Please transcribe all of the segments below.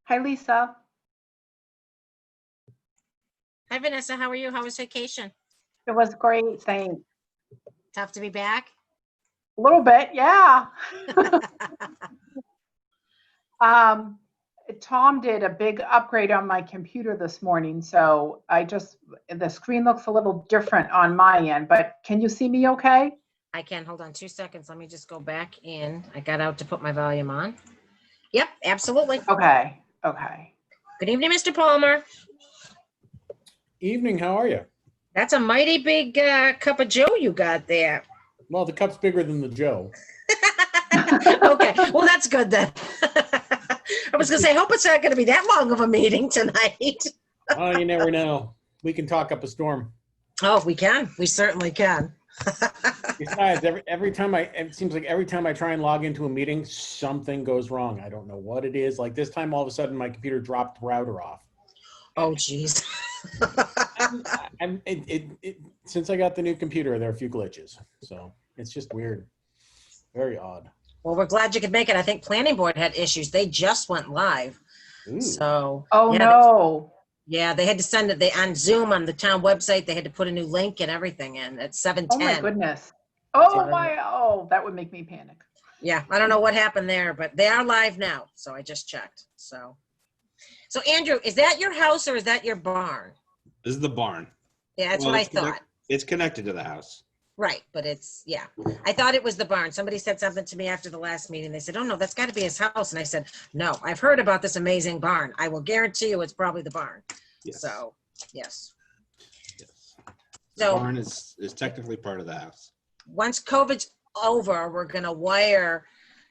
Hi, Lisa. Hi, Vanessa. How are you? How was vacation? It was great. Thanks. Tough to be back? A little bit, yeah. Tom did a big upgrade on my computer this morning, so the screen looks a little different on my end, but can you see me okay? I can. Hold on 2 seconds. Let me just go back in. I got out to put my volume on. Yep, absolutely. Okay. Good evening, Mr. Palmer. Evening, how are you? That's a mighty big cup of Joe you got there. Well, the cup's bigger than the Joe. Okay, well, that's good then. I was going to say, I hope it's not going to be that long of a meeting tonight. Oh, you never know. We can talk up a storm. Oh, we can. We certainly can. Besides, it seems like every time I try and log into a meeting, something goes wrong. I don't know what it is. Like this time, all of a sudden, my computer dropped the router off. Oh, geez. Since I got the new computer, there are a few glitches. So it's just weird. Very odd. Well, we're glad you could make it. I think Planning Board had issues. They just went live. Ooh. So. Oh, yeah, no. Yeah, they had to send it on Zoom on the town website. They had to put a new link and everything in at 7:10. Oh, my goodness. Oh, that would make me panic. Yeah, I don't know what happened there, but they are live now. So I just checked. So Andrew, is that your house or is that your barn? This is the barn. Yeah, that's what I thought. It's connected to the house. Right, but yeah. I thought it was the barn. Somebody said something to me after the last meeting. They said, oh, no, that's got to be his house. And I said, no, I've heard about this amazing barn. I will guarantee you it's probably the barn. Yes. So, yes. Yes. The So barn is technically part of the house. once COVID's over, we're going to wire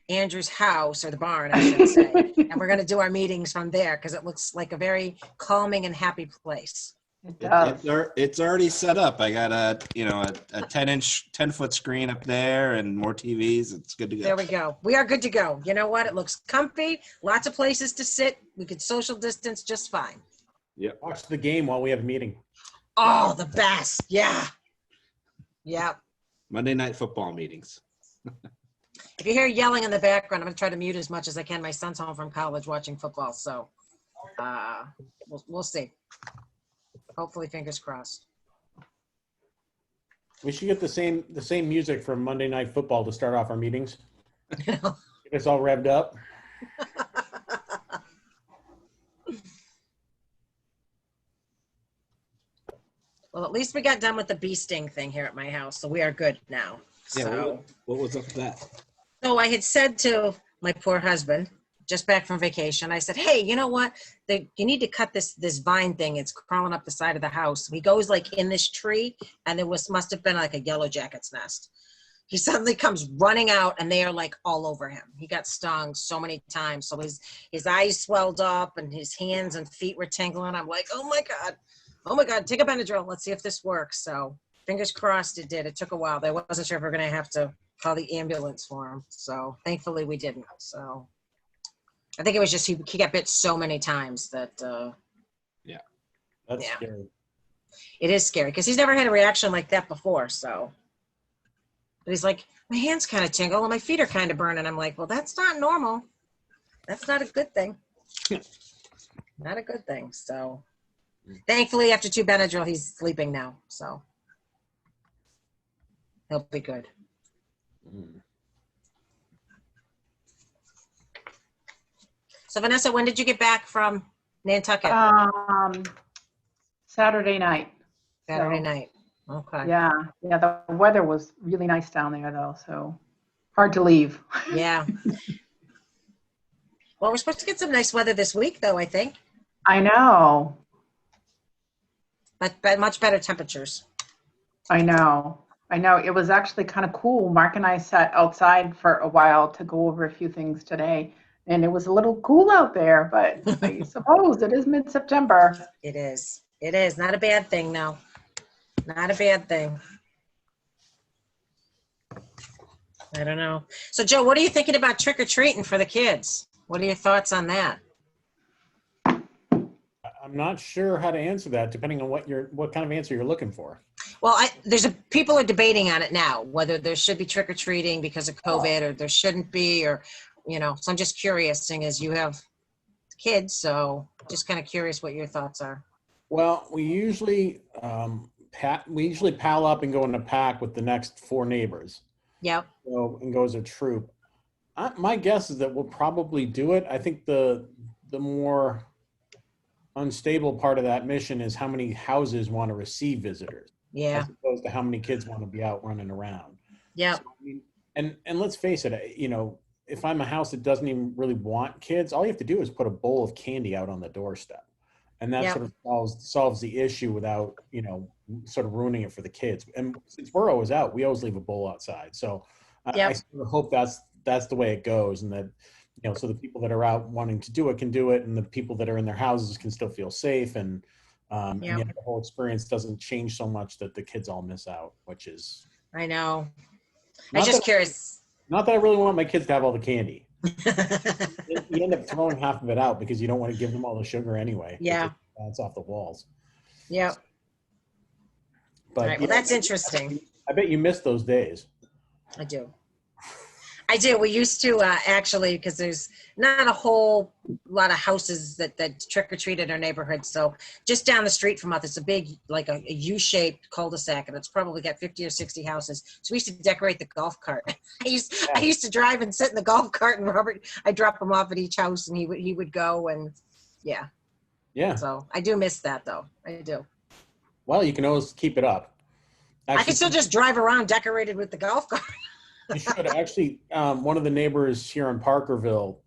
Andrew's house, or the barn, I should say, and we're going to do our meetings from there because it looks like a very calming and happy place. It does. It's already set up. I got a 10-foot screen up there and more TVs. It's good to go. There we go. We are good to go. You know what? It looks comfy. Lots of places to sit. We could social distance just fine. Yep. Watch the game while we have a meeting. Oh, the best. Yeah. Yeah. Monday night football meetings. If you hear yelling in the background, I'm going to try to mute as much as I can. My son's home from college watching football, so we'll see. Hopefully, fingers crossed. We should get the same music from Monday Night Football to start off our meetings. Get us all revved up. Well, at least we got done with the bee sting thing here at my house, so we are good now. Yeah. So, What was up with that? so I had said to my poor husband, just back from vacation, I said, hey, you know what? You need to cut this vine thing. It's crawling up the side of the house. He goes like in this tree, and there must have been like a yellow jacket's nest. He suddenly comes running out, and they are like all over him. He got stung so many times. So his eyes swelled up, and his hands and feet were tingling. I'm like, oh my God, take a Benadryl. Let's see if this works. So fingers crossed it did. It took a while. I wasn't sure if we were going to have to call the ambulance for him. So thankfully we didn't. So I think it was just he got bit so many times that That's Yeah. scary. it is scary because he's never had a reaction like that before. So, but he's like, my hands kind of tingle and my feet are kind of burning. I'm like, well, that's not normal. That's not a good thing. Not a good thing. So thankfully after 2 Benadryl, he's sleeping now. So he'll be good. Mm. So Vanessa, when did you get back from Nantucket? Saturday night. Saturday so- night. Okay. Yeah, the weather was really nice down there though, so hard to leave. Yeah. Well, we're supposed to get some nice weather this week, though, I think. I know. But much better temperatures. I know. I know. It was actually kind of cool. Mark and I sat outside for a while to go over a few things today, and it was a little cool out there, but I suppose it is mid-September. It is. It is. Not a bad thing, no. Not a bad thing. I don't know. So, Joe, what are you thinking about trick-or-treating for the kids? What are your thoughts on that? I'm not sure how to answer that, depending on what kind of answer you're looking for. Well, people are debating on it now, whether there should be trick-or-treating because of COVID or there shouldn't be, or, so I'm just curious, seeing as you have kids, so just kind of curious what your thoughts are. Well, we usually pal up and go in a pack with the next 4 neighbors. Yep. So, and go as a troop. My guess is that we'll probably do it. I think the more unstable part of that mission is how many houses want to receive visitors. Yeah. As opposed to how many kids want to be out running around. Yeah. So, I mean, and let's face it, if I'm a house that doesn't even really want kids, all you have to do is put a bowl of candy out on the doorstep. And that Yep. sort of solves the issue without, sort of ruining it for the kids. And since we're always out, we always leave a bowl outside. So Yep. I sort of hope that's the way it goes, and that, so the people that are out wanting to do it can do it, and the people that are in their houses can still feel safe, and Yep. yet the whole experience doesn't change so much that the kids all miss out, which is. I know. I'm Not just that- curious. Not that I really want my kids to have all the candy. You end up throwing half of it out because you don't want to give them all the sugar anyway. Yeah. It's off the walls. Yep. But All right. Well, that's interesting. I bet you miss those days. I do. We used to actually, because there's not a whole lot of houses that trick-or-treat in our neighborhood. So just down the street from us, it's a big, like a U-shaped cul-de-sac, and it's probably got 50 or 60 houses. So we used to decorate the golf cart. I used to drive and sit in the golf cart, and I'd drop him off at each house, and he would go, and yeah. Yeah. So I do miss that, though. I do. Well, you can always keep it up. I can still just drive around decorated with the golf cart. You should actually. One of the neighbors here in Parkerville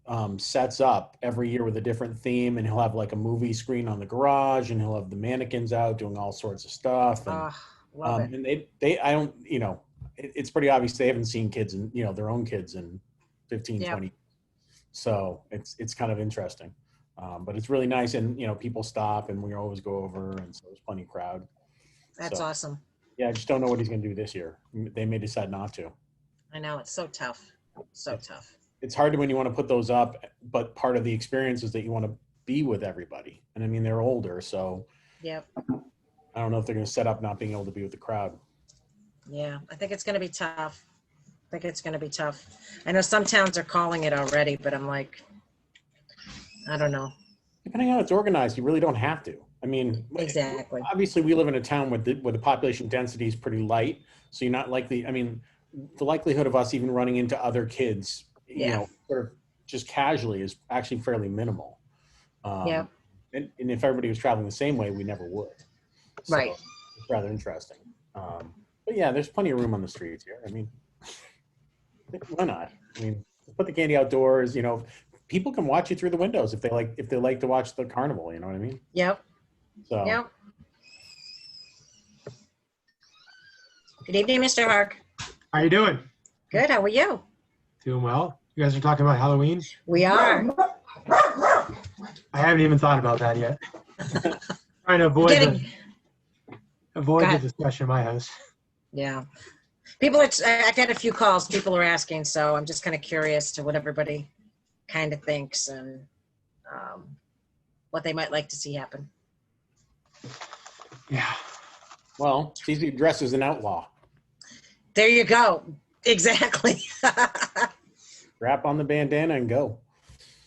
sets up every year with a different theme, and he'll have like a movie screen on the garage, and he'll have the mannequins out doing all sorts of stuff. And, Love it. and I don't, it's pretty obvious they haven't seen kids and their own kids in 15, Yep. 20. So it's kind of interesting, but it's really nice, and people stop, and we always go over, and so there's plenty of crowd. That's So, awesome. Yeah, I just don't know what he's going to do this year. They may decide not to. I know, it's so tough. So tough. It's hard when you want to put those up, but part of the experience is that you want to be with everybody. And I mean, they're older, so Yep. I don't know if they're going to set up not being able to be with the crowd. Yeah, I think it's going to be tough. I know some towns are calling it already, but I'm like, I don't know. Depending on how it's organized, you really don't have to. I mean, Exactly. obviously we live in a town where the population density is pretty light, so you're not likely, the likelihood of us even running into other kids, sort of just casually is actually fairly minimal. Yeah. And if everybody was traveling the same way, we never would. So Right. It's rather interesting. But yeah, there's plenty of room on the streets here. I mean, why not? I mean, put the candy outdoors, people can watch you through the windows if they like to watch the carnival, you know what I mean? Yep. So Yep. Good evening, Mr. Hark. How you doing? Good. How are you? Doing well. You guys are talking about Halloween? We are. I haven't even thought about that yet. Trying to avoid Getting, the Go ahead. discussion in my house. yeah. I've had a few calls. People are asking, so I'm just kind of curious to what everybody kind of thinks and what they might like to see happen. Yeah. well, it's easy to dress as an outlaw. There you go. Exactly. Wrap on the bandana and go.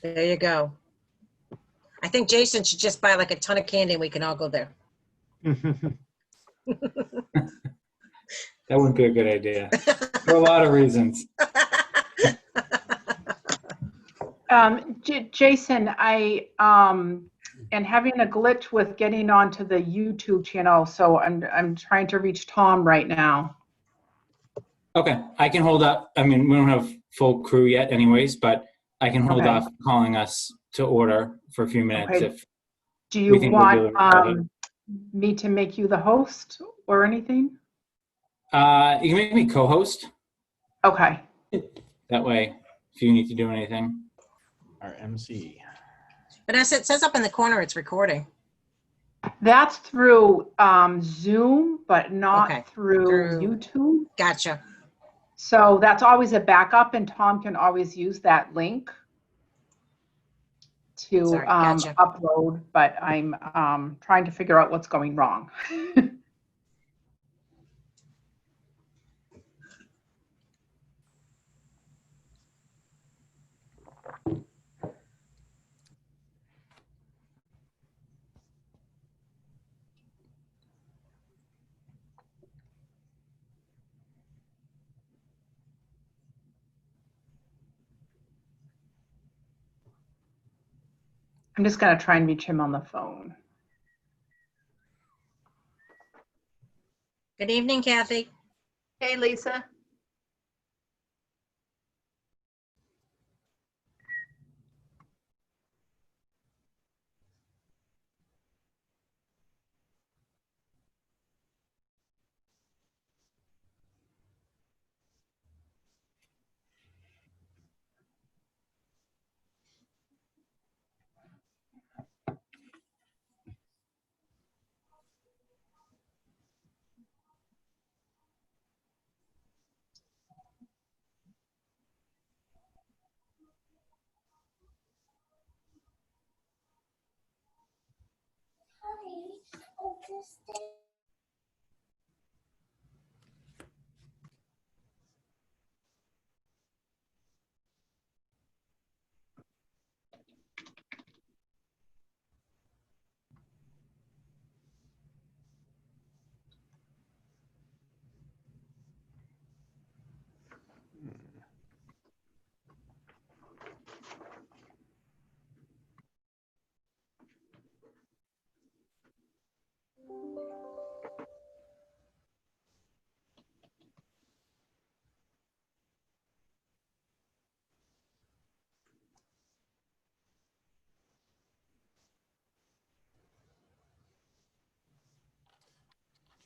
There you go. I think Jason should just buy like a ton of candy and we can all go there. That wouldn't be a good idea for a lot of reasons. Jason, I am having a glitch with getting onto the YouTube channel, so I'm trying to reach Tom right now. Okay, I can hold up. I mean, we don't have full crew yet anyways, but I can hold Okay. off calling us to order for a few minutes Okay. if Do we you think we'll be able want to. me to make you the host or anything? You can make me co-host. Okay. That way, if you need to do anything. Our MC. But as it says up in the corner, it's recording. That's through Zoom, but not Okay. through Through- YouTube. Gotcha. So that's always a backup, and Tom can always use that link to Sorry, gotcha. upload, but I'm trying to figure out what's going wrong. I'm just going to try and reach him on the phone. Good evening, Kathy. Hey, Lisa.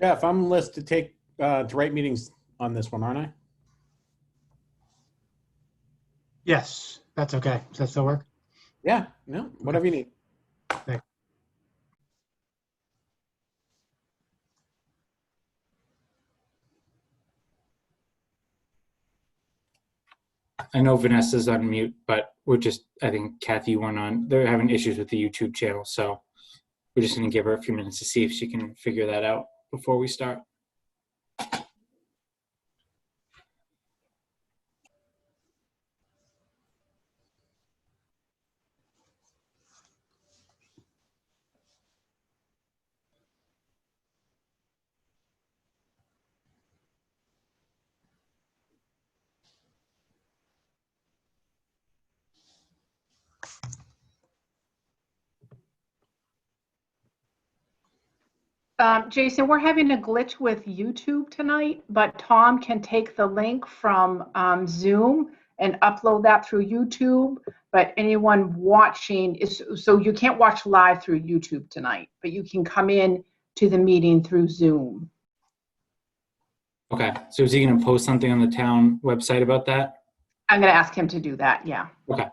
Jeff, I'm listed to write meetings on this one, aren't I? Yes, that's okay. Does that still work? Yeah, no, whatever you need. I know Vanessa's on mute, but I think Kathy went on. They're having issues with the YouTube channel, so we're just going to give her a few minutes to see if she can figure that out before we start. Jason, we're having a glitch with YouTube tonight, but Tom can take the link from Zoom and upload that through YouTube. But anyone watching so you can't watch live through YouTube tonight, but you can come in to the meeting through Zoom. Okay, so is he going to post something on the town website about that? I'm going to ask him to do that. Yeah. Okay.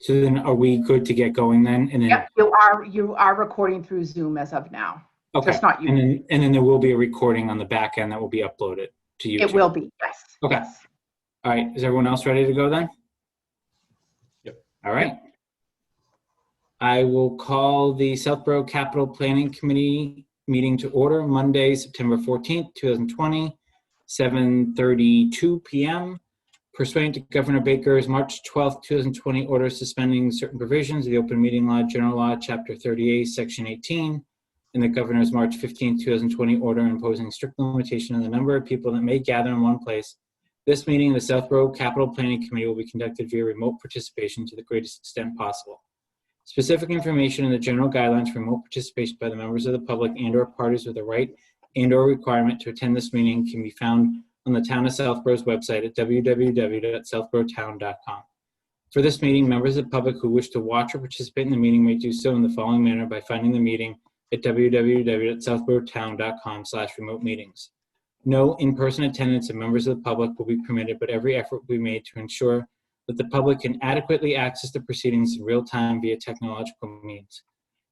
So then are we good to get going then? And then, Yep. You are recording through Zoom as of now. okay. Just not you. And then there will be a recording on the back end that will be uploaded to YouTube. It will be. Yes. Okay. Yes. All right. Is everyone else ready to go then? Yep. All right. I will call the Southborough Capital Planning Committee meeting to order Monday, September 14th, 2020, 7:32 p.m. Pursuant to Governor Baker's March 12th, 2020 order suspending certain provisions of the Open Meeting Law, General Law, Chapter 38, Section 18, and the Governor's March 15th, 2020 order imposing strict limitation on the number of people that may gather in one place. This meeting of the Southborough Capital Planning Committee will be conducted via remote participation to the greatest extent possible. Specific information and the general guidelines for remote participation by the members of the public and/or parties with a right and/or requirement to attend this meeting can be found on the Town of Southborough's website at www.southboroughtown.com. For this meeting, members of the public who wish to watch or participate in the meeting may do so in the following manner by finding the meeting at www.southboroughtown.com/remote meetings. No in-person attendance of members of the public will be permitted, but every effort will be made to ensure that the public can adequately access the proceedings in real time via technological means.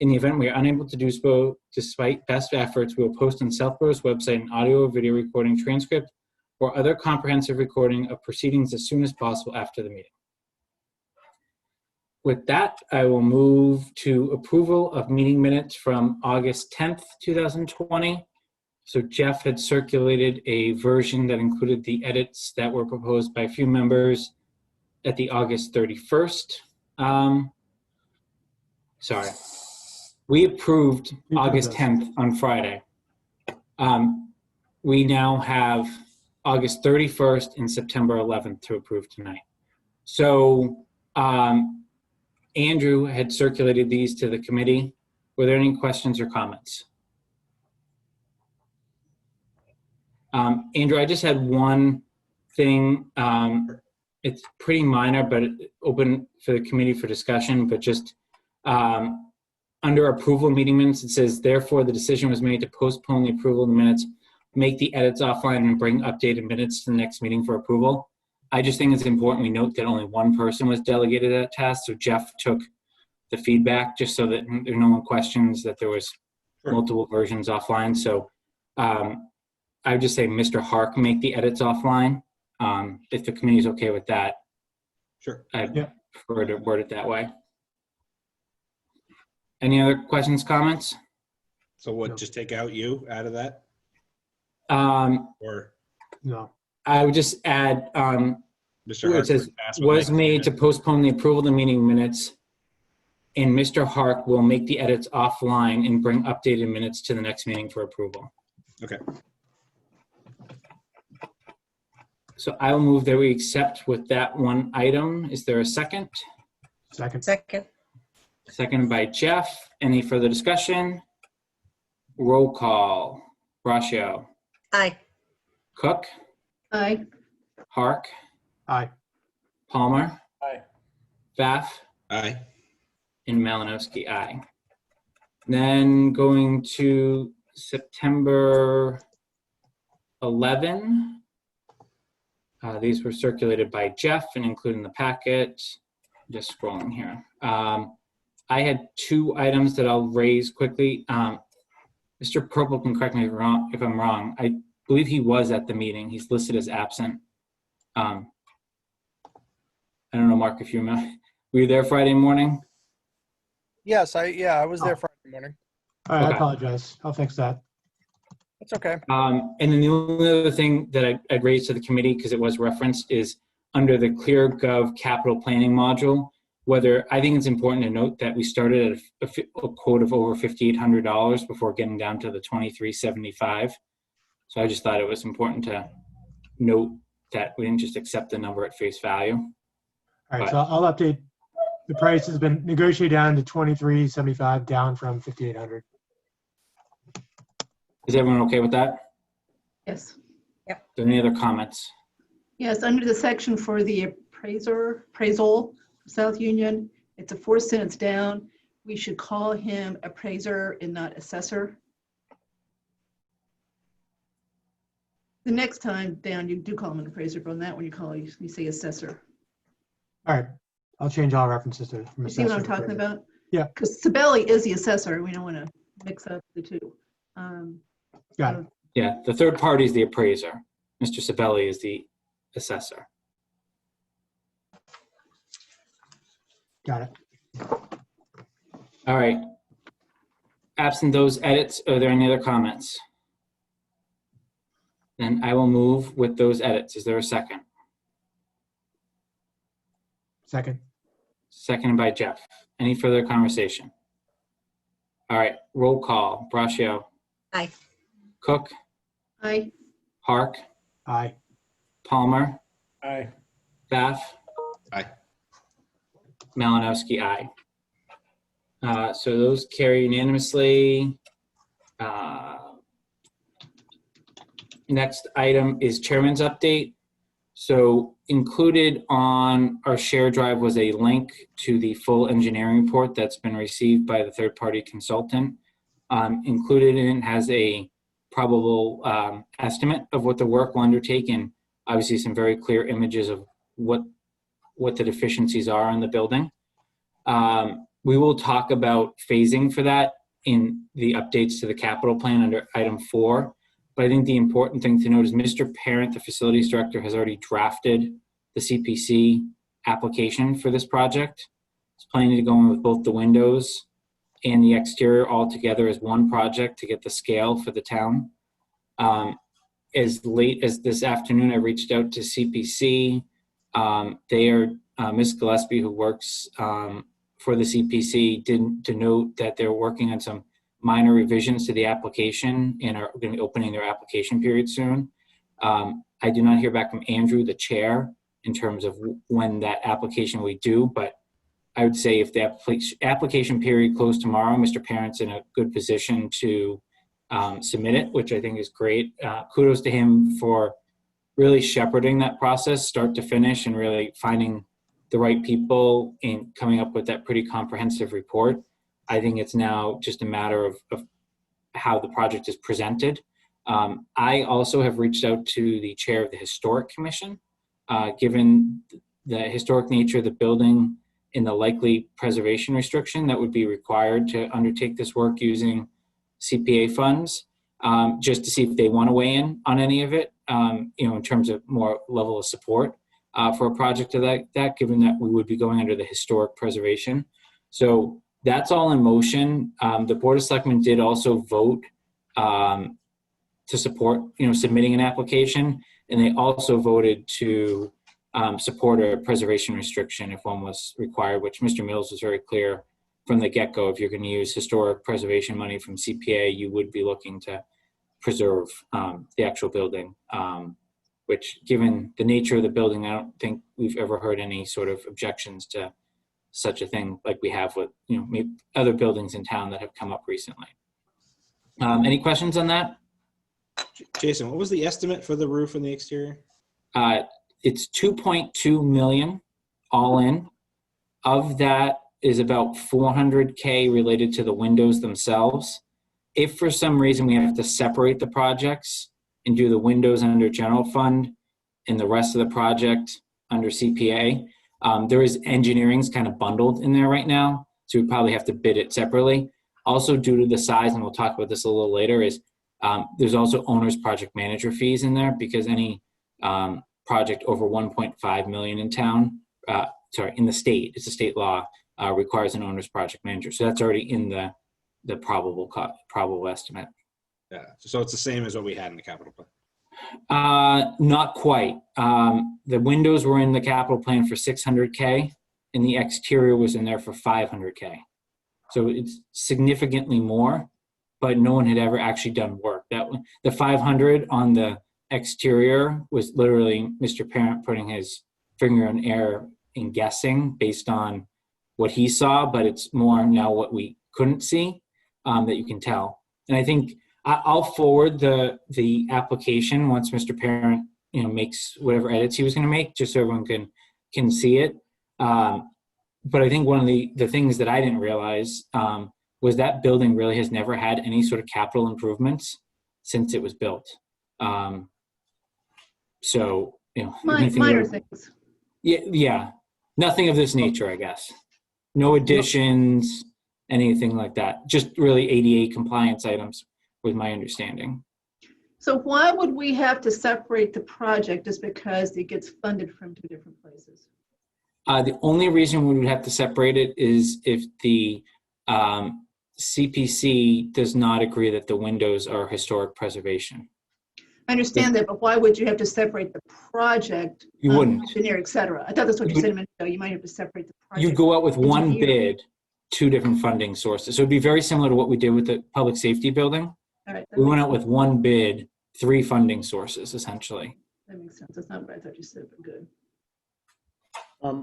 In the event we are unable to do so, despite best efforts, we will post on Southborough's website an audio or video recording transcript or other comprehensive recording of proceedings as soon as possible after the meeting. With that, I will move to approval of meeting minutes from August 10th, 2020. So Jeff had circulated a version that included the edits that were proposed by a few members at the August 31st. Sorry. We approved August 10th on Friday. We now have August 31st and September 11th to approve tonight. So Andrew had circulated these to the committee. Were there any questions or comments? Andrew, I just had one thing. It's pretty minor, but open for the committee for discussion, but just under approval meeting minutes, it says, therefore, the decision was made to postpone the approval of the minutes, make the edits offline, and bring updated minutes to the next meeting for approval. I just think it's important we note that only one person was delegated that task, so Jeff took the feedback just so that no one questions that there was multiple versions offline. So I would just say Mr. Hark make the edits offline. If the committee is okay with that, Sure. I'd prefer to word it that way. Any other questions, comments? So what, just take out you out of that? Or No. I would just add, Mr. where it says, was made to postpone the approval of the meeting minutes, and Mr. Hark will make the edits offline and bring updated minutes to the next meeting for approval. Okay. So I will move that we accept with that one item. Is there a second? Second. Second. Seconded by Jeff. Any further discussion? Roll call. Braccio. Aye. Cook. Aye. Hark. Aye. Palmer. Aye. Pfaff. Aye. And Malinowski, aye. Then going to September 11. These were circulated by Jeff and included in the packet. Just scrolling here. I had two items that I'll raise quickly. Mr. Purple can correct me if I'm wrong. I believe he was at the meeting. He's listed as absent. I don't know, Mark, if you remember. Were you there Friday morning? Yes, I was there Friday morning. All right, Okay. I apologize. I'll fix that. It's okay. And then the only other thing that I'd raise to the committee, because it was referenced, is under the ClearGov capital planning module, whether I think it's important to note that we started at a quote of over $5,800 before getting down to the $2,375. So I just thought it was important to note that we didn't just accept the number at face value. All right, so I'll update. The price has been negotiated down to $2,375, down from $5,800. Is everyone okay with that? Yes. Are there any other comments? Yes, under the section for the appraisal, South Union, it's a 4 cents down. We should call him appraiser and not assessor. The next time down, you do call him an appraiser, but on that one you say assessor. All right, I'll change all references to from You see what I'm assessor to talking appraiser. about? Yeah. Because Sabelli is the assessor. We don't want to mix up the two. Got it. Yeah, the third party is the appraiser. Mr. Sabelli is the assessor. Got it. All right. Absent those edits, are there any other comments? Then I will move with those edits. Is there a second? Second. Seconded by Jeff. Any further conversation? All right, roll call. Braccio. Aye. Cook. Aye. Hark. Aye. Palmer. Aye. Pfaff. Aye. Malinowski, aye. So those carry unanimously. Next item is chairman's update. So included on our share drive was a link to the full engineering report that's been received by the third-party consultant. Included in it has a probable estimate of what the work will undertake, and obviously some very clear images of what the deficiencies are in the building. We will talk about phasing for that in the updates to the capital plan under item 4. But I think the important thing to note is Mr. Parent, the facilities director, has already drafted the CPC application for this project. It's planning to go in with both the windows and the exterior all together as one project to get the scale for the town. As late as this afternoon, I reached out to CPC. They are, Ms. Gillespie, who works for the CPC, didn't denote that they're working on some minor revisions to the application and are going to be opening their application period soon. I did not hear back from Andrew, the chair, in terms of when that application we do, but I would say if the application period closed tomorrow, Mr. Parent's in a good position to submit it, which I think is great. Kudos to him for really shepherding that process start to finish and really finding the right people and coming up with that pretty comprehensive report. I think it's now just a matter of how the project is presented. I also have reached out to the chair of the Historic Commission, given the historic nature of the building and the likely preservation restriction that would be required to undertake this work using CPA funds, just to see if they want to weigh in on any of it, in terms of more level of support for a project of that, given that we would be going under the historic preservation. So that's all in motion. The Board of Selectmen did also vote to support, submitting an application, and they also voted to support a preservation restriction if one was required, which Mr. Mills was very clear from the get-go. If you're going to use historic preservation money from CPA, you would be looking to preserve the actual building, which, given the nature of the building, I don't think we've ever heard any sort of objections to such a thing like we have with maybe other buildings in town that have come up recently. Any questions on that? Jason, what was the estimate for the roof and the exterior? It's 2.2 million all in. Of that is about 400K related to the windows themselves. If for some reason we have to separate the projects and do the windows under general fund and the rest of the project under CPA, there is engineering's kind of bundled in there right now, so we probably have to bid it separately. Also, due to the size, and we'll talk about this a little later, is there's also owner's project manager fees in there, because any project over 1.5 million in town, in the state, it's a state law, requires an owner's project manager. So that's already in the probable estimate. Yeah, so it's the same as what we had in the capital plan. Not quite. The windows were in the capital plan for 600K, and the exterior was in there for 500K. So it's significantly more, but no one had ever actually done work. The 500 on the exterior was literally Mr. Parent putting his finger in air and guessing based on what he saw, but it's more now what we couldn't see that you can tell. And I think I'll forward the application once Mr. Parent makes whatever edits he was going to make, just so everyone can see it. But I think one of the things that I didn't realize was that building really has never had any sort of capital improvements since it was built. So Minor things. Yeah, nothing of this nature, I guess. No additions, anything like that. Just really ADA compliance items, with my understanding. So why would we have to separate the project just because it gets funded from two different places? The only reason we would have to separate it is if the CPC does not agree that the windows are historic preservation. I understand that, but why would you have to separate the project? You wouldn't. Engineer, et cetera. I thought that's what you said a minute ago. You might have to separate the project. You go out with one engineer. bid, two different funding sources. So it'd be very similar to what we did with the public safety building. All right, We went out with one bid, three funding sources, essentially. that makes sense. That's not what I thought you said, but good.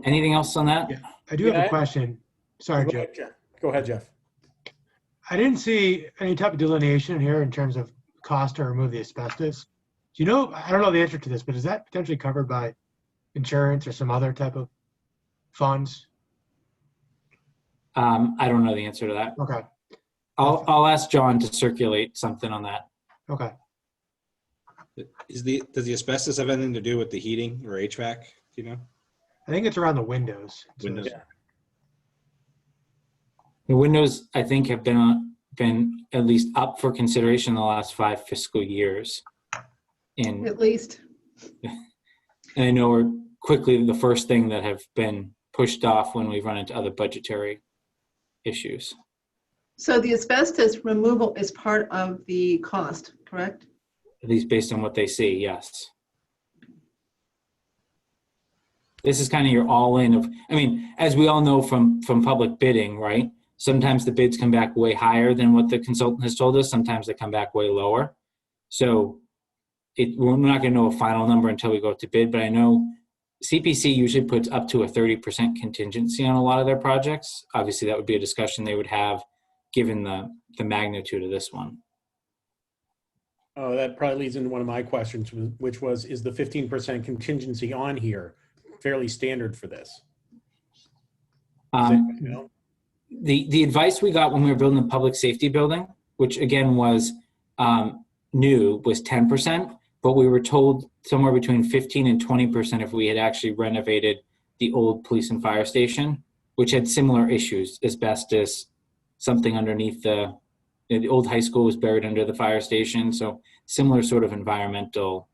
Anything else on that? Yeah, I do have a question. Sorry, Jeff. Go ahead, Jeff. I didn't see any type of delineation here in terms of cost to remove the asbestos. Do you know, I don't know the answer to this, but is that potentially covered by insurance or some other type of funds? I don't know the answer to that. Okay, I'll ask John to circulate something on that. okay. Does the asbestos have anything to do with the heating or HVAC? Do you know? I think it's around the windows. Windows. Yeah. The windows, I think, have been at least up for consideration in the last 5 fiscal years. And At least. I know we're quickly the first thing that have been pushed off when we've run into other budgetary issues. So the asbestos removal is part of the cost, correct? At least based on what they see, yes. This is kind of your all-in of, I mean, as we all know from public bidding, right? Sometimes the bids come back way higher than what the consultant has told us. Sometimes they come back way lower. So we're not going to know a final number until we go to bid, but I know CPC usually puts up to a 30% contingency on a lot of their projects. Obviously, that would be a discussion they would have given the magnitude of this one. Oh, that probably leads into one of my questions, which was, is the 15% contingency on here fairly standard for this? You know? The advice we got when we were building the public safety building, which again was new, was 10%, but we were told somewhere between 15 and 20% if we had actually renovated the old police and fire station, which had similar issues, asbestos, something underneath the old high school was buried under the fire station. So similar sort of environmental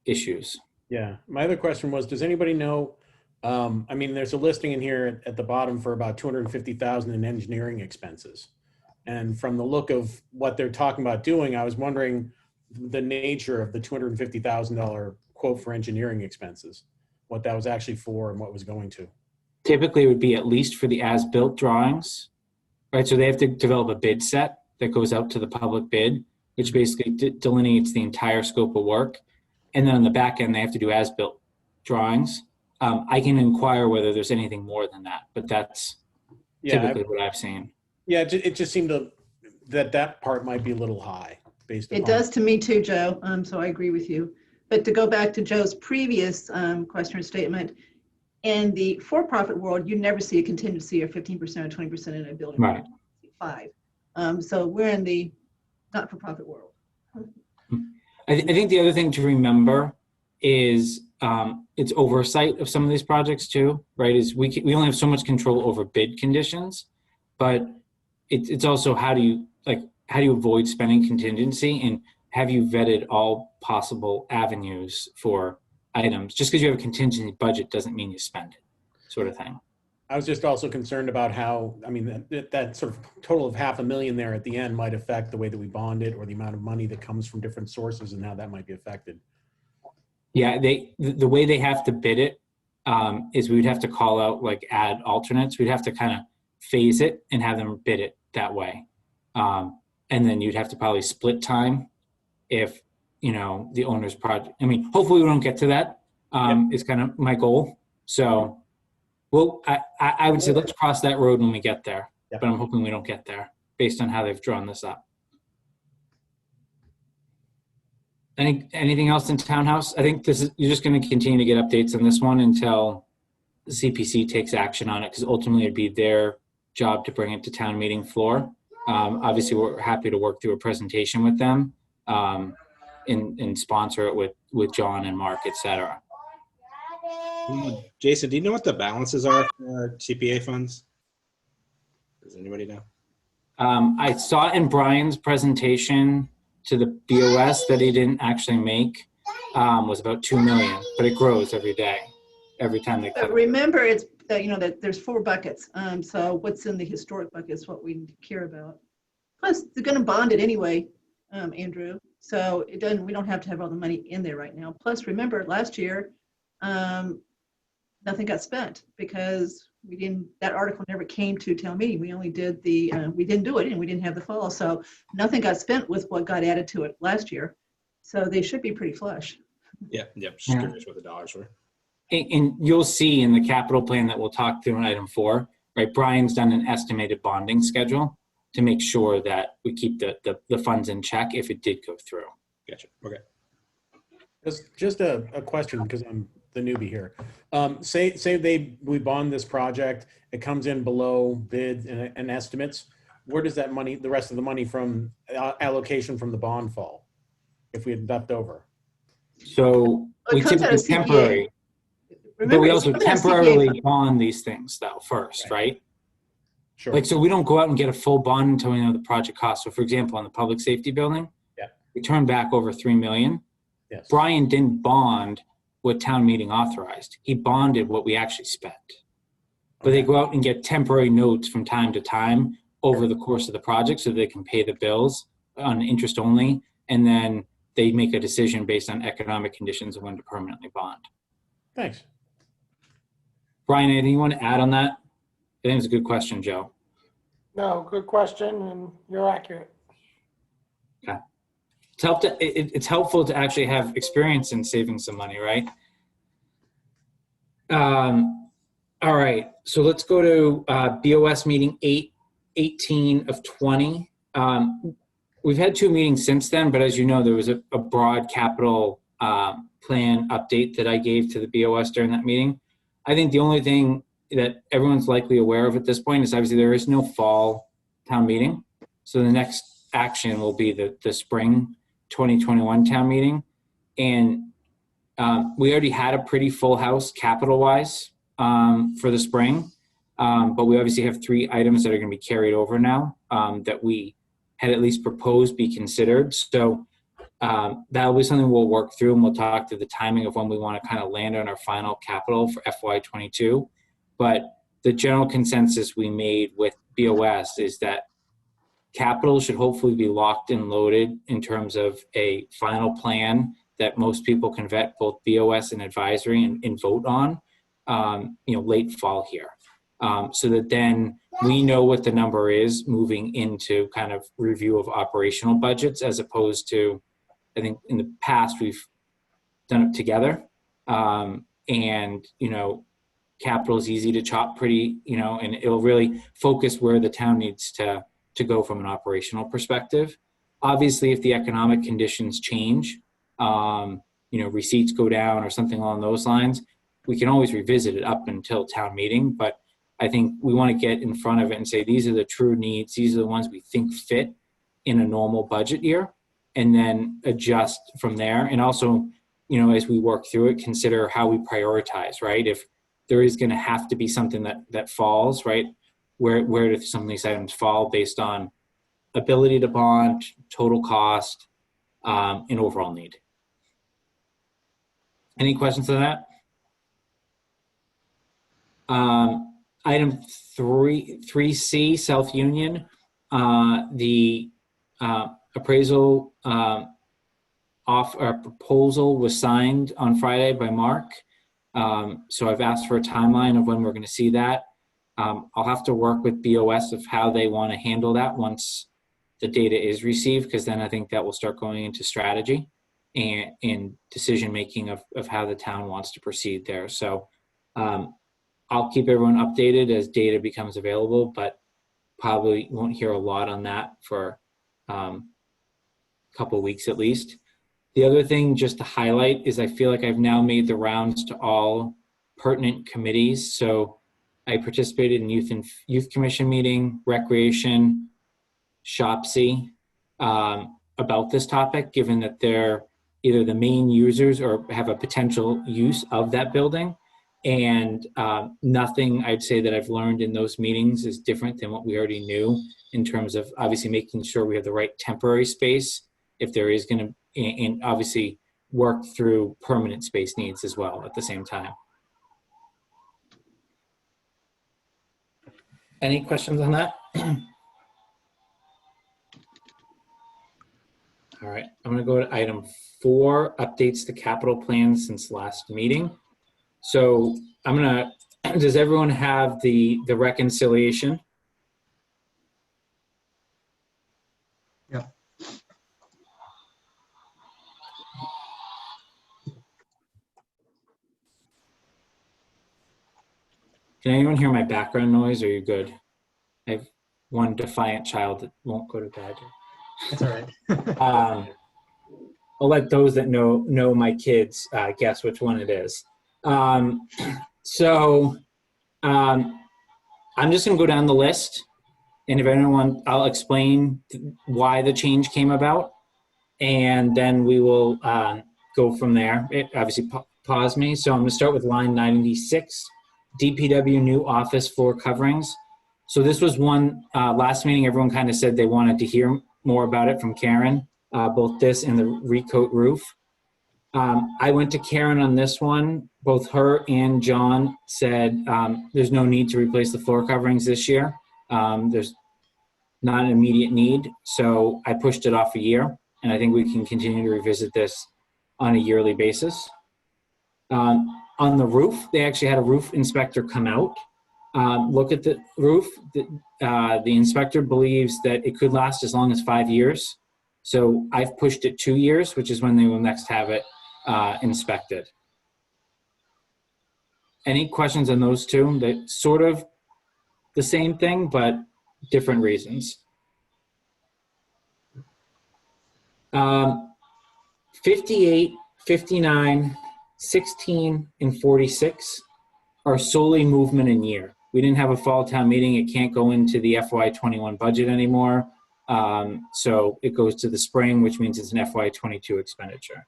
issues. Yeah. My other question was, does anybody know, I mean, there's a listing in here at the bottom for about 250,000 in engineering expenses. And from the look of what they're talking about doing, I was wondering the nature of the $250,000 quote for engineering expenses, what that was actually for and what was going to. Typically, it would be at least for the as-built drawings, right? So they have to develop a bid set that goes out to the public bid, which basically delineates the entire scope of work. And then on the back end, they have to do as-built drawings. I can inquire whether there's anything more than that, but that's typically what I've seen. Yeah, it just seemed that part might be a little high based upon. It does to me too, Joe, so I agree with you. But to go back to Joe's previous question or statement, in the for-profit world, you never see a contingency of 15% or 20% in a building. Right. 5. So we're in the not-for-profit world. I think the other thing to remember is it's oversight of some of these projects too, right? Is we only have so much control over bid conditions, but it's also how do you avoid spending contingency, and have you vetted all possible avenues for items? Just because you have a contingency budget doesn't mean you spend it, sort of thing. I was just also concerned about how, I mean, that sort of total of $500,000 there at the end might affect the way that we bond it or the amount of money that comes from different sources and how that might be affected. Yeah, the way they have to bid it is we would have to call out like add alternates. We'd have to kind of phase it and have them bid it that way. And then you'd have to probably split time if, the owner's project. I mean, hopefully we don't get to that. Is kind of my goal. So, well, I would say let's cross that road when we get there. Yep. But I'm hoping we don't get there based on how they've drawn this up. Anything else in Townhouse? I think you're just going to continue to get updates on this one until the CPC takes action on it, because ultimately it'd be their job to bring it to town meeting floor. Obviously, we're happy to work through a presentation with them and sponsor it with John and Mark, et cetera. Jason, do you know what the balances are for CPA funds? Does anybody know? I saw in Brian's presentation to the BOS that he didn't actually make was about 2 million, but it grows every day, every time they But cut. remember, it's that that there's 4 buckets. So what's in the historic bucket is what we care about. Plus, they're going to bond it anyway, Andrew. So we don't have to have all the money in there right now. Plus, remember last year, nothing got spent because that article never came to town meeting. We only did we didn't do it and we didn't have the fall. So nothing got spent with what got added to it last year. So they should be pretty flush. Yeah. Just curious what the dollars were. And you'll see in the capital plan that we'll talk through in item 4, right? Brian's done an estimated bonding schedule to make sure that we keep the funds in check if it did go through. Gotcha. Okay. Just a question, because the newbie here. Say we bond this project, it comes in below bid and estimates. Where does that money, the rest of the money from allocation from the bond fall? If we had left over? So It we comes out of typically CPA. temporary, but Remember, we it's also coming out of CPA temporarily fund. bond these things though first, right? Sure. Like, so we don't go out and get a full bond until we know the project cost. So for example, on the public safety building, Yeah. we turned back over 3 million. Yes. Brian didn't bond what town meeting authorized. He bonded what we actually spent. But they Okay. go out and get temporary notes from time to time over the course of the project so they can pay the bills on interest only. And then they make a decision based on economic conditions of when to permanently bond. Thanks. Brian, anything you want to add on that? I think it's a good question, Joe. No, good question, and you're accurate. It's helpful to actually have experience in saving some money, right? All right, so let's go to BOS meeting 8/18 of 20. We've had 2 meetings since then, but as you know, there was a broad capital plan update that I gave to the BOS during that meeting. I think the only thing that everyone's likely aware of at this point is obviously there is no fall town meeting. So the next action will be the spring 2021 town meeting. And we already had a pretty full house capital-wise for the spring. But we obviously have 3 items that are going to be carried over now that we had at least proposed be considered. So that'll be something we'll work through, and we'll talk through the timing of when we want to kind of land on our final capital for FY22. But the general consensus we made with BOS is that capital should hopefully be locked and loaded in terms of a final plan that most people can vet both BOS and advisory and vote on, late fall here. So that then we know what the number is moving into kind of review of operational budgets, as opposed to, I think in the past we've done it together. Capital is easy to chop pretty, and it'll really focus where the town needs to go from an operational perspective. Obviously, if the economic conditions change, receipts go down or something along those lines, we can always revisit it up until town meeting. But I think we want to get in front of it and say, these are the true needs. These are the ones we think fit in a normal budget year, and then adjust from there. And also, as we work through it, consider how we prioritize, right? If there is going to have to be something that falls, right? Where do some of these items fall based on ability to bond, total cost, and overall need? Any questions on that? Item 3C, South Union, the appraisal proposal was signed on Friday by Mark. So I've asked for a timeline of when we're going to see that. I'll have to work with BOS of how they want to handle that once the data is received, because then I think that will start going into strategy and decision making of how the town wants to proceed there. So I'll keep everyone updated as data becomes available, but probably won't hear a lot on that for a couple weeks at least. The other thing just to highlight is I feel like I've now made the rounds to all pertinent committees. So I participated in Youth Commission meeting, Recreation, SHOPSI, about this topic, given that they're either the main users or have a potential use of that building. And nothing I'd say that I've learned in those meetings is different than what we already knew, in terms of obviously making sure we have the right temporary space if there is going to, and obviously work through permanent space needs as well at the same time. Any questions on that? All right, I'm going to go to item 4, updates to capital plans since last meeting. So I'm going to, does everyone have the reconciliation? Yeah. Can anyone hear my background noise, or are you good? I have one defiant child that won't go to bed. That's all right. I'll let those that know my kids guess which one it is. So I'm just going to go down the list. And if anyone, I'll explain why the change came about. And then we will go from there. Obviously, pause me. So I'm going to start with line 96, DPW new office floor coverings. So this was one, last meeting, everyone kind of said they wanted to hear more about it from Karen, both this and the recoat roof. I went to Karen on this one. Both her and John said there's no need to replace the floor coverings this year. There's not an immediate need. So I pushed it off a year, and I think we can continue to revisit this on a yearly basis. On the roof, they actually had a roof inspector come out, look at the roof. The inspector believes that it could last as long as 5 years. So I've pushed it 2 years, which is when they will next have it inspected. Any questions on those two? They're sort of the same thing, but different reasons. 58, 59, 16, and 46 are solely movement in year. We didn't have a fall town meeting. It can't go into the FY21 budget anymore. So it goes to the spring, which means it's an FY22 expenditure.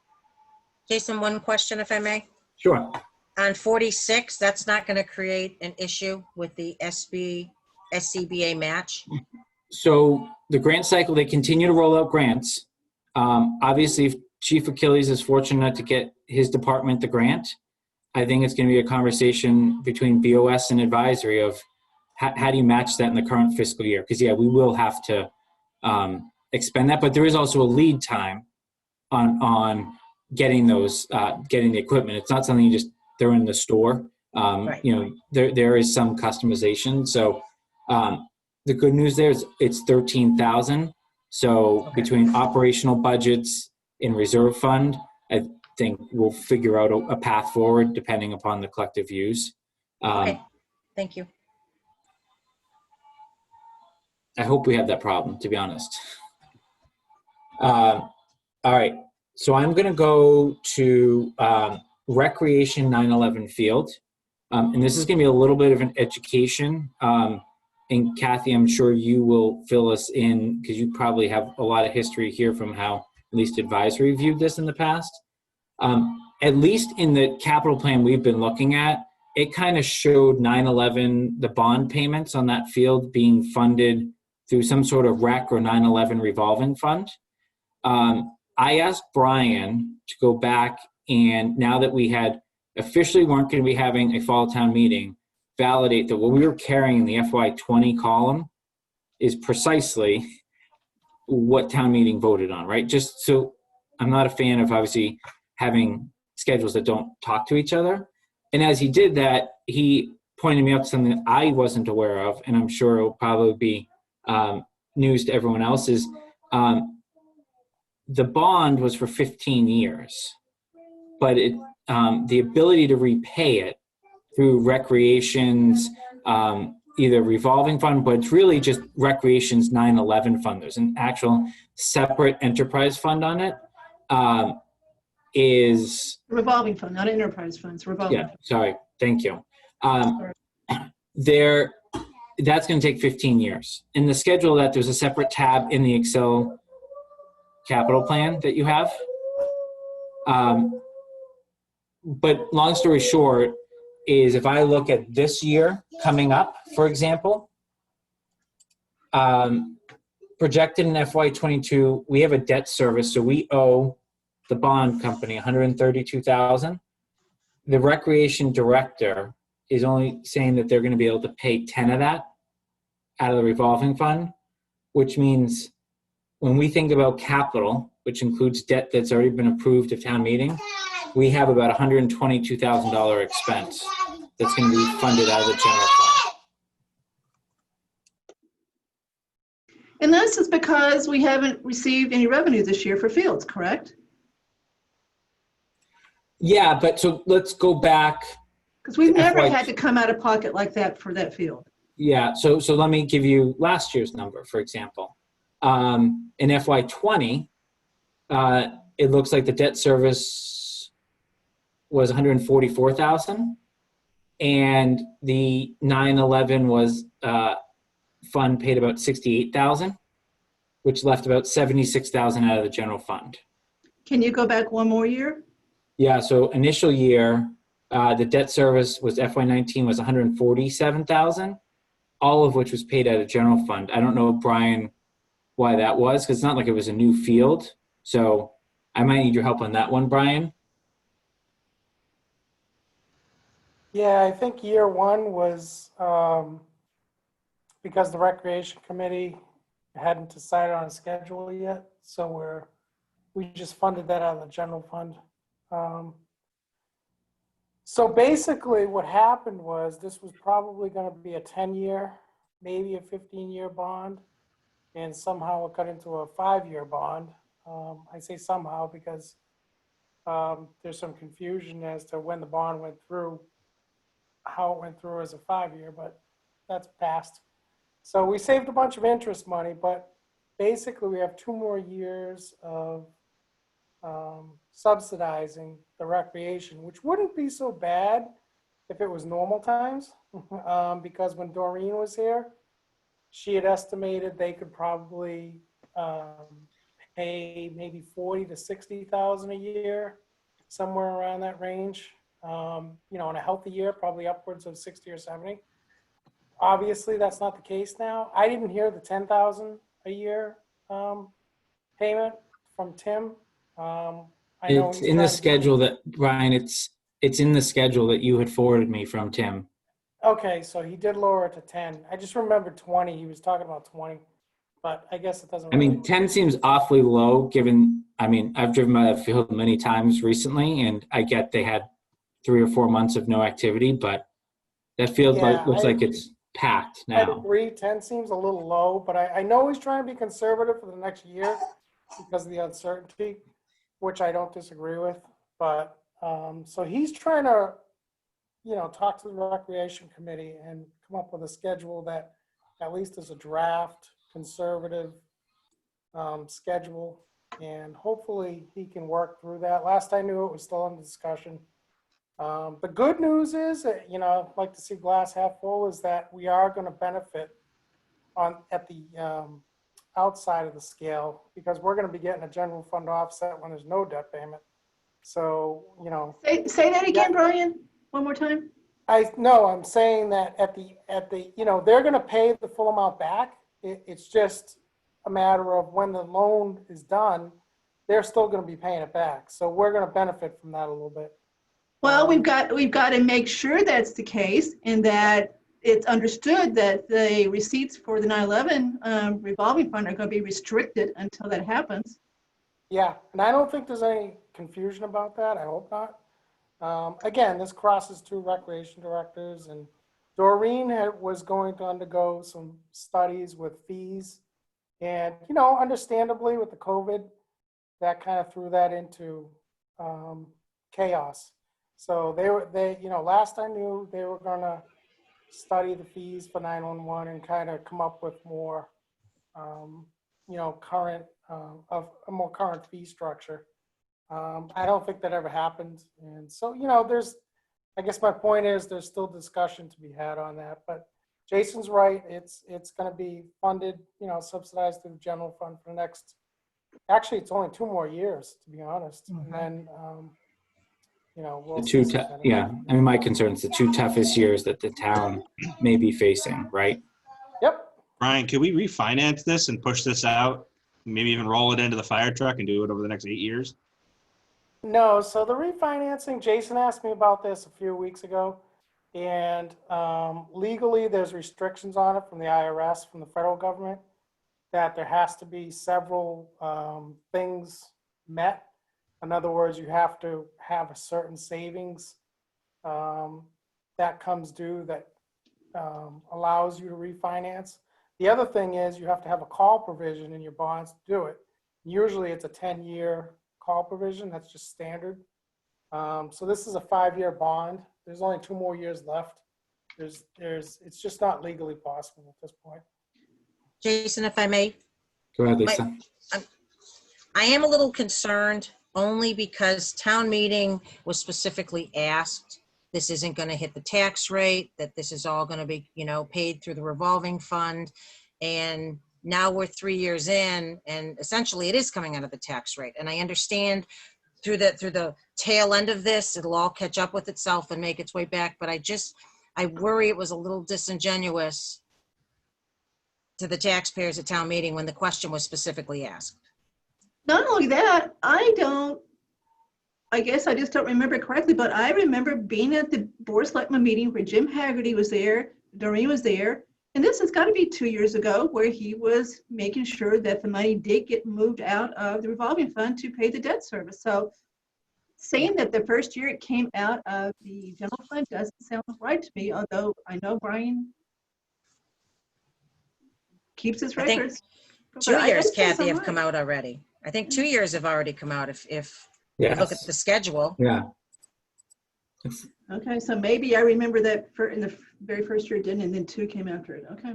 Jason, one question, if I may. Sure. On 46, that's not going to create an issue with the SCBA match? So the grant cycle, they continue to roll out grants. Obviously, if Chief Achilles is fortunate to get his department the grant, I think it's going to be a conversation between BOS and advisory of how do you match that in the current fiscal year? Because, yeah, we will have to expend that, but there is also a lead time on getting those, getting the equipment. It's not something you just throw in the store. Right. You know, there is some customization. So the good news there is it's 13,000. So Okay. between operational budgets and reserve fund, I think we'll figure out a path forward depending upon the collective views. Okay, thank you. I hope we have that problem, to be honest. All right, so I'm gonna go to Recreation 9/11 Field. And this is gonna be a little bit of an education. And Kathy, I'm sure you will fill us in because you probably have a lot of history here from how at least advisory viewed this in the past. At least in the capital plan we've been looking at, it kind of showed 9/11, the bond payments on that field being funded through some sort of rec or 9/11 revolving fund. I asked Brian to go back and now that we had officially weren't going to be having a fall town meeting, validate that what we were carrying in the FY20 column is precisely what town meeting voted on, right? Just so I'm not a fan of obviously having schedules that don't talk to each other. And as he did that, he pointed me out to something that I wasn't aware of, and I'm sure it'll probably be news to everyone else, is the bond was for 15 years, but the ability to repay it through recreations, either revolving fund, but it's really just recreations 9/11 fund. There's an actual separate enterprise fund on it. Is Revolving fund, not enterprise funds, revolving. yeah, sorry, thank you. Sorry. That's going to take 15 years. In the schedule that there's a separate tab in the Excel capital plan that you have. But long story short is if I look at this year coming up, for example, projected in FY22, we have a debt service, so we owe the bond company $132,000. The recreation director is only saying that they're going to be able to pay 10 of that out of the revolving fund, which means when we think about capital, which includes debt that's already been approved at town meeting, we have about $122,000 expense that's going to be funded out of the general fund. And this is because we haven't received any revenue this year for fields, correct? Yeah, but so let's go back. Because we've never FY had to come out of pocket like that for that field. Yeah, so let me give you last year's number, for example. In FY20, it looks like the debt service was 144,000, and the 9/11 was fund paid about 68,000, which left about 76,000 out of the general fund. Can you go back one more year? Yeah, so initial year, the debt service was FY19 was 147,000, all of which was paid out of general fund. I don't know, Brian, why that was, because it's not like it was a new field. So I might need your help on that one, Brian. Yeah, I think year one was because the Recreation Committee hadn't decided on a schedule yet. So we just funded that out of the general fund. So basically what happened was this was probably going to be a 10-year, maybe a 15-year bond. And somehow it got into a 5-year bond. I say somehow because there's some confusion as to when the bond went through, how it went through as a 5-year, but that's past. So we saved a bunch of interest money, but basically we have 2 more years of subsidizing the recreation, which wouldn't be so bad if it was normal times, because when Doreen was here, she had estimated they could probably pay maybe 40 to 60,000 a year, somewhere around that range. You know, in a healthy year, probably upwards of 60 or 70. Obviously, that's not the case now. I didn't hear the 10,000 a year payment from Tim. I know It's he's in the trying to- schedule that, Brian, it's in the schedule that you had forwarded me from Tim. Okay, so he did lower it to 10. I just remembered 20. He was talking about 20, but I guess it doesn't. I mean, 10 seems awfully low given, I mean, I've driven by that field many times recently, and I get they had 3 or 4 months of no activity, but that field Yeah, looks like it's packed I now. agree. 10 seems a little low, but I know he's trying to be conservative for the next year because of the uncertainty, which I don't disagree with. But so he's trying to, you know, talk to the Recreation Committee and come up with a schedule that at least is a draft, conservative schedule. And hopefully he can work through that. Last I knew, it was still under discussion. The good news is that, you know, I'd like to see glass half full, is that we are going to benefit at the outside of the scale, because we're going to be getting a general fund offset when there's no debt payment. So, you know. Say that again, Brian, one more time. I'm saying that at the, you know, they're going to pay the full amount back. It's just a matter of when the loan is done, they're still going to be paying it back. So we're going to benefit from that a little bit. Well, we've got to make sure that's the case, and that it's understood that the receipts for the 9/11 revolving fund are going to be restricted until that happens. Yeah, and I don't think there's any confusion about that. I hope not. Again, this crosses 2 recreation directors, and Doreen was going to undergo some studies with fees. And, you know, understandably with the COVID, that kind of threw that into chaos. So they, you know, last I knew, they were going to study the fees for 911 and kind of come up with more, you know, current, of a more current fee structure. I don't think that ever happened. And so, you know, I guess my point is there's still discussion to be had on that, but Jason's right. It's going to be funded, you know, subsidized through the general fund for the next, actually it's only 2 more years, to be honest. And then, you know, we'll see. Yeah, I mean, my concern is the 2 toughest years that the town may be facing, right? Yep. Brian, can we refinance this and push this out? Maybe even roll it into the fire truck and do it over the next 8 years? No, so the refinancing, Jason asked me about this a few weeks ago, and legally there's restrictions on it from the IRS, from the federal government, that there has to be several things met. In other words, you have to have a certain savings that comes due that allows you to refinance. The other thing is you have to have a call provision in your bonds to do it. Usually it's a 10-year call provision. That's just standard. So this is a 5-year bond. There's only 2 more years left. It's just not legally possible at this point. Jason, if I may, Go ahead, Lisa. I am a little concerned only because town meeting was specifically asked, this isn't going to hit the tax rate, that this is all going to be, paid through the revolving fund. And now we're 3 years in, and essentially it is coming out of the tax rate. And I understand through the tail end of this, it'll all catch up with itself and make its way back. But I worry it was a little disingenuous to the taxpayers at town meeting when the question was specifically asked. Not only that, I guess I just don't remember correctly, but I remember being at the Board of Selectmen meeting where Jim Haggerty was there, Doreen was there, and this has got to be 2 years ago, where he was making sure that the money did get moved out of the revolving fund to pay the debt service. So saying that the first year it came out of the general fund doesn't sound right to me, although I know Brian keeps his I think records. 2 But years, it doesn't Kathy, sound have come right. out already. I think 2 years have already come out if you look at Yes. the schedule. Yeah. Okay, so maybe I remember that in the very first year it didn't, and then 2 came after it. Okay.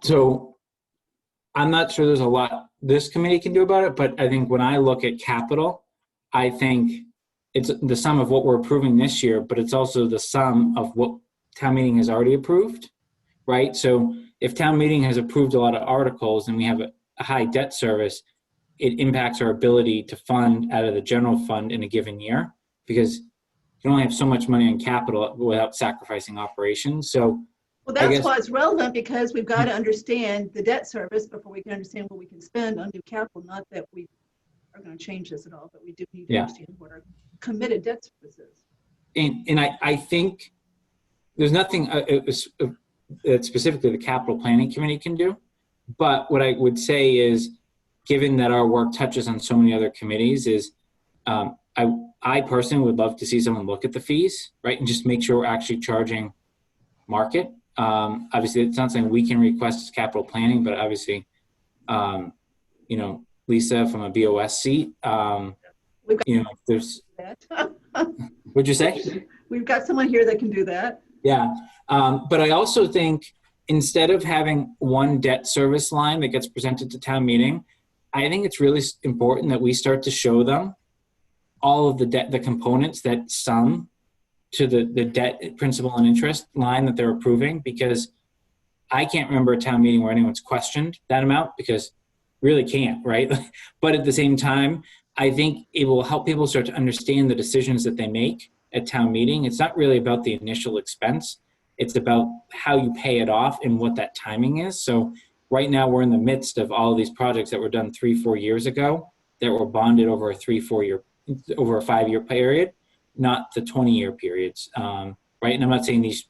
So I'm not sure there's a lot this committee can do about it, but I think when I look at capital, I think it's the sum of what we're approving this year, but it's also the sum of what town meeting has already approved, right? So if town meeting has approved a lot of articles and we have a high debt service, it impacts our ability to fund out of the general fund in a given year, because you can only have so much money on capital without sacrificing operations. So Well, I that's guess- why it's relevant, because we've got to understand the debt service before we can understand what we can spend on new capital. Not that we are going to change this at all, but we do need to Yeah. understand what our committed debt service is. And I think there's nothing that specifically the capital planning committee can do. But what I would say is, given that our work touches on so many other committees, is I personally would love to see someone look at the fees, right, and just make sure we're actually charging market. Obviously, it's not something we can request as capital planning, but obviously, Lisa from a BOS seat, there's, That. what'd you say? We've got someone here that can do that. Yeah, but I also think instead of having one debt service line that gets presented to town meeting, I think it's really important that we start to show them all of the components that sum to the debt principal and interest line that they're approving, because I can't remember a town meeting where anyone's questioned that amount, because really can't, right? But at the same time, I think it will help people start to understand the decisions that they make at town meeting. It's not really about the initial expense. It's about how you pay it off and what that timing is. So right now we're in the midst of all of these projects that were done 3-4 years ago that were bonded over a 5-year period, not the 20-year periods, right? And I'm not saying these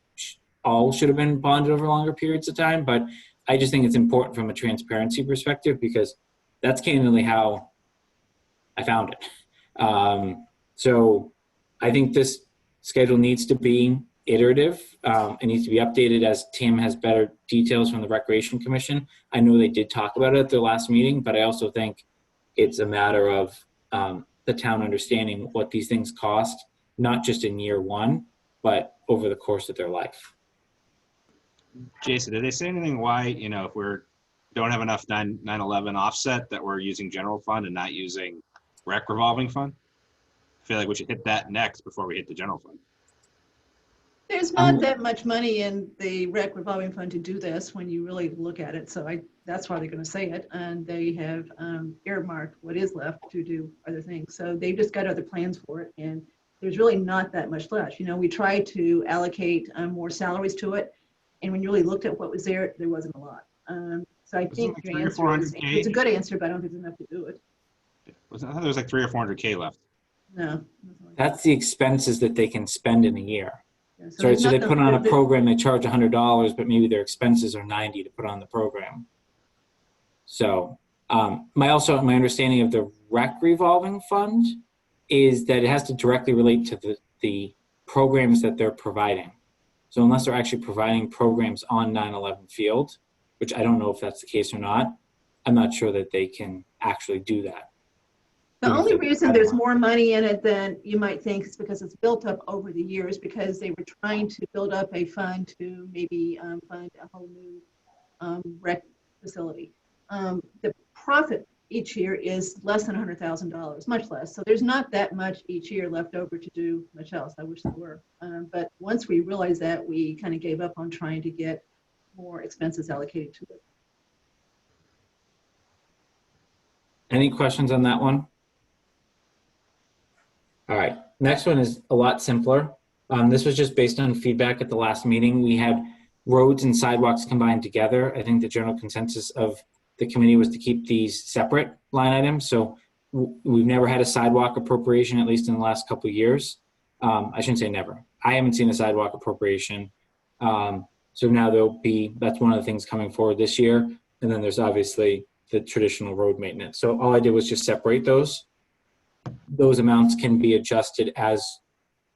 all should have been bonded over longer periods of time, but I just think it's important from a transparency perspective, because that's candidly how I found it. So I think this schedule needs to be iterative. It needs to be updated as Tim has better details from the Recreation Commission. I know they did talk about it at their last meeting, but I also think it's a matter of the town understanding what these things cost, not just in year one, but over the course of their life. Jason, did they say anything why, if don't have enough 9/11 offset, that we're using general fund and not using rec revolving fund? I feel like we should hit that next before we hit the general fund. There's not that much money in the rec revolving fund to do this when you really look at it. So that's why they're going to say it. And they have earmarked what is left to do other things. So they've just got other plans for it. And there's really not that much left. We tried to allocate more salaries to it. And when you really looked at what was there, there wasn't a lot. So I think like your 300 or answer is, 400K? it's a good answer, but I don't think there's enough to do it. I thought there was like 300 or 400K left. No. nothing like that. That's the expenses that they can spend in a year. Yeah, So they there's put on a nothing- program, they charge $100, but maybe their expenses are $90 to put on the program. So my understanding of the rec revolving fund is that it has to directly relate to the programs that they're providing. So unless they're actually providing programs on 9/11 field, which I don't know if that's the case or not, I'm not sure that they can actually do that. The only reason there's more money in it than you might think is because it's built up over the years, because they were trying to build up a fund to maybe fund a whole new rec facility. The profit each year is less than $100,000, much less. So there's not that much each year left over to do much else. I wish there were. But once we realized that, we kind of gave up on trying to get more expenses allocated to it. Any questions on that one? All right, next one is a lot simpler. This was just based on feedback at the last meeting. We had roads and sidewalks combined together. I think the general consensus of the committee was to keep these separate line items. So we've never had a sidewalk appropriation, at least in the last couple of years. I shouldn't say never. I haven't seen a sidewalk appropriation. So now that's one of the things coming forward this year. And then there's obviously the traditional road maintenance. So all I did was just separate those. Those amounts can be adjusted as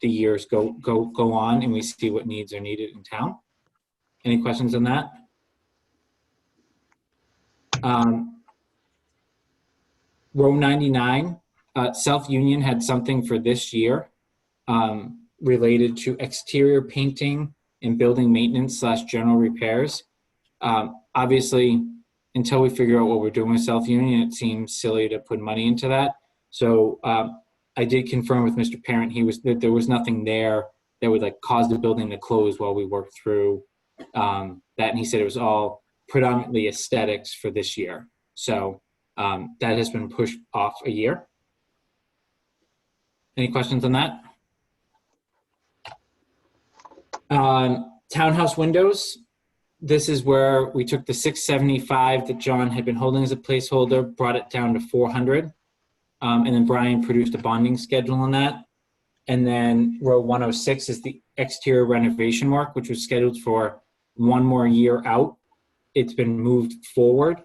the years go on and we see what needs are needed in town. Any questions on that? Row 99, South Union had something for this year related to exterior painting and building maintenance / general repairs. Obviously, until we figure out what we're doing with South Union, it seems silly to put money into that. So I did confirm with Mr. Parent that there was nothing there that would like cause the building to close while we worked through that. And he said it was all predominantly aesthetics for this year. So that has been pushed off a year. Any questions on that? Townhouse windows. This is where we took the 675 that John had been holding as a placeholder, brought it down to 400. And then Brian produced a bonding schedule on that. And then row 106 is the exterior renovation work, which was scheduled for one more year out. It's been moved forward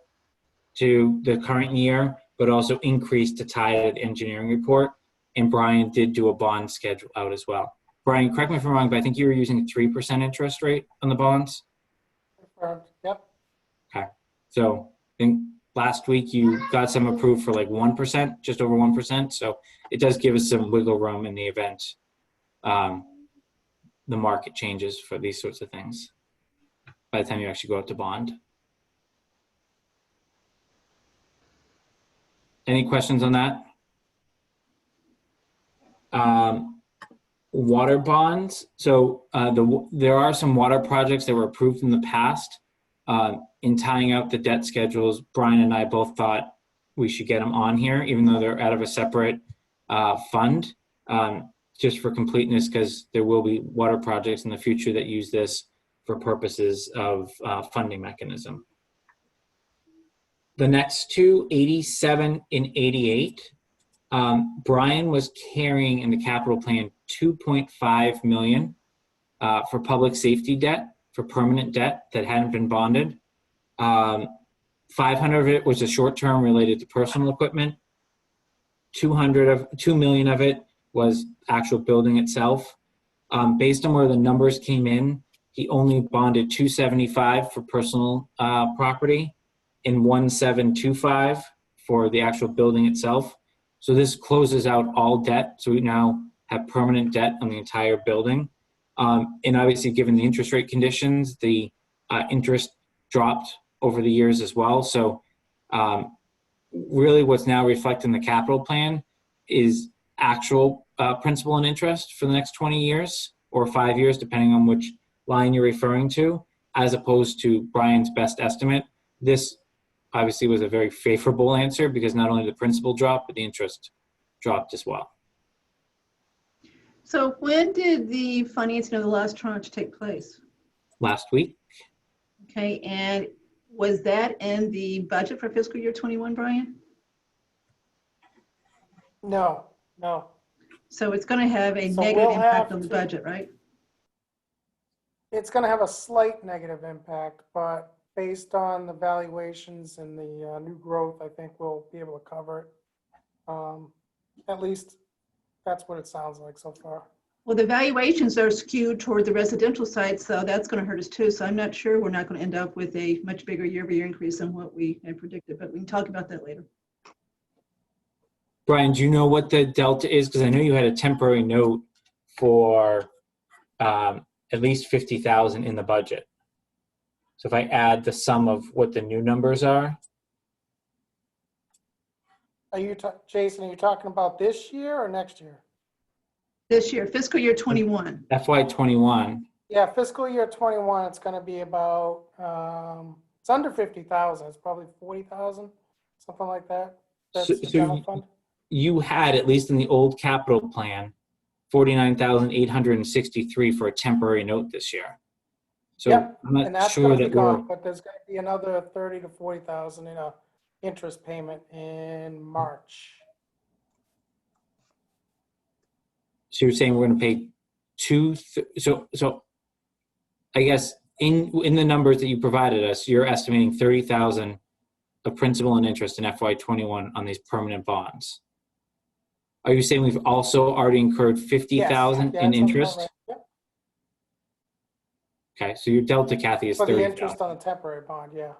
to the current year, but also increased to tie to the engineering report. And Brian did do a bond schedule out as well. Brian, correct me if I'm wrong, but I think you were using a 3% interest rate on the bonds. Yep. Okay. So I think last week you got some approved for like 1%, just over 1%. So it does give us some wiggle room in the event the market changes for these sorts of things by the time you actually go out to bond. Any questions on that? Water bonds. So there are some water projects that were approved in the past. In tying out the debt schedules, Brian and I both thought we should get them on here, even though they're out of a separate fund, just for completeness, because there will be water projects in the future that use this for purposes of funding mechanism. The next two, 87 and 88, Brian was carrying in the capital plan 2.5 million for public safety debt, for permanent debt that hadn't been bonded. 500 of it was a short term related to personal equipment. 2 million of it was actual building itself. Based on where the numbers came in, he only bonded 275 for personal property and 1725 for the actual building itself. So this closes out all debt. So we now have permanent debt on the entire building. And obviously, given the interest rate conditions, the interest dropped over the years as well. So really what's now reflected in the capital plan is actual principal and interest for the next 20 years or 5 years, depending on which line you're referring to, as opposed to Brian's best estimate. This obviously was a very favorable answer because not only the principal dropped, but the interest dropped as well. So when did the financing of the last tranche take place? Last week. Okay, and was that in the budget for fiscal year 21, Brian? No. So it's going to have a So negative we'll impact have on the to- budget, right? It's going to have a slight negative impact, but based on the valuations and the new growth, I think we'll be able to cover it. At least that's what it sounds like so far. Well, the valuations are skewed toward the residential side, so that's going to hurt us too. So I'm not sure we're not going to end up with a much bigger year-over-year increase than what we had predicted, but we can talk about that later. Brian, do you know what the delta is? Because I know you had a temporary note for at least 50,000 in the budget. So if I add the sum of what the new numbers are, Jason, are you talking about this year or next year? This year, fiscal year 21. FY21. Yeah, fiscal year 21, it's gonna be about, it's under 50,000, it's probably 40,000, something like that. That's So- the so general you- fund. You had, at least in the old capital plan, 49,863 for a temporary note this year. So Yep, I'm And not that's sure gonna be that we're, gone, but there's gonna be another 30 to 40,000 in a interest payment in March. so you're saying we're going to pay so I guess in the numbers that you provided us, you're estimating 30,000 of principal and interest in FY21 on these permanent bonds. Are you saying we've also already incurred 50,000 Yeah, in that sounds about interest? right. Yep, Okay, so your delta, Kathy, is for the 30,000. interest on a temporary bond, yeah.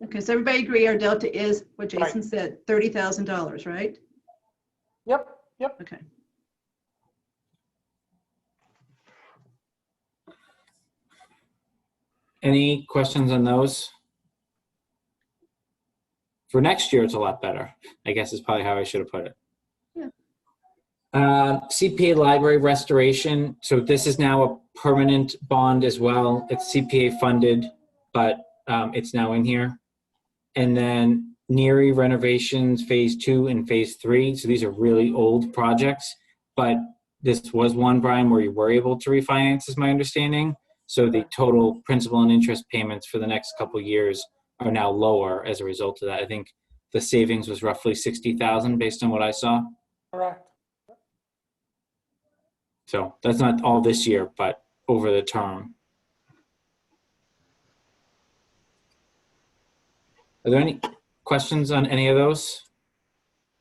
Okay, so everybody agree our delta is what Right. Jason said, $30,000, right? Yep. Okay. Any questions on those? For next year, it's a lot better, I guess is probably how I should have put it. Yeah. CPA library restoration. So this is now a permanent bond as well. It's CPA funded, but it's now in here. And then NERI renovations, phase 2 and phase 3. So these are really old projects, but this was one, Brian, where you were able to refinance, is my understanding. So the total principal and interest payments for the next couple of years are now lower as a result of that. I think the savings was roughly 60,000 based on what I saw. Correct. So that's not all this year, but over the term. Are there any questions on any of those?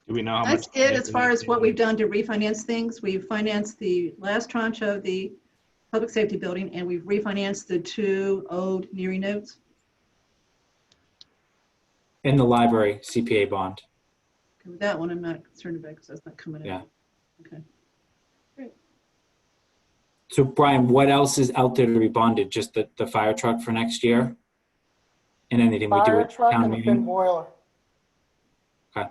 Do we know how much? That's it as far as what we've done to refinance things. We've financed the last tranche of the public safety building, and we've refinanced the 2 old NERI notes. In the library CPA bond. Okay, with that one, I'm not concerned about because that's not coming Yeah. out. Okay. So Brian, what else is out there to be bonded? Just the fire truck for next year? And anything we do Fire at truck town and the fin meeting? boiler. Okay.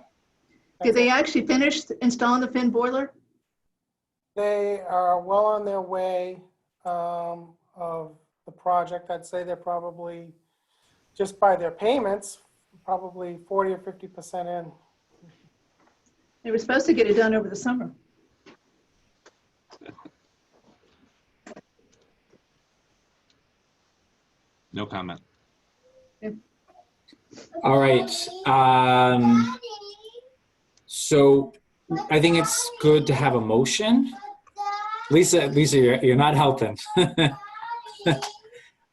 Did they actually finish installing the fin boiler? They are well on their way of the project. I'd say they're probably, just by their payments, probably 40 or 50% in. They were supposed to get it done over the summer. No comment. All right. So I think it's good to have a motion. Lisa, you're not helping. Ben,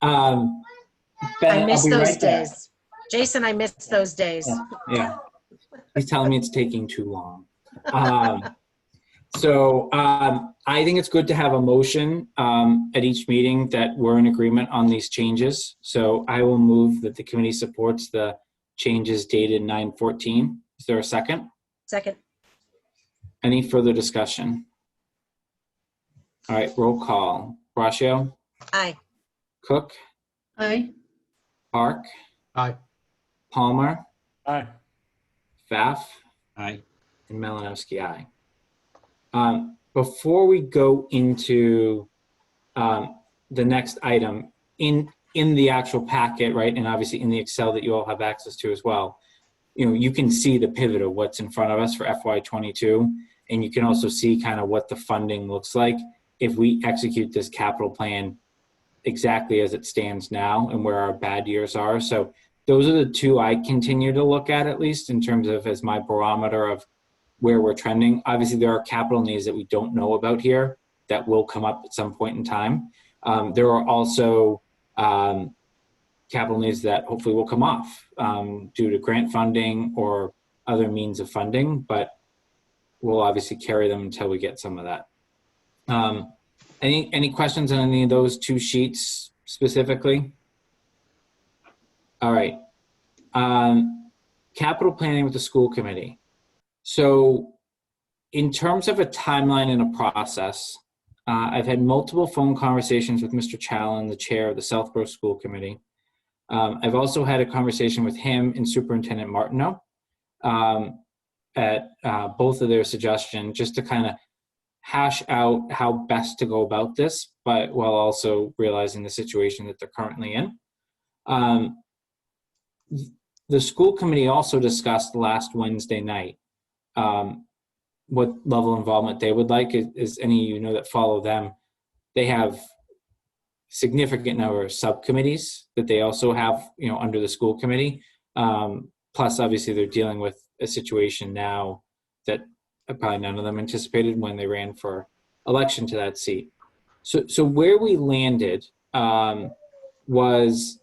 I miss I'll be those right back. days. Jason, I miss those days. Yeah. He's telling me it's taking too long. I think it's good to have a motion at each meeting that we're in agreement on these changes. So I will move that the committee supports the changes dated 9/14. Is there a second? Second, Any further discussion? All right, roll call. Braccio, aye. Cook, Aye. Park, Aye. Palmer, Aye. Pfaff, Aye. and Malinowski, aye. Before we go into the next item, in the actual packet, right, and obviously in the Excel that you all have access to as well, you can see the pivot of what's in front of us for FY22, and you can also see kind of what the funding looks like if we execute this capital plan exactly as it stands now and where our bad years are. So those are the two I continue to look at least in terms of as my barometer of where we're trending. Obviously, there are capital needs that we don't know about here that will come up at some point in time. There are also capital needs that hopefully will come off due to grant funding or other means of funding, but we'll obviously carry them until we get some of that. Any questions on any of those two sheets specifically? All right. Capital planning with the school committee. So in terms of a timeline and a process, I've had multiple phone conversations with Mr. Challen, the chair of the Southborough School Committee. I've also had a conversation with him and Superintendent Martineau. at both of their suggestions just to kind of hash out how best to go about this, but while also realizing the situation that they're currently in. The school committee also discussed last Wednesday night what level of involvement they would like. As any of you know that follow them, they have significant number of subcommittees that they also have, under the school committee. Plus, obviously, they're dealing with a situation now that probably none of them anticipated when they ran for election to that seat. So where we landed was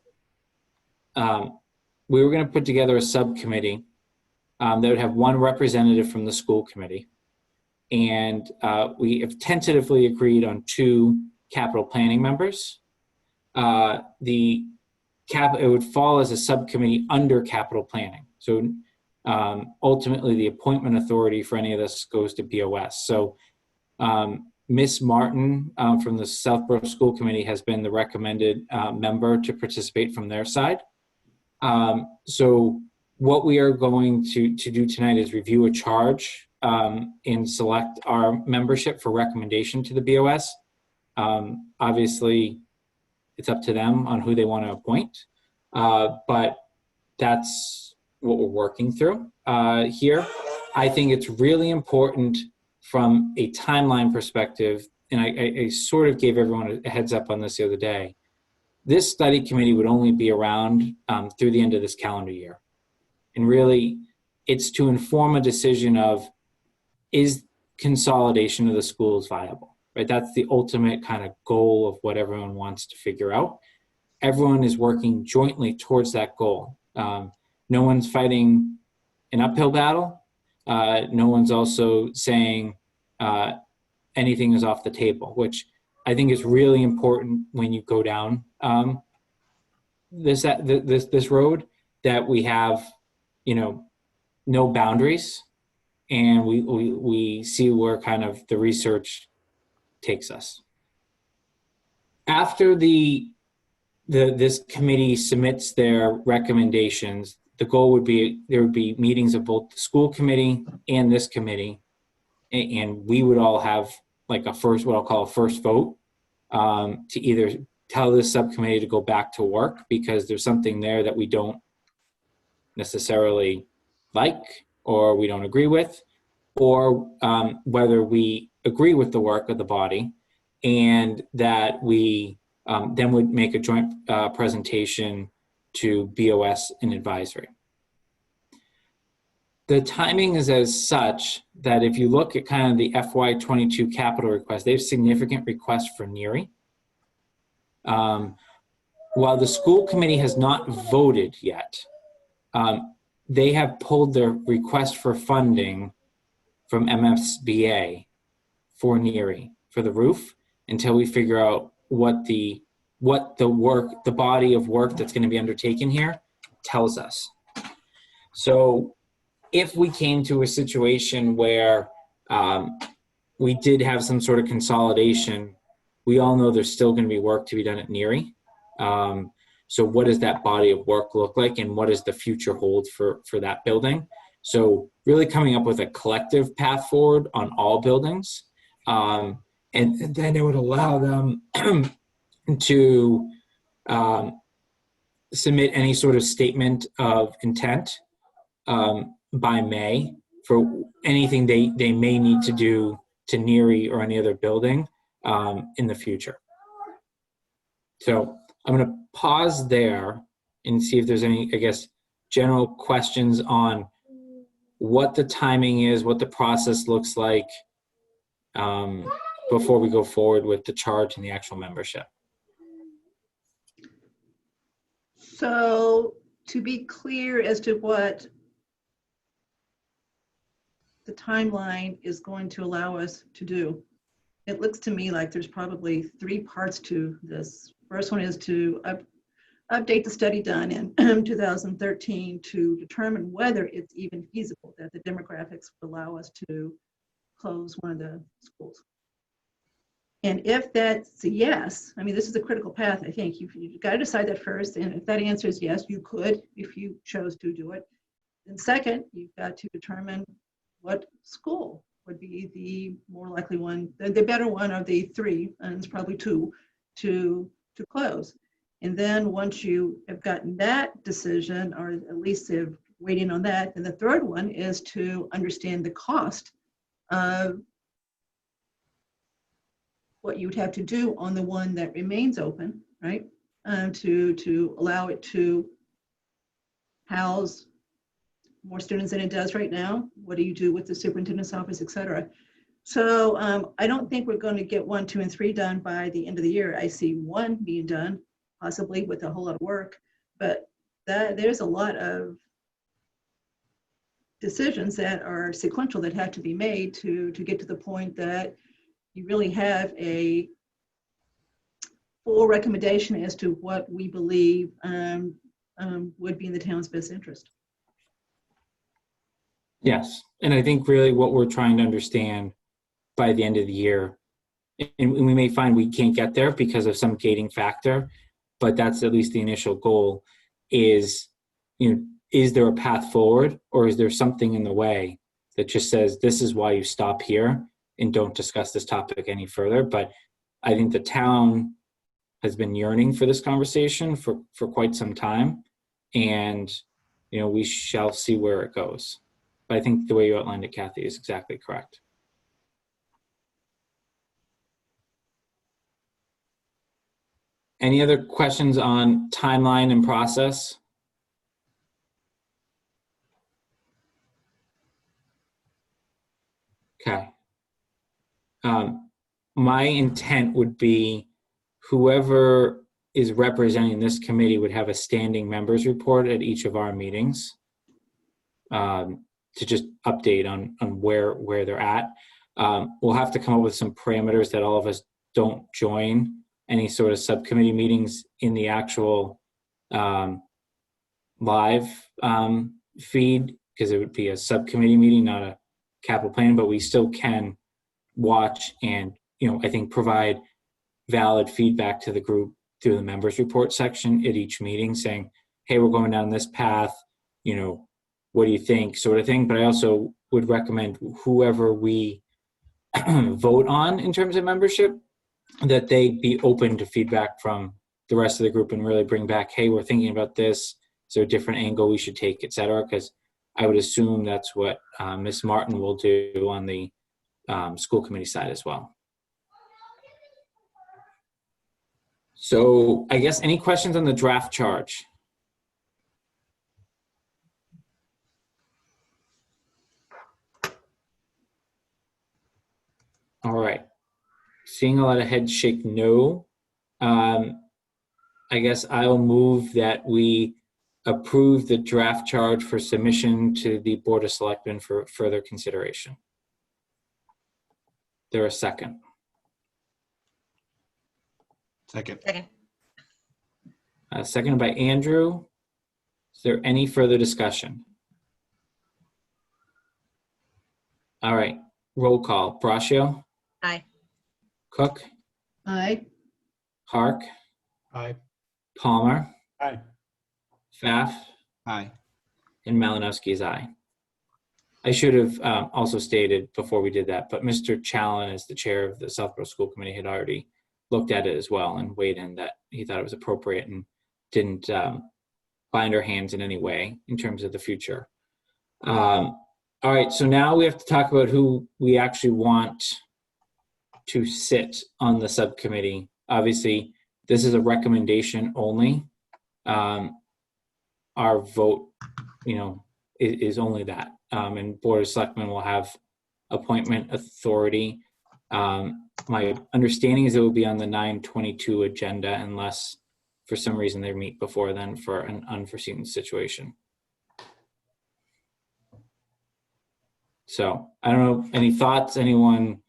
we were going to put together a subcommittee that would have one representative from the school committee. And we have tentatively agreed on 2 capital planning members. It would fall as a subcommittee under capital planning. So ultimately, the appointment authority for any of this goes to BOS. So Miss Martin from the Southborough School Committee has been the recommended member to participate from their side. So what we are going to do tonight is review a charge and select our membership for recommendation to the BOS. Obviously, it's up to them on who they want to appoint, but that's what we're working through here. I think it's really important from a timeline perspective, and I sort of gave everyone a heads up on this the other day. This study committee would only be around through the end of this calendar year. And really, it's to inform a decision of, is consolidation of the schools viable, right? That's the ultimate kind of goal of what everyone wants to figure out. Everyone is working jointly towards that goal. No one's fighting an uphill battle. No one's also saying anything is off the table, which I think is really important when you go down this road, that we have, no boundaries, and we see where kind of the research takes us. After this committee submits their recommendations, the goal would be there would be meetings of both the school committee and this committee, and we would all have like what I'll call a first vote to either tell this subcommittee to go back to work because there's something there that we don't necessarily like or we don't agree with, or whether we agree with the work of the body and that we then would make a joint presentation to BOS and advisory. The timing is as such that if you look at kind of the FY22 capital request, they have significant requests for NERI. While the school committee has not voted yet, they have pulled their request for funding from MSBA for NERI for the roof until we figure out what the body of work that's going to be undertaken here tells us. So if we came to a situation where we did have some sort of consolidation, we all know there's still going to be work to be done at NERI. So what does that body of work look like, and what does the future hold for that building? So really coming up with a collective path forward on all buildings. And then it would allow them to submit any sort of statement of intent by May for anything they may need to do to NERI or any other building in the future. So I'm going to pause there and see if there's any, general questions on what the timing is, what the process looks like before we go forward with the charge and the actual membership. So to be clear as to what the timeline is going to allow us to do, it looks to me like there's probably 3 parts to this. First one is to update the study done in 2013 to determine whether it's even feasible that the demographics would allow us to close one of the schools. And if that's a yes, I mean, this is a critical path, I think. You've got to decide that first. And if that answer is yes, you could, if you chose to do it. And second, you've got to determine what school would be the more likely one, the better one of the three, and it's probably two, to close. And then once you have gotten that decision, or at least they're waiting on that, then the third one is to understand the cost of what you would have to do on the one that remains open, right? To allow it to house more students than it does right now. What do you do with the superintendent's office, et cetera? So I don't think we're going to get 1, 2, and 3 done by the end of the year. I see 1 being done, possibly with a whole lot of work, but there's a lot of decisions that are sequential that have to be made to get to the point that you really have a full recommendation as to what we believe would be in the town's best interest. Yes, and I think really what we're trying to understand by the end of the year, and we may find we can't get there because of some gating factor, but that's at least the initial goal, is, is there a path forward, or is there something in the way that just says this is why you stop here and don't discuss this topic any further? But I think the town has been yearning for this conversation for quite some time, and we shall see where it goes. But I think the way you outlined it, Kathy, is exactly correct. Any other questions on timeline and process? Okay. My intent would be whoever is representing this committee would have a standing members report at each of our meetings to just update on where they're at. We'll have to come up with some parameters that all of us don't join any sort of subcommittee meetings in the actual live feed, because it would be a subcommittee meeting, not a capital planning, but we still can watch and, I think provide valid feedback to the group through the members report section at each meeting saying, hey, we're going down this path, what do you think, sort of thing. But I also would recommend whoever we vote on in terms of membership, that they be open to feedback from the rest of the group and really bring back, hey, we're thinking about this. Is there a different angle we should take, et cetera? Because I would assume that's what Ms. Martin will do on the school committee side as well. So I guess any questions on the draft charge? All right. Seeing a lot of heads shake no. I guess I'll move that we approve the draft charge for submission to the Board of Selectmen for further consideration. There a second? Second. Seconded by Andrew. Is there any further discussion? All right, roll call. Braccio? Aye. Cook? Aye. Hark? Aye. Palmer? Aye. Pfaff? Aye. And Malinowski is aye. I should have also stated before we did that, but Mr. Challen, as the chair of the Southborough School Committee, had already looked at it as well and weighed in that he thought it was appropriate and didn't bind our hands in any way in terms of the future. All right, so now we have to talk about who we actually want to sit on the subcommittee. Obviously, this is a recommendation only. Our vote, is only that. And Board of Selectmen will have appointment authority. My understanding is it will be on the 9/22 agenda unless for some reason they meet before then for an unforeseen situation. So I don't know, any thoughts, anyone,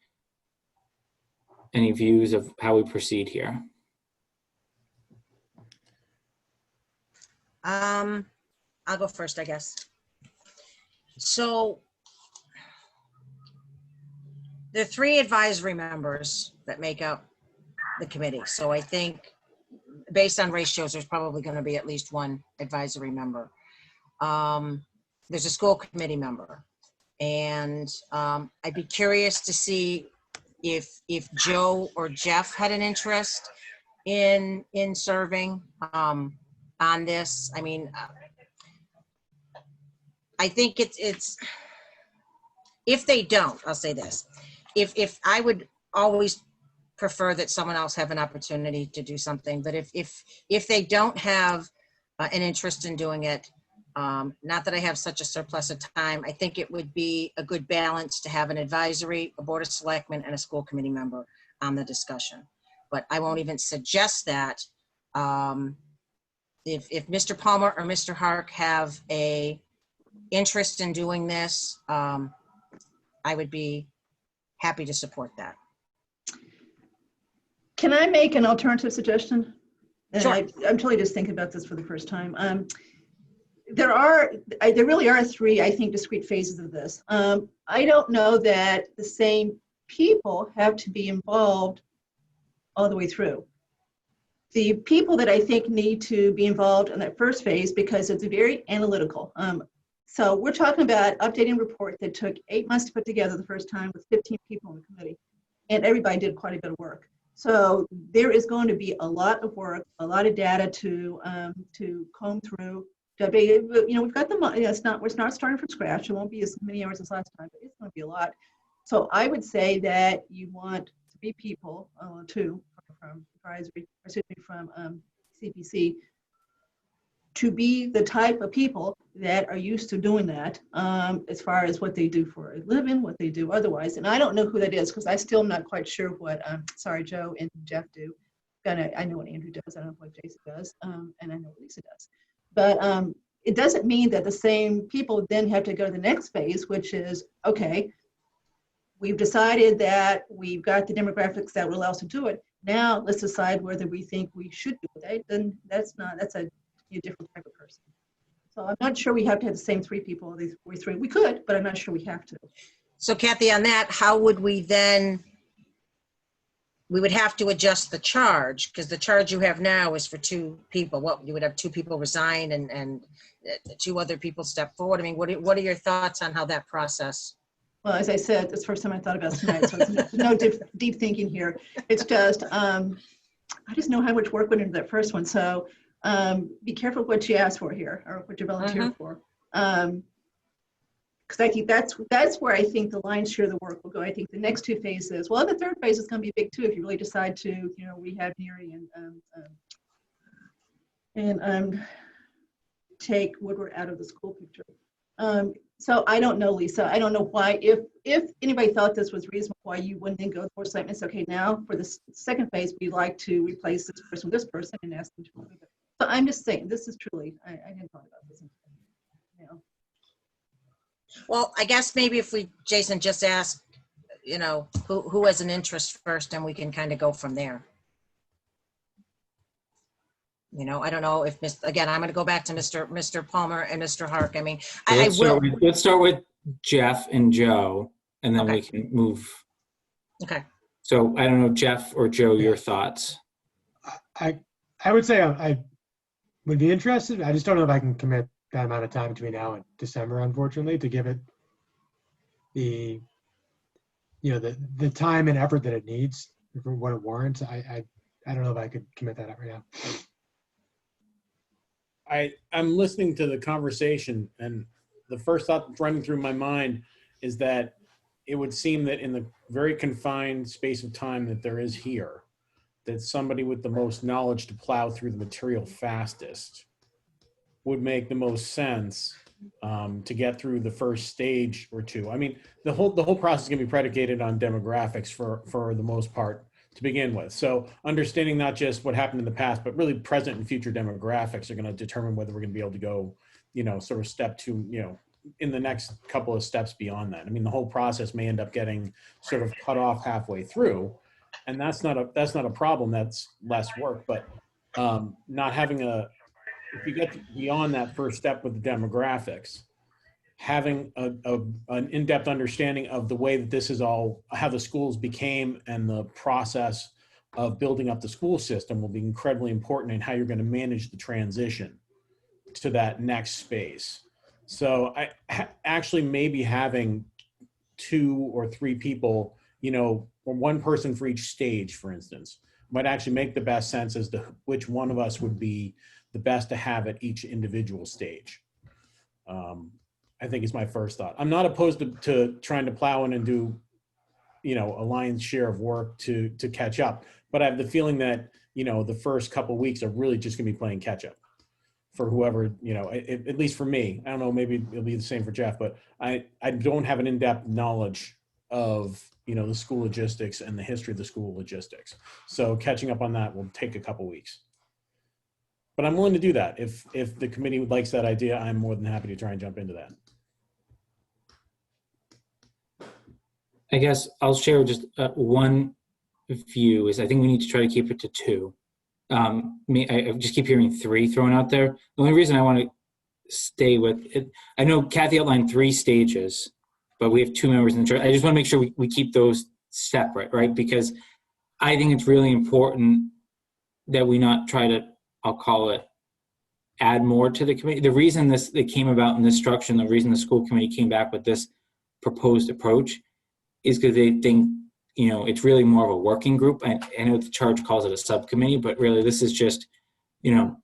any views of how we proceed here? I'll go first, I guess. So there are 3 advisory members that make up the committee. So I think based on ratios, there's probably going to be at least 1 advisory member. There's a school committee member, And I'd be curious to see if Joe or Jeff had an interest in serving on this. I mean, I think it's if they don't, I'll say this. If I would always prefer that someone else have an opportunity to do something, but if they don't have an interest in doing it, not that I have such a surplus of time, I think it would be a good balance to have an advisory, a board of selectmen, and a school committee member on the discussion. But I won't even suggest that. If Mr. Palmer or Mr. Hark have a interest in doing this, I would be happy to support that. Can I make an alternative suggestion? And Sure. I'm totally just thinking about this for the first time. There really are three, I think, discrete phases of this. I don't know that the same people have to be involved all the way through. The people that I think need to be involved in that first phase, because it's very analytical. So we're talking about updating a report that took 8 months to put together the first time with 15 people on the committee, and everybody did quite a bit of work. So there is going to be a lot of work, a lot of data to comb through. We've got the money. We're not starting from scratch. It won't be as many hours as last time, but it's going to be a lot. So I would say that you want 3 people, 2 from advisory, from CPC, to be the type of people that are used to doing that, as far as what they do for a living, what they do otherwise. And I don't know who that is, because I still am not quite sure what, Joe and Jeff do. I know what Andrew does, I don't know what Jason does, and I know what Lisa does. But it doesn't mean that the same people then have to go to the next phase, which is, okay, we've decided that we've got the demographics that will allow us to do it. Now let's decide whether we think we should do it. Then that's a different type of person. So I'm not sure we have to have the same 3 people, these 3. We could, but I'm not sure we have to. So Kathy, on that, how would we then, we would have to adjust the charge, because the charge you have now is for 2 people. What, you would have 2 people resign and 2 other people step forward? I mean, what are your thoughts on how that process? Well, as I said, it's the first time I thought about it tonight, so it's no deep thinking here. It's just, I just know how much work went into that first one. So be careful what you ask for here, or what you volunteer for. Because I think that's where I think the lion's share of the work will go. I think the next 2 phases, well, the third phase is going to be big too, if you really decide to, rehab Neary and take Woodward out of the school picture. So I don't know, Lisa. I don't know why, if anybody thought this was reasonable, why you wouldn't then go to board selectmen. Okay, now for the second phase, we'd like to replace this person with this person and ask them to move it. So I'm just saying, this is truly, I hadn't thought about this. Well, I guess maybe if we, Jason, just ask, who has an interest first, and we can kind of go from there. I don't know if, again, I'm going to go back to Mr. Palmer and Mr. Hark. I mean, Let's start with Jeff and Joe, and then Okay. we can move. Okay. So I don't know, Jeff or Joe, your thoughts. I would say I would be interested. I just don't know if I can commit that amount of time between now and December, unfortunately, to give it the time and effort that it needs for what it warrants. I don't know if I could commit that right now. I'm listening to the conversation, and the first thought that's running through my mind is that it would seem that in the very confined space of time that there is here, that somebody with the most knowledge to plow through the material fastest would make the most sense to get through the first stage or 2. I mean, the whole process is going to be predicated on demographics for the most part to begin with. So understanding not just what happened in the past, but really present and future demographics are going to determine whether we're going to be able to go, sort of step 2, in the next couple of steps beyond that. I mean, the whole process may end up getting sort of cut off halfway through, and that's not a problem. That's less work, but not having if you get beyond that first step with the demographics, having an in-depth understanding of the way that this is all, how the schools became, and the process of building up the school system will be incredibly important in how you're going to manage the transition to that next space. So actually maybe having 2 or 3 people, or one person for each stage, for instance, might actually make the best sense as to which one of us would be the best to have at each individual stage. I think is my first thought. I'm not opposed to trying to plow in and do, a lion's share of work to catch up. But I have the feeling that, the first couple weeks are really just gonna be playing catch up for whoever, at least for me. I don't know, maybe it'll be the same for Jeff, but I don't have an in-depth knowledge of, the school logistics and the history of the school logistics. So catching up on that will take a couple weeks. But I'm willing to do that. If the committee likes that idea, I'm more than happy to try and jump into that. I guess I'll share just one view is I think we need to try to keep it to 2. I just keep hearing 3 thrown out there. The only reason I want to stay with it, I know Kathy outlined 3 stages, but we have 2 members in the church. I just want to make sure we keep those separate, right? Because I think it's really important that we not try to, I'll call it, add more to the committee. The reason it came about in this structure and the reason the school committee came back with this proposed approach is because they think, it's really more of a working group. I know the charge calls it a subcommittee, but really this is just,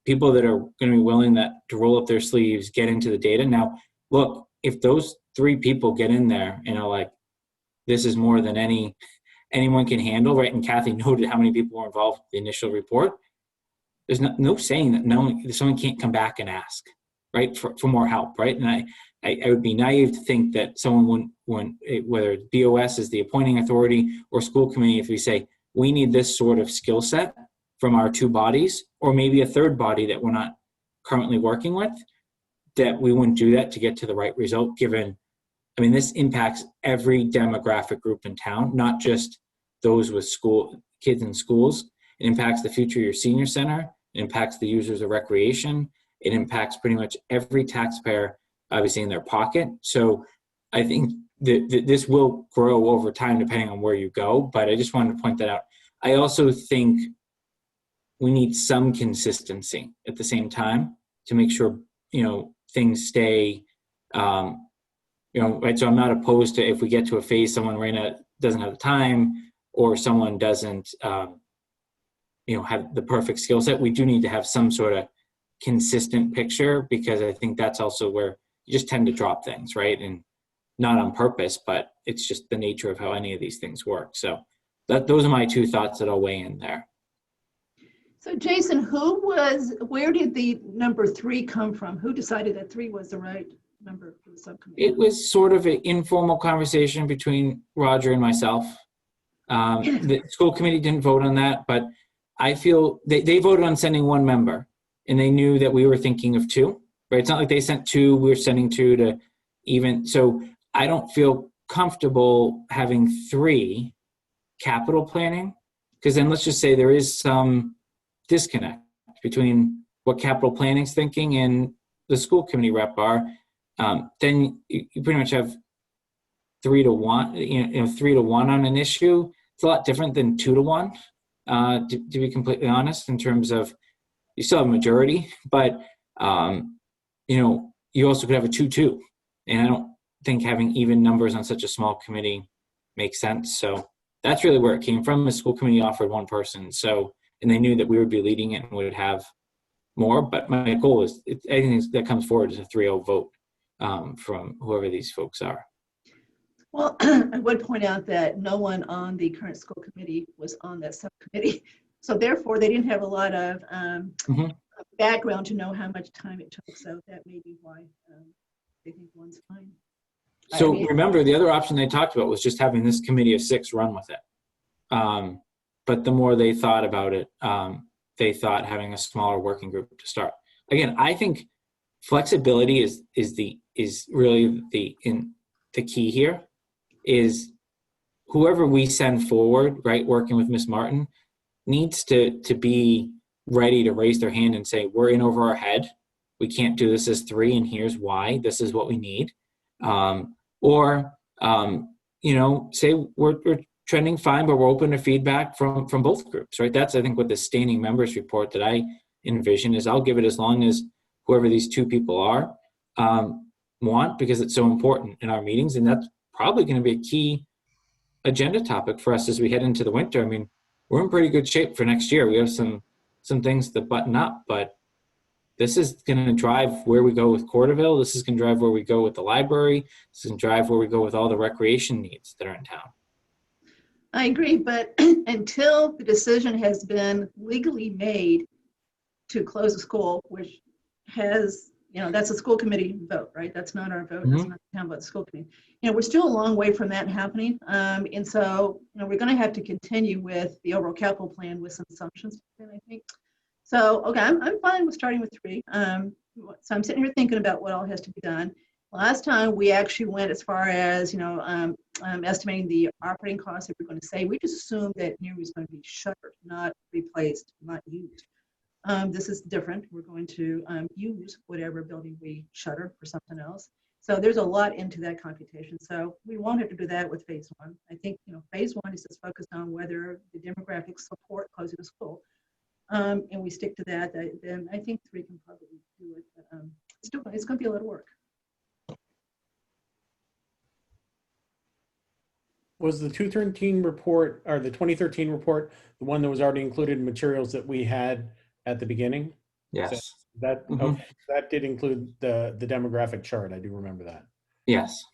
people that are going to be willing to roll up their sleeves, get into the data. Now, look, if those 3 people get in there and are like, this is more than anyone can handle, right? And Kathy noted how many people were involved with the initial report. There's no saying that someone can't come back and ask, right, for more help, right? And I would be naive to think that someone wouldn't, whether BOS is the appointing authority or school committee, if we say, we need this sort of skill set from our 2 bodies, or maybe a 3rd body that we're not currently working with, that we wouldn't do that to get to the right result, given, this impacts every demographic group in town, not just those with kids in schools. It impacts the future of your senior center. It impacts the users of recreation. It impacts pretty much every taxpayer, obviously, in their pocket. So I think that this will grow over time depending on where you go, but I just wanted to point that out. I also think we need some consistency at the same time to make sure, things stay, right? So I'm not opposed to if we get to a phase someone right now doesn't have the time or someone doesn't, have the perfect skill set. We do need to have some sort of consistent picture, because I think that's also where you just tend to drop things, right? And not on purpose, but it's just the nature of how any of these things work. So those are my 2 thoughts that I'll weigh in there. So Jason, where did the number 3 come from? Who decided that 3 was the right number for the subcommittee? It was sort of an informal conversation between Roger and myself. The school committee didn't vote on that, but I feel they voted on sending 1 member, and they knew that we were thinking of 2, right? It's not like they sent 2, we were sending 2 to even. So I don't feel comfortable having 3 capital planning, because then let's just say there is some disconnect between what capital planning's thinking and the school committee rep are. Then you pretty much have 3 to 1, 3 to 1 on an issue. It's a lot different than 2 to 1, to be completely honest, in terms of you still have a majority, but you also could have a 2-2. And I don't think having even numbers on such a small committee makes sense. So that's really where it came from. The school committee offered 1 person. So, and they knew that we would be leading it and would have more, but my goal is anything that comes forward is a 3-0 vote from whoever these folks are. Well, I would point out that no one on the current school committee was on that subcommittee. So therefore, they didn't have a lot of background to know how much time it took. So that may be why they think 1's fine. So remember, the other option they talked about was just having this committee of 6 run with it. But the more they thought about it, they thought having a smaller working group to start. Again, I think flexibility is really the key here. Is whoever we send forward, right, working with Ms. Martin, needs to be ready to raise their hand and say, we're in over our head. We can't do this as 3, and here's why. This is what we need. Or say we're trending fine, but we're open to feedback from both groups, right? That's, I think, what the standing members report that I envision is I'll give it as long as whoever these 2 people are want, because it's so important in our meetings. And that's probably going to be a key agenda topic for us as we head into the winter. I mean, we're in pretty good shape for next year. We have some things to button up, but this is going to drive where we go with Corderville. This is going to drive where we go with the library. This is going to drive where we go with all the recreation needs that are in town. I agree, but until the decision has been legally made to close the school, which has, that's a school committee vote, right? That's not our vote. That's not the town vote, the school committee. We're still a long way from that happening. And so, we're going to have to continue with the overall capital plan with some assumptions, I think. So, okay, I'm fine with starting with 3. So I'm sitting here thinking about what all has to be done. Last time we actually went as far as, estimating the operating costs that we're going to say. We just assumed that Neary was going to be shuttered, not replaced, not used. This is different. We're going to use whatever building we shutter for something else. So there's a lot into that computation. So we won't have to do that with phase 1. I think, phase 1 is just focused on whether the demographics support closing the school. And we stick to that. Then I think 3 can probably do it. But it's going to be a lot of work. Was the 2013 report or the 2013 report the one that was already included in materials that we had at the beginning? Yes. Okay, that did include the demographic chart. I do remember that. Yes.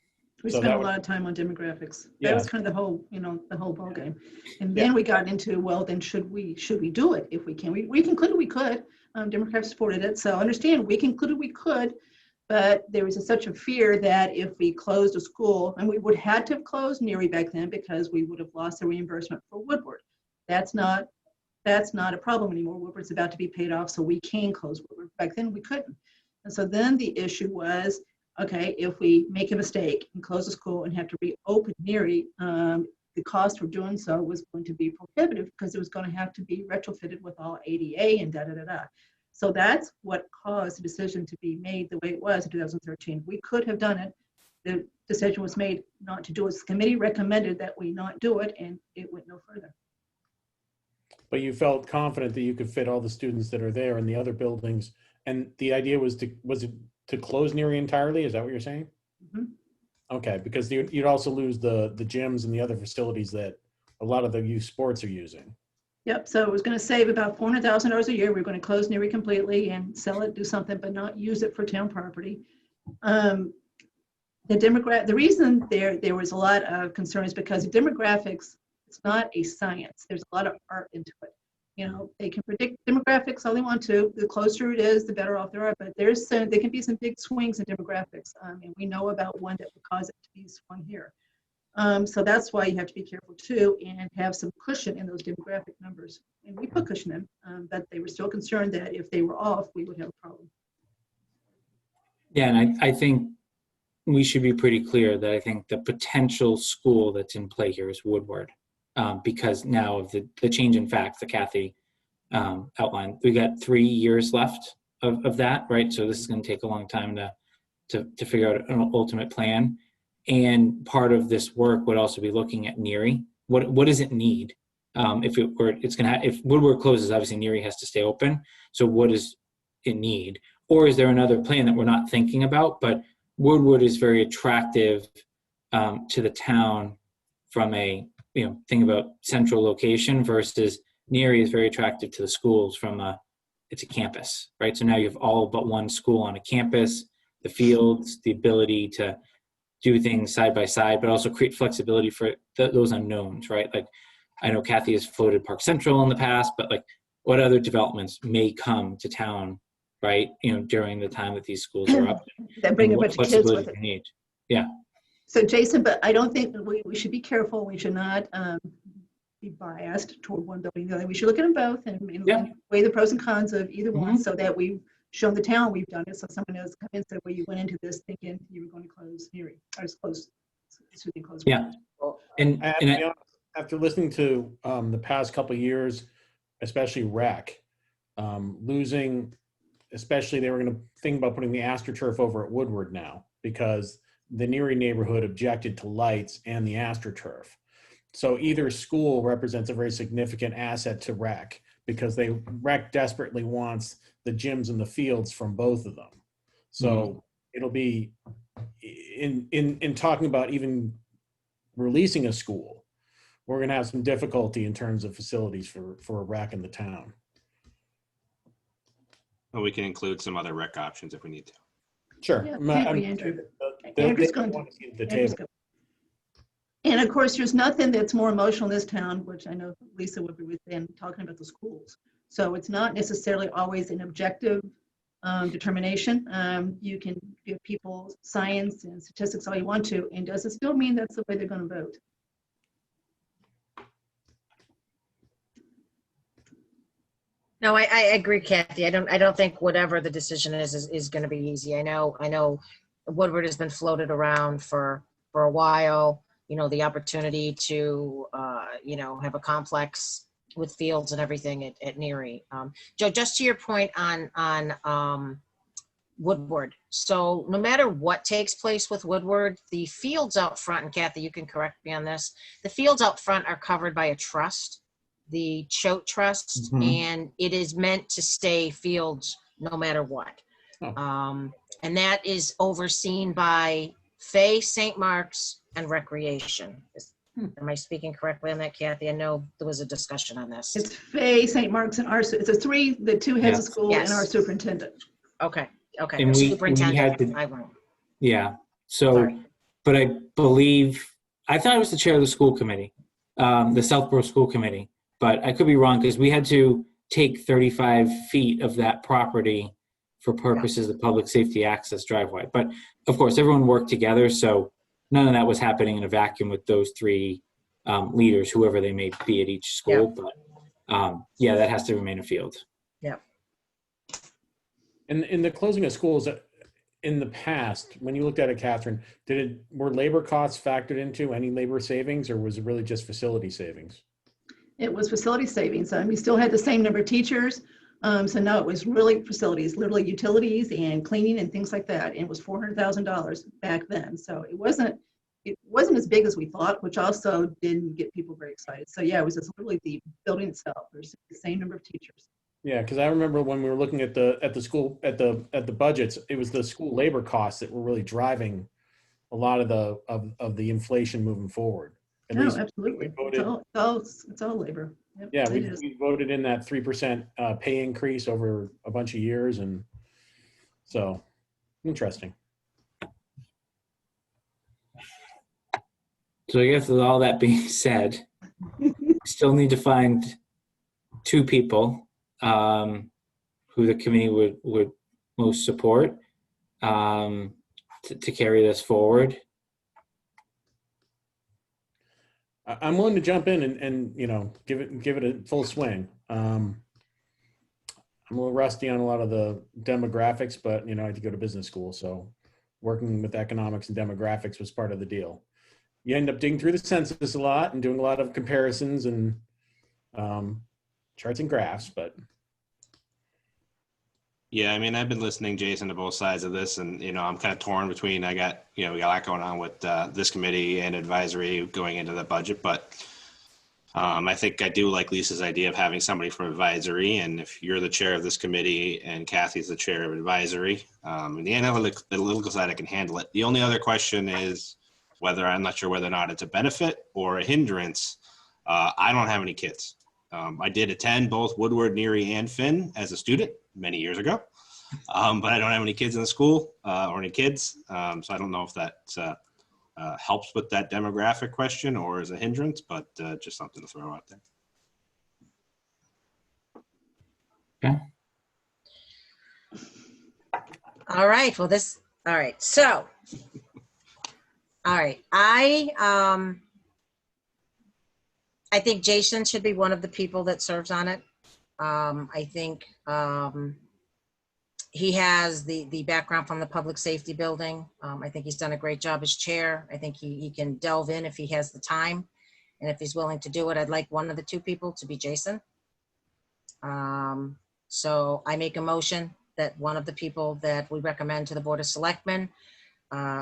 We So spent that a lot of time on demographics. That Yeah. was kind of the whole ballgame. And then we got into, well, then should we do it if we can? We concluded we could. Democrats supported it. So understand, we concluded we could, but there was such a fear that if we closed a school, and we would have had to have closed Neary back then because we would have lost the reimbursement for Woodward. That's not a problem anymore. Woodward's about to be paid off, so we can close Woodward. Back then we couldn't. And so then the issue was, okay, if we make a mistake and close the school and have to reopen Neary, the cost for doing so was going to be prohibitive because it was going to have to be retrofitted with all ADA and da-da-da-da. So that's what caused the decision to be made the way it was in 2013. We could have done it. The decision was made not to do it. The committee recommended that we not do it, and it went no further. But you felt confident that you could fit all the students that are there in the other buildings. And the idea was it to close Neary entirely? Is that what you're saying? Mm-hmm. Okay, because you'd also lose the gyms and the other facilities that a lot of the youth sports are using. Yep, so it was going to save about $400,000 a year. We're going to close Neary completely and sell it, do something, but not use it for town property. The reason there was a lot of concern is because the demographics, it's not a science. There's a lot of art into it. They can predict demographics all they want to. The closer it is, the better off they are. But there can be some big swings in demographics, and we know about one that would cause it to be swung here. So that's why you have to be careful too and have some cushion in those demographic numbers. And we put cushion in, but they were still concerned that if they were off, we would have a problem. Yeah, and I think we should be pretty clear that I think the potential school that's in play here is Woodward, because now of the change in facts that Kathy outlined. We got 3 years left of that, right? So this is going to take a long time to figure out an ultimate plan. And part of this work would also be looking at Neary. What does it need? If Woodward closes, obviously Neary has to stay open. So what does it need? Or is there another plan that we're not thinking about? But Woodward is very attractive to the town from a thing about central location versus Neary is very attractive to the schools from it's a campus, right? So now you have all but one school on a campus, the fields, the ability to do things side by side, but also create flexibility for those unknowns, right? Like I know Kathy has floated Park Central in the past, but like what other developments may come to town, right? During the time that these schools are up. That bring a bunch of kids with it. You need. Yeah. So Jason, but I don't think we should be careful. We should not be biased toward one building or the other. We should look at them both and weigh the pros and cons of either one so that we've shown the town we've done it. So someone else come in and say, well, you went into this thinking you were going to close Neary. Or just close. Yeah. And after listening to the past couple of years, especially rec, losing, especially they were going to think about putting the AstroTurf over at Woodward now because the Neary neighborhood objected to lights and the AstroTurf. So either school represents a very significant asset to rec because rec desperately wants the gyms and the fields from both of them. So it'll be in talking about even releasing a school, we're going to have some difficulty in terms of facilities for a rec in the town. But we can include some other rec options if we need to. Sure. Yeah, I'm- can't I'm- we, Andrew? they Andrew's don't going to- want to see the Andrew's table. And of course, there's nothing that's more emotional in this town, which I know Lisa would be within, talking about the schools. So it's not necessarily always an objective determination. You can give people science and statistics all you want to, and does it still mean that's the way they're going to vote? No, I agree, Kathy. I don't think whatever the decision is going to be easy. I know Woodward has been floated around for a while. You know, the opportunity to have a complex with fields and everything at Neary. Joe, just to your point on Woodward. So no matter what takes place with Woodward, the fields out front, and Kathy, you can correct me on this, the fields out front are covered by a trust, the Choate Trust, and it is meant to stay fields no matter what. Oh. And that is overseen by Fay, St. Mark's, and Recreation. Am I speaking correctly on that, Kathy? I know there was a discussion on this. It's Fay, St. Mark's, and the two heads of Yes. school and our superintendent. Okay. And we Superintendent. had to- I won't. Yeah. So, Sorry. but I thought I was the chair of the school committee, the Southborough School Committee, but I could be wrong because we had to take 35 feet of that property for purposes of public safety access driveway. But of course, everyone worked together. So none of that was happening in a vacuum with those three leaders, whoever they may be at each school. But that has to remain a field. Yeah. And in the closing of schools, in the past, when you looked at it, Catherine, were labor costs factored into any labor savings, or was it really just facility savings? It was facility savings. We still had the same number of teachers. So no, it was really facilities, literally utilities and cleaning and things like that. And it was $400,000 back then. So it wasn't as big as we thought, which also didn't get people very excited. So yeah, it was just literally the building itself. There's the same number of teachers. Yeah, because I remember when we were looking at the budgets, it was the school labor costs that were really driving a lot of the inflation moving forward. At No, least absolutely. we voted. It's all labor. Yep, Yeah, it is. we voted in that 3% pay increase over a bunch of years, and so interesting. So I guess with all that being said, we still need to find two people who the committee would most support to carry this forward. I'm willing to jump in and give it a full swing. I'm a little rusty on a lot of the demographics, but I had to go to business school, so working with economics and demographics was part of the deal. You end up digging through the census a lot and doing a lot of comparisons and charts and graphs, but Yeah, I mean, I've been listening, Jason, to both sides of this, and I'm kind of torn between. We got a lot going on with this committee and advisory going into the budget, but I think I do like Lisa's idea of having somebody from advisory. And if you're the chair of this committee and Kathy's the chair of advisory, in the analytical side, I can handle it. The only other question is I'm not sure whether or not it's a benefit or a hindrance. I don't have any kids. I did attend both Woodward, Neary, and Finn as a student many years ago, but I don't have any kids in the school or any kids, so I don't know if that helps with that demographic question or is a hindrance, but just something to throw out there. Okay. All right. Well, all right. So, all right. I think Jason should be one of the people that serves on it. I think he has the background from the public safety building. I think he's done a great job as chair. I think he can delve in if he has the time and if he's willing to do it. I'd like one of the two people to be Jason. So I make a motion that one of the people that we recommend to the Board of Selectmen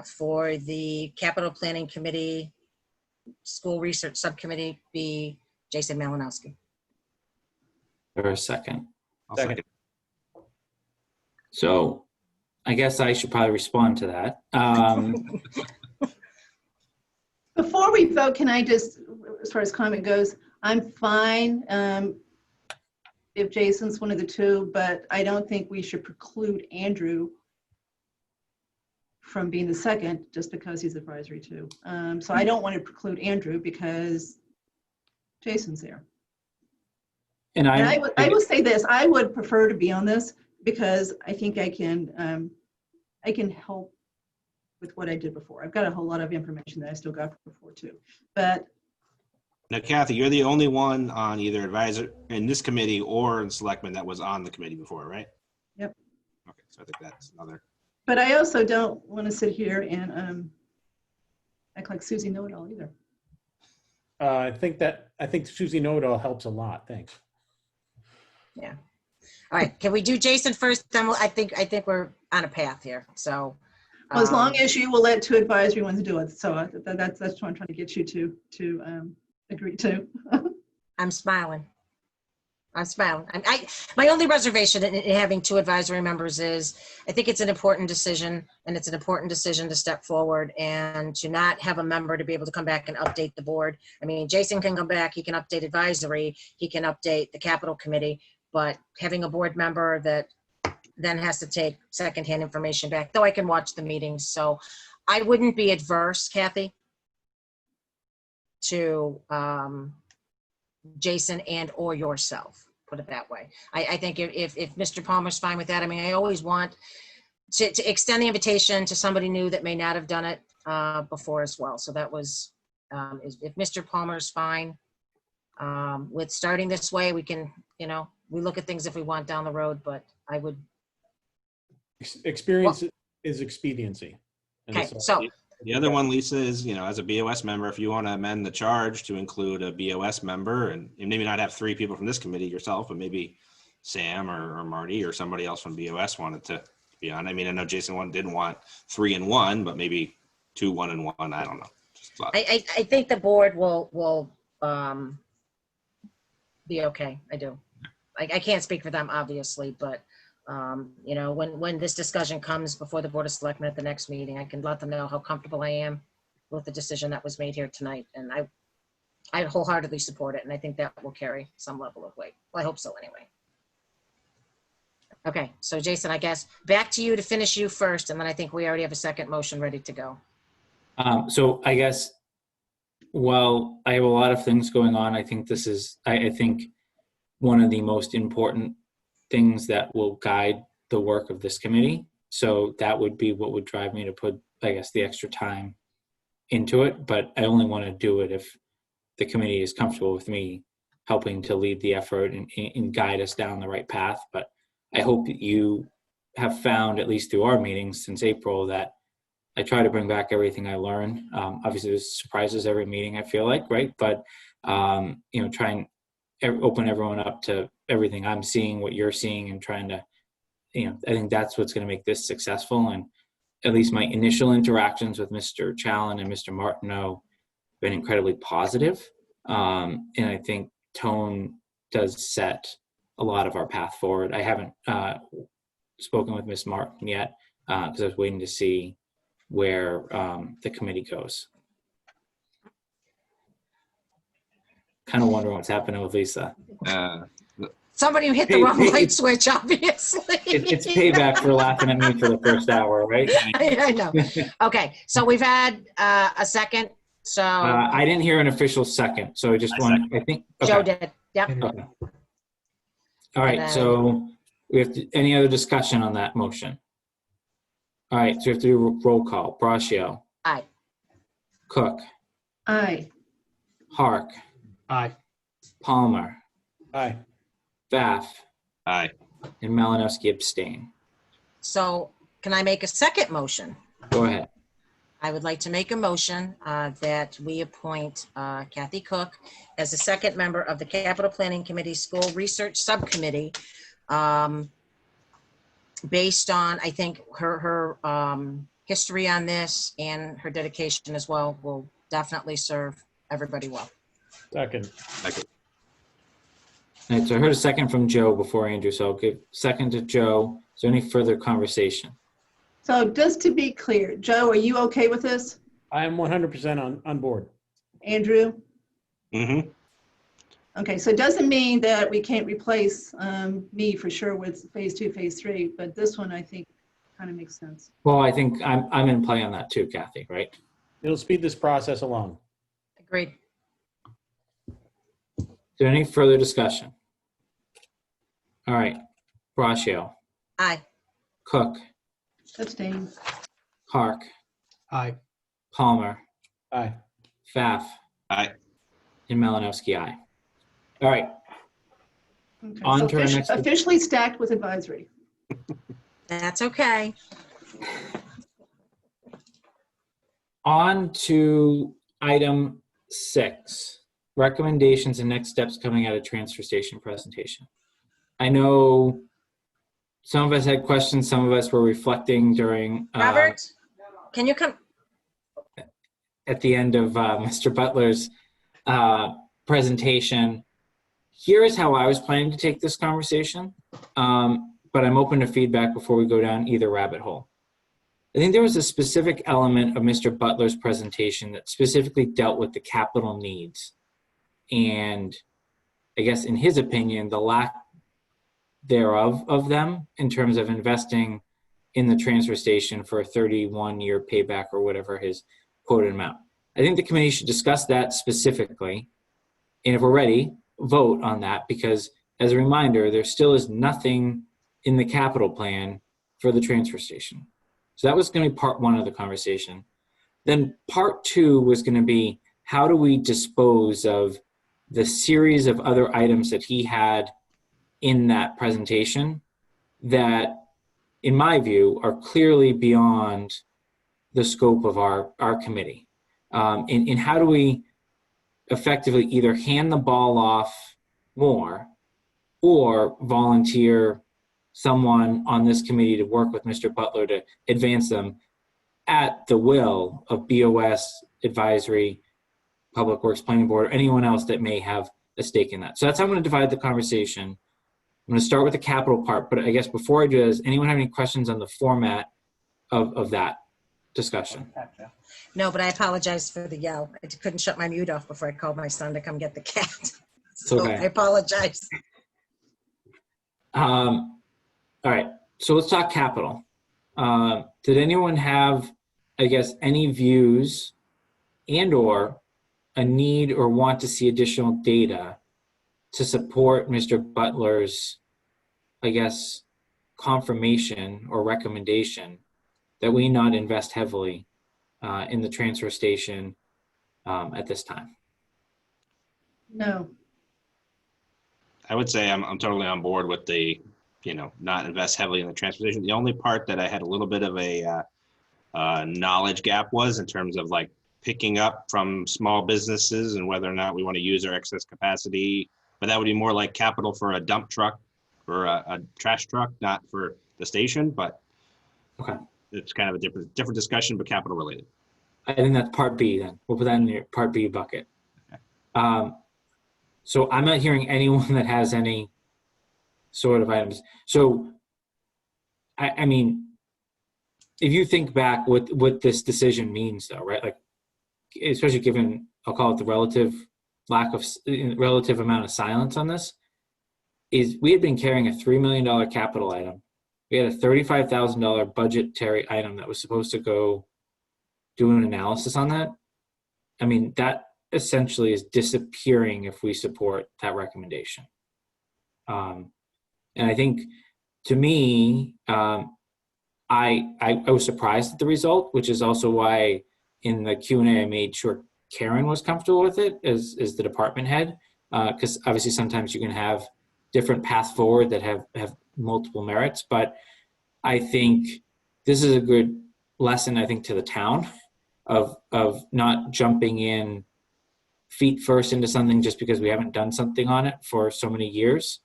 for the Capital Planning Committee School Research Subcommittee be Jason Malinowski. Or a second. I'll Second. second. So I guess I should probably respond to that. Before we vote, can I just, as far as comment goes, I'm fine if Jason's one of the two, but I don't think we should preclude Andrew from being the second just because he's advisory too. So I don't want to preclude Andrew because Jason's there. And And I will say this, I would prefer to be on this because I think I can help with what I did before. I've got a whole lot of information that I still got from before too. But Now, Kathy, you're the only one on either advisor in this committee or in selectmen that was on the committee before, right? Yep. Okay, so I think that's another. But I also don't want to sit here and act like Susie know-it-all either. I think Susie Know-it-all helps a lot. Thanks. Yeah. All right, can we do Jason first? Then I think we're on a path here, so. Well, as long as you will let two advisory ones do it. So that's what I'm trying to get you to agree to. I'm smiling. My only reservation in having two advisory members is I think it's an important decision, and it's an important decision to step forward and to not have a member to be able to come back and update the board. I mean, Jason can come back, he can update advisory, he can update the capital committee, but having a board member that then has to take secondhand information back, though I can watch the meetings. So I wouldn't be adverse, Kathy, to Jason and or yourself, put it that way. I think if Mr. Palmer's fine with that, I mean, I always want to extend the invitation to somebody new that may not have done it before as well. So that was, if Mr. Palmer's fine with starting this way, we can, we look at things if we want down the road, but I would. Experience is expediency. And Okay, so The other one, Lisa, is, as a BOS member, if you want to amend the charge to include a BOS member and maybe not have 3 people from this committee yourself, but maybe Sam or Marty or somebody else from BOS wanted to be on. I mean, I know Jason didn't want 3 and 1, but maybe 2, 1 and 1. I don't know. I think the board will be okay. I do. I can't speak for them, obviously, but when this discussion comes before the Board of Selectmen at the next meeting, I can let them know how comfortable I am with the decision that was made here tonight. And I wholeheartedly support it. And I think that will carry some level of weight. Well, I hope so anyway. Okay, so Jason, I guess back to you to finish you first. And then I think we already have a second motion ready to go. So I guess, well, I have a lot of things going on. I think this is, I think one of the most important things that will guide the work of this committee. So that would be what would drive me to put, I guess, the extra time into it. But I only want to do it if the committee is comfortable with me helping to lead the effort and guide us down the right path. But I hope that you have found, at least through our meetings since April, that I try to bring back everything I learn. Obviously, there's surprises every meeting, I feel like, right? But, try and open everyone up to everything I'm seeing, what you're seeing, and trying to, I think that's what's going to make this successful. And at least my initial interactions with Mr. Challen and Mr. Martineau have been incredibly positive. And I think tone does set a lot of our path forward. I haven't spoken with Ms. Martin yet because I was waiting to see where the committee goes. Kind of wondering what's happening with Lisa. Somebody hit the wrong light switch, obviously. It's payback for laughing at me for the first hour, right? I know. Okay, so we've had a second. So I didn't hear an official second, so I just want. I think okay. Joe did. Yep. Okay. All right. So we have any other discussion on that motion? All right. So we have to do a roll call. Braccio. Aye. Cook. Aye. Hark. Aye. Palmer. Aye. Bath. Aye. And Malinowski abstain. So can I make a second motion? Go ahead. I would like to make a motion that we appoint Kathy Cook as the second member of the Capital Planning Committee School Research Subcommittee, based on, I think, her history on this and her dedication as well will definitely serve everybody well. Second. All right, so I heard a second from Joe before Andrew, so I'll give second to Joe. Is there any further conversation? So just to be clear, Joe, are you okay with this? I'm 100% on board. Andrew? Mm-hmm. Okay, so it doesn't mean that we can't replace me for sure with phase 2, phase 3, but this one I think kind of makes sense. Well, I think I'm in play on that too, Kathy, right? It'll speed this process along. Agreed. Is there any further discussion? All right. Braccio, Aye. Cook, Abstain. Hark, Aye. Palmer, Aye. Pfaff, Aye. and Malinowski, aye. All right. Okay, On so to our next- officially stacked with advisory. That's okay. On to item 6, recommendations and next steps coming out of transfer station presentation. I know some of us had questions, some of us were reflecting during Robert, can you come? at the end of Mr. Butler's presentation. Here's how I was planning to take this conversation, but I'm open to feedback before we go down either rabbit hole. I think there was a specific element of Mr. Butler's presentation that specifically dealt with the capital needs. And I guess in his opinion, the lack thereof of them in terms of investing in the transfer station for a 31-year payback or whatever his quoted amount. I think the committee should discuss that specifically. And if we're ready, vote on that, because as a reminder, there still is nothing in the capital plan for the transfer station. So that was going to be part 1 of the conversation. Then part 2 was going to be, how do we dispose of the series of other items that he had in that presentation that, in my view, are clearly beyond the scope of our committee. And how do we effectively either hand the ball off more or volunteer someone on this committee to work with Mr. Butler to advance them at the will of BOS, advisory, Public Works Planning Board, or anyone else that may have a stake in that. So that's how I'm going to divide the conversation. I'm going to start with the capital part, but I guess before I do, does anyone have any questions on the format of that discussion? No, but I apologize for the yell. I couldn't shut my mute off before I called my son to come get the cat. So okay. I apologize. All right, so let's talk capital. Did anyone have, I guess, any views and or a need or want to see additional data to support Mr. Butler's, I guess, confirmation or recommendation that we not invest heavily in the transfer station at this time? No. I would say I'm totally on board with the, not invest heavily in the transportation. The only part that I had a little bit of a knowledge gap was in terms of like picking up from small businesses and whether or not we want to use our excess capacity. But that would be more like capital for a dump truck or a trash truck, not for the station. But okay, it's kind of a different discussion, but capital related. I think that's part B then. We'll put that in your part B bucket. Okay. So I'm not hearing anyone that has any sort of items. So, I mean, if you think back what this decision means though, right? Like, especially given, I'll call it the relative amount of silence on this, is we had been carrying a $3 million capital item. We had a $35,000 budgetary item that was supposed to go do an analysis on that. I mean, that essentially is disappearing if we support that recommendation. And I think, to me, I was surprised at the result, which is also why in the Q&A I made sure Karen was comfortable with it as the department head, because obviously sometimes you can have different paths forward that have multiple merits. But I think this is a good lesson, I think, to the town of not jumping in feet first into something just because we haven't done something on it for so many years,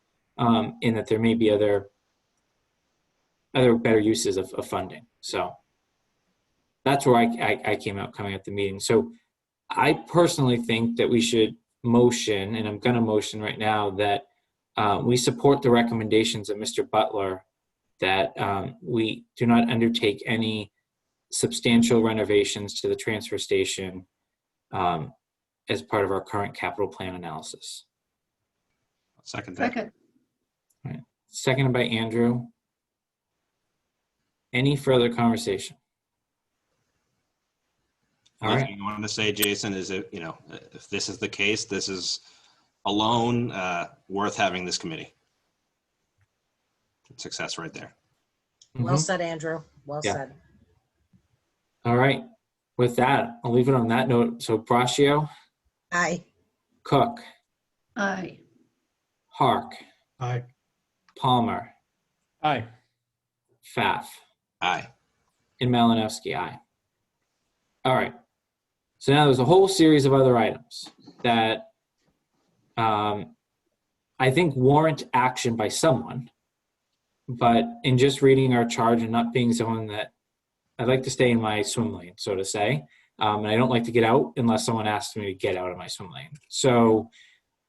in that there may be other better uses of funding. So that's where I came out coming at the meeting. So I personally think that we should motion, and I'm going to motion right now, that we support the recommendations of Mr. Butler, that we do not undertake any substantial renovations to the transfer station as part of our current capital plan analysis. Second that. Second. Seconded by Andrew. Any further conversation? All Only right. thing you wanted to say, Jason, is that, you know, if this is the case, this is alone worth having this committee. Success right there. Well Mhm. said, Andrew. Well Yeah. said. All right. With that, I'll leave it on that note. So Braccio, Aye. Cook, Aye. Hark, Aye. Palmer, Aye. Pfaff, Aye. and Malinowski, aye. All right. So now there's a whole series of other items that I think warrant action by someone. But in just reading our charge and not being someone that I like to stay in my swim lane, so to say, and I don't like to get out unless someone asks me to get out of my swim lane. So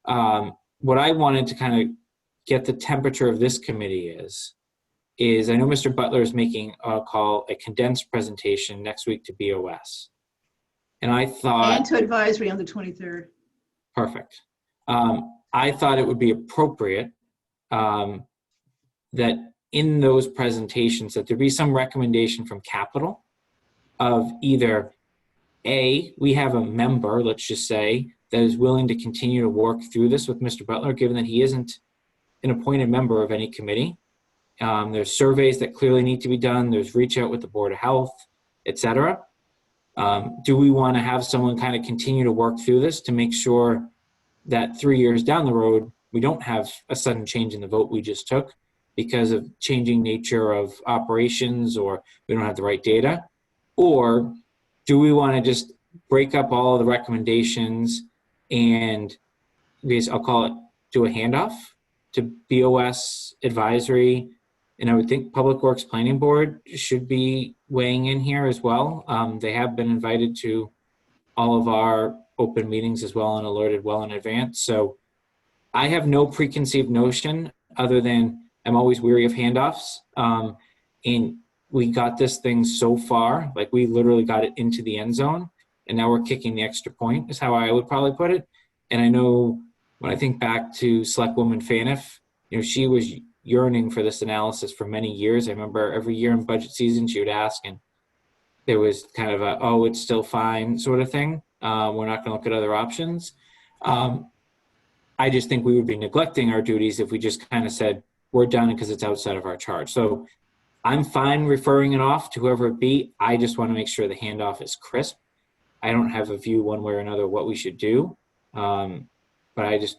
what I wanted to kind of get the temperature of this committee is I know Mr. Butler is making a condensed presentation next week to BOS. And I thought, And to advisory on the 23rd. perfect. I thought it would be appropriate that in those presentations that there be some recommendation from capital of either A, we have a member, let's just say, that is willing to continue to work through this with Mr. Butler, given that he isn't an appointed member of any committee. There's surveys that clearly need to be done. There's reach out with the Board of Health, et cetera. Do we want to have someone kind of continue to work through this to make sure that 3 years down the road, we don't have a sudden change in the vote we just took because of changing nature of operations or we don't have the right data? Or do we want to just break up all of the recommendations and I'll call it, do a handoff to BOS advisory? And I would think Public Works Planning Board should be weighing in here as well. They have been invited to all of our open meetings as well and alerted well in advance. So I have no preconceived notion other than I'm always weary of handoffs. And we got this thing so far, like we literally got it into the end zone and now we're kicking the extra point is how I would probably put it. And I know when I think back to Selectwoman Faniff, you know, she was yearning for this analysis for many years. I remember every year in budget season, she would ask and there was kind of a, oh, it's still fine sort of thing. We're not gonna look at other options. I just think we would be neglecting our duties if we just kind of said, we're done because it's outside of our charge. So I'm fine referring it off to whoever it be. I just want to make sure the handoff is crisp. I don't have a view one way or another what we should do. But I just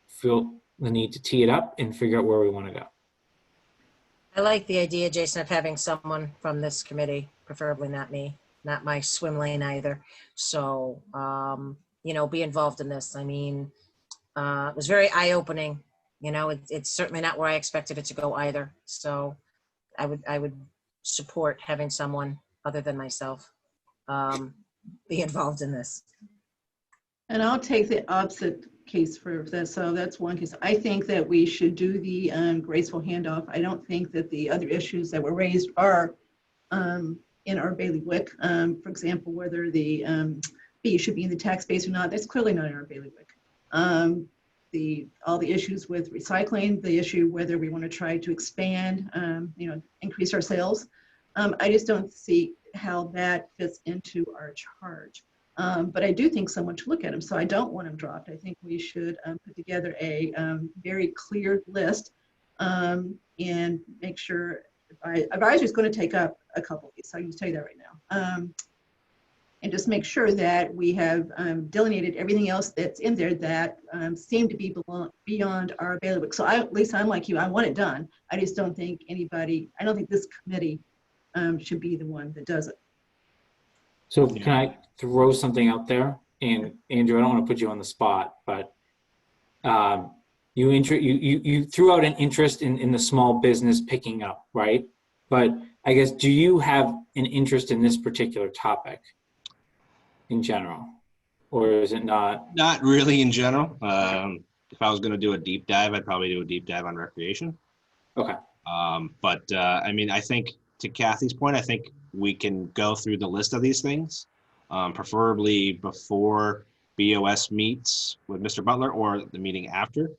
feel the need to tee it up and figure out where we want to go. I like the idea, Jason, of having someone from this committee, preferably not me, not my swim lane either. So, you know, be involved in this. I mean, it was very eye-opening. You know, it's certainly not where I expected it to go either. So I would support having someone other than myself be involved in this. And I'll take the opposite case for this. So that's one case. I think that we should do the graceful handoff. I don't think that the other issues that were raised are in our bailiwick. For example, whether the fee should be in the tax base or not, that's clearly not in our bailiwick. All the issues with recycling, the issue whether we want to try to expand, you know, increase our sales. I just don't see how that fits into our charge. But I do think someone should look at them, so I don't want them dropped. I think we should put together a very clear list and make sure advisory is going to take up a couple of these. So I can tell you that right now. And just make sure that we have delineated everything else that's in there that seem to be beyond our bailiwick. So at least I'm like you, I want it done. I just don't think I don't think this committee should be the one that does it. So can I throw something out there? And Andrew, I don't want to put you on the spot, but you threw out an interest in the small business picking up, right? But I guess, do you have an interest in this particular topic in general, or is it not? Not really in general. If I was going to do a deep dive, I'd probably do a deep dive on recreation. Okay. But I mean, I think to Kathy's point, I think we can go through the list of these things, preferably before BOS meets with Mr. Butler or the meeting after,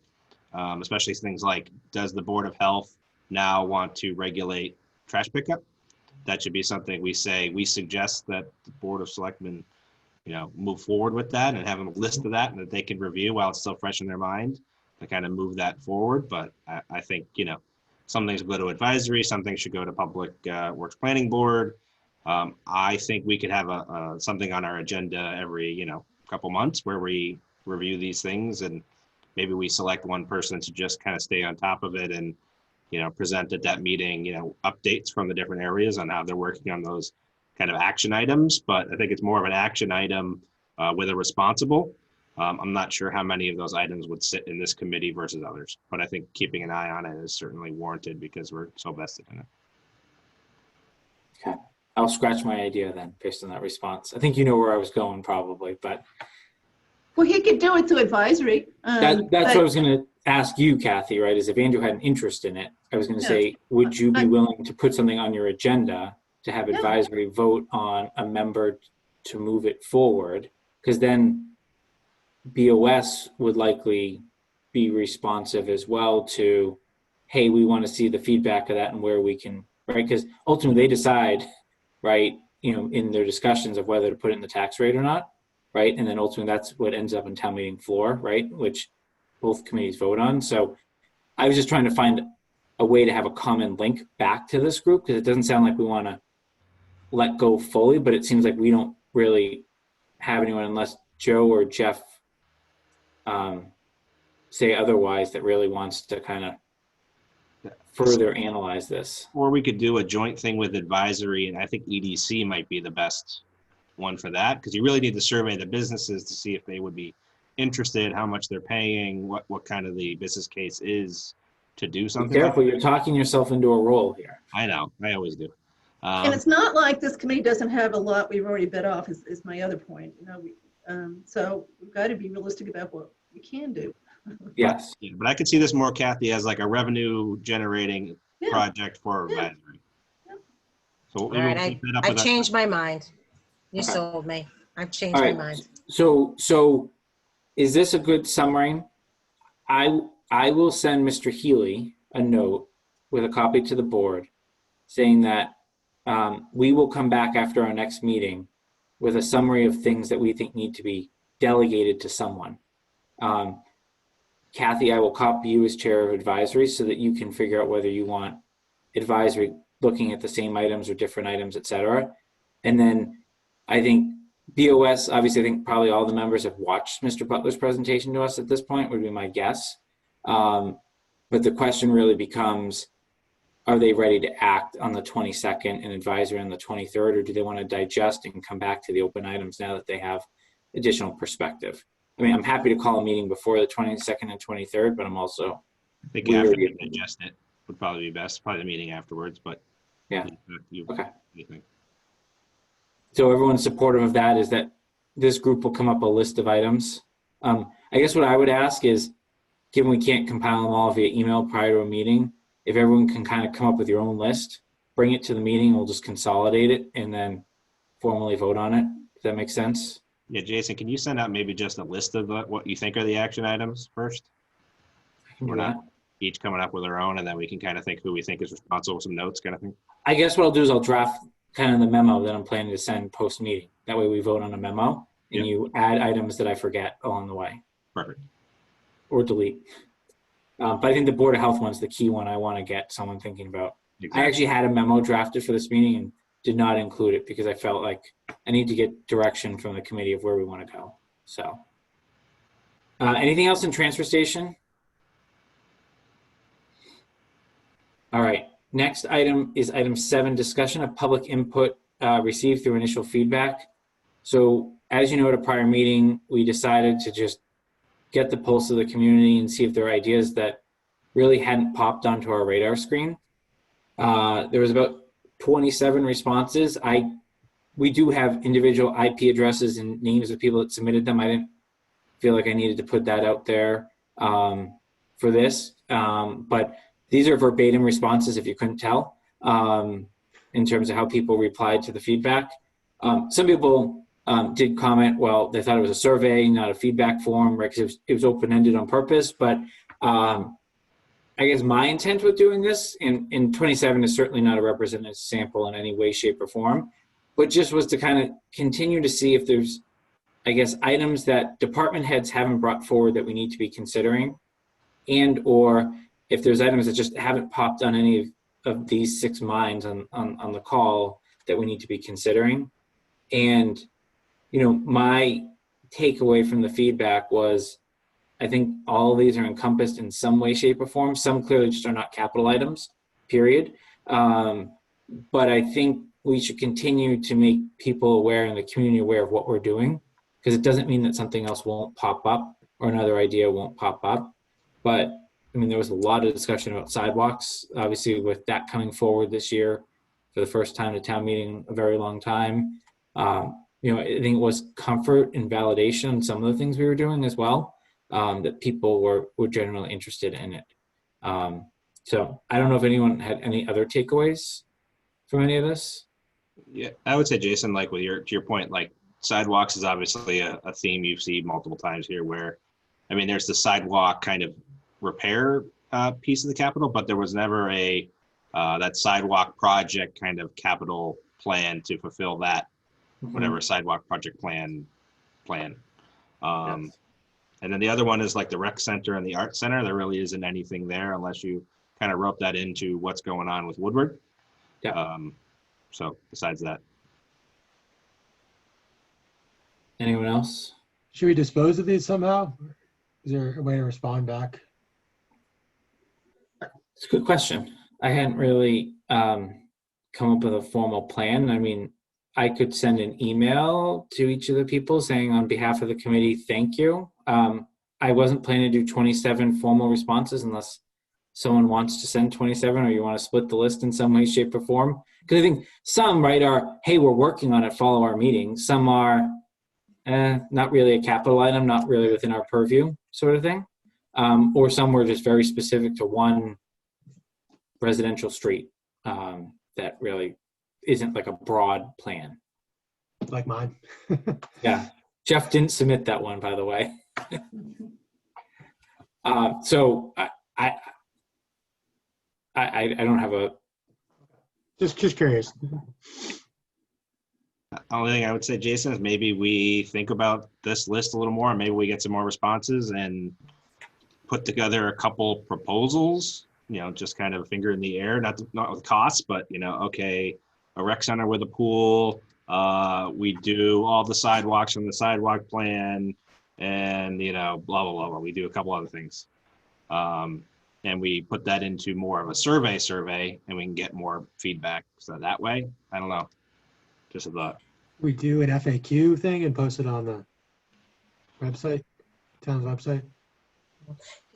especially things like, does the Board of Health now want to regulate trash pickup? That should be something we say, we suggest that the Board of Selectmen, move forward with that and have a list of that and that they can review while it's still fresh in their mind to kind of move that forward. But I think, some things will go to advisory, some things should go to Public Works Planning Board. I think we could have something on our agenda every, couple months where we review these things, and maybe we select one person to just kind of stay on top of it and, present at that meeting, updates from the different areas on how they're working on those kind of action items. But I think it's more of an action item with a responsible. I'm not sure how many of those items would sit in this committee versus others, but I think keeping an eye on it is certainly warranted because we're so vested in it. Okay. I'll scratch my idea then based on that response. I think you know where I was going probably, but. Well, he could do it to advisory. That's what I was going to ask you, Kathy, right? Is if Andrew had an interest in it, I was going to say, would you be willing to put something on your agenda to have advisory vote on a member to move it forward? Because then BOS would likely be responsive as well to, hey, we want to see the feedback of that and where we can, right? Because ultimately they decide, right, in their discussions of whether to put it in the tax rate or not, right? And then ultimately that's what ends up in town meeting floor, right? Which both committees vote on. So I was just trying to find a way to have a common link back to this group, because it doesn't sound like we want to let go fully, but it seems like we don't really have anyone unless Joe or Jeff say otherwise that really wants to kind of further analyze this. Or we could do a joint thing with advisory, and I think EDC might be the best one for that, because you really need to survey the businesses to see if they would be interested, how much they're paying, what kind of the business case is to do something. Be careful, you're talking yourself into a role here. I know, I always do. And it's not like this committee doesn't have a lot we've already bid off, is my other point. So we've got to be realistic about what we can do. Yes. Yeah, but I could see this more, Kathy, as like a revenue generating project for advisory. So All right, I've changed my mind. You sold me. I've changed my mind. So is this a good summary? I will send Mr. Healy a note with a copy to the board saying that we will come back after our next meeting with a summary of things that we think need to be delegated to someone. Kathy, I will copy you as chair of advisory so that you can figure out whether you want advisory looking at the same items or different items, et cetera. And then I think BOS, obviously, I think probably all the members have watched Mr. Butler's presentation to us at this point, would be my guess. But the question really becomes, are they ready to act on the 22nd and advisory on the 23rd, or do they want to digest and come back to the open items now that they have additional perspective? I mean, I'm happy to call a meeting before the 22nd and 23rd, but I'm also. I think after you digest it would probably be best, probably the meeting afterwards, but. Yeah. Okay. So everyone's supportive of that, is that this group will come up a list of items. I guess what I would ask is, given we can't compile them all via email prior to a meeting, if everyone can kind of come up with your own list, bring it to the meeting, we'll just consolidate it and then formally vote on it. Does that make sense? Yeah, Jason, can you send out maybe just a list of what you think are the action items first? We're not each coming up with our own, and then we can kind of think who we think is responsible with some notes kind of thing. I guess what I'll do is I'll draft kind of the memo that I'm planning to send post-meeting. That way we vote on a memo and you add items that I forget along the way. Perfect. Or delete. But I think the Board of Health one's the key one I want to get someone thinking about. Exactly. I actually had a memo drafted for this meeting and did not include it because I felt like I need to get direction from the committee of where we want to go. So anything else in transfer station? All right. Next item is item 7, discussion of public input received through initial feedback. So as you know, at a prior meeting, we decided to just get the pulse of the community and see if there are ideas that really hadn't popped onto our radar screen. There was about 27 responses. We do have individual IP addresses and names of people that submitted them. I didn't feel like I needed to put that out there for this, but these are verbatim responses if you couldn't tell. in terms of how people replied to the feedback. Some people did comment, well, they thought it was a survey, not a feedback form, right? Because it was open-ended on purpose. But I guess my intent with doing this, in 27 is certainly not a representative sample in any way, shape, or form, but just was to kind of continue to see if there's, I guess, items that department heads haven't brought forward that we need to be considering, and or if there's items that just haven't popped on any of these 6 minds on the call that we need to be considering. And, you know, my takeaway from the feedback was, I think all of these are encompassed in some way, shape, or form. Some clearly just are not capital items, period. But I think we should continue to make people aware and the community aware of what we're doing, because it doesn't mean that something else won't pop up or another idea won't pop up. But I mean, there was a lot of discussion about sidewalks, obviously with that coming forward this year for the first time at town meeting, a very long time. You know, I think it was comfort and validation on some of the things we were doing as well, that people were generally interested in it. So I don't know if anyone had any other takeaways from any of this. Yeah, I would say, Jason, like with to your point, like sidewalks is obviously a theme you've seen multiple times here where, I mean, there's the sidewalk kind of repair piece of the capital, but there was never a that sidewalk project kind of capital plan to fulfill that, whatever sidewalk project plan. Yes. And then the other one is like the rec center and the art center. There really isn't anything there unless you kind of rope that into what's going on with Woodward. Yeah. So besides that. Anyone else? Should we dispose of these somehow? Is there a way to respond back? It's a good question. I hadn't really come up with a formal plan. I mean, I could send an email to each of the people saying on behalf of the committee, thank you. I wasn't planning to do 27 formal responses unless someone wants to send 27 or you want to split the list in some way, shape, or form. Because I think some, right, are, hey, we're working on it, follow our meeting. Some are not really a capital item, not really within our purview sort of thing. Or some were just very specific to one residential street that really isn't like a broad plan. Like mine. Yeah, Jeff didn't submit that one, by the way. So I don't have a. Just curious. Only thing I would say, Jason, is maybe we think about this list a little more, and maybe we get some more responses and put together a couple proposals. You know, just kind of finger in the air, not with costs, but you know, okay, a rec center with a pool. We do all the sidewalks from the sidewalk plan, and you know, blah blah blah. We do a couple other things, and we put that into more of a survey, and we can get more feedback. So that way, I don't know, just a thought. We do an FAQ thing and post it on the website, town's website.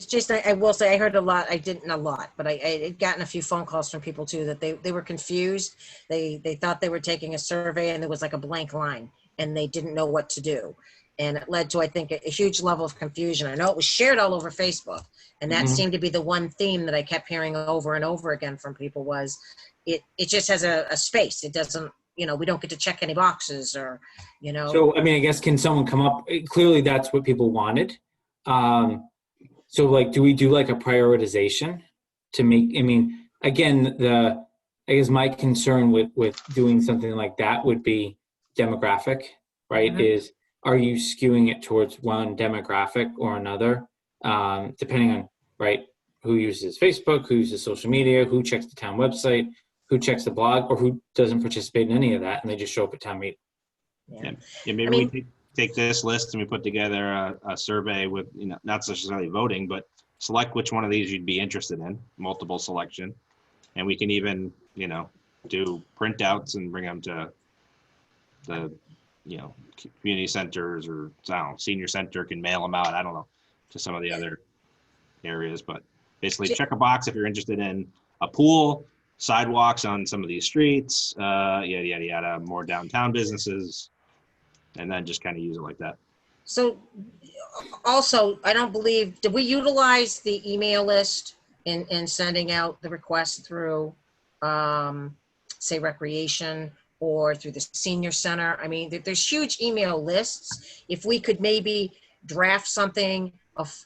Jason, I will say I heard a lot. I didn't a lot, but I had gotten a few phone calls from people too that they were confused. They thought they were taking a survey and there was like a blank line and they didn't know what to do. And it led to, I think, a huge level of confusion. I know it was shared all over Facebook, and that seemed to be the one theme that I kept hearing over and over again from people was it just has a space. It doesn't, you know, we don't get to check any boxes or, you know. So, I mean, I guess, can someone come up? Clearly, that's what people wanted. So, like, do we do like a prioritization to make, I mean, again, I guess my concern with doing something like that would be demographic, right? Is, are you skewing it towards one demographic or another? Depending on, right, who uses Facebook, who uses social media, who checks the town website, who checks the blog, or who doesn't participate in any of that, and they just show up at town meeting. Yeah, maybe we take this list and we put together a survey with, you know, not necessarily voting, but select which one of these you'd be interested in, multiple selection. And we can even, you know, do printouts and bring them to the, you know, community centers, or I don't know, senior center can mail them out. I don't know, to some of the other areas, but basically check a box if you're interested in a pool, sidewalks on some of these streets, yada, yada, yada, more downtown businesses, and then just kind of use it like that. So also, I don't believe, did we utilize the email list in sending out the request through say recreation or through the senior center. I mean, there's huge email lists. If we could maybe draft something,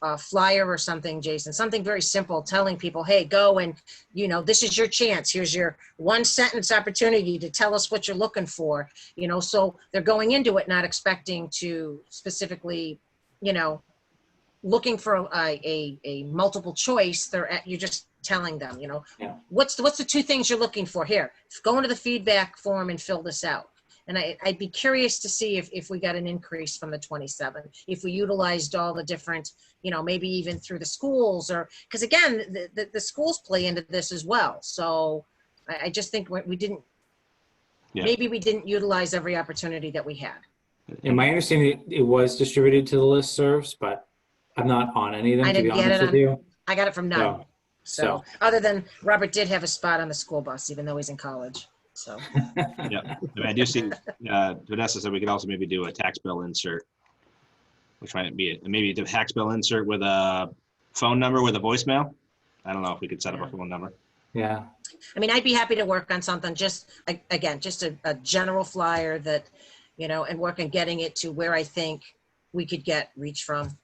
a flyer or something, Jason, something very simple, telling people, hey, go and, you know, this is your chance. Here's your 1-sentence opportunity to tell us what you're looking for, you know, so they're going into it not expecting to specifically, you know, looking for a multiple choice. You're just telling them, you know, Yeah. what's the 2 things you're looking for here? Go into the feedback form and fill this out. And I'd be curious to see if we got an increase from the 27, if we utilized all the different, you know, maybe even through the schools, or, because again, the schools play into this as well. So I just think we didn't, Yeah. maybe we didn't utilize every opportunity that we had. In my understanding, it was distributed to the listservs, but I'm not on any of them, I to be didn't get honest it with on- you. I got it from none. So, So other than Robert did have a spot on the school bus, even though he's in college. So Yeah, I mean, I do see, Vanessa said we could also maybe do a tax bill insert, which might be, maybe the tax bill insert with a phone number with a voicemail. I don't know if we could set up a phone number. yeah. I mean, I'd be happy to work on something, just, again, just a general flyer that, you know, and work on getting it to where I think we could get reach from.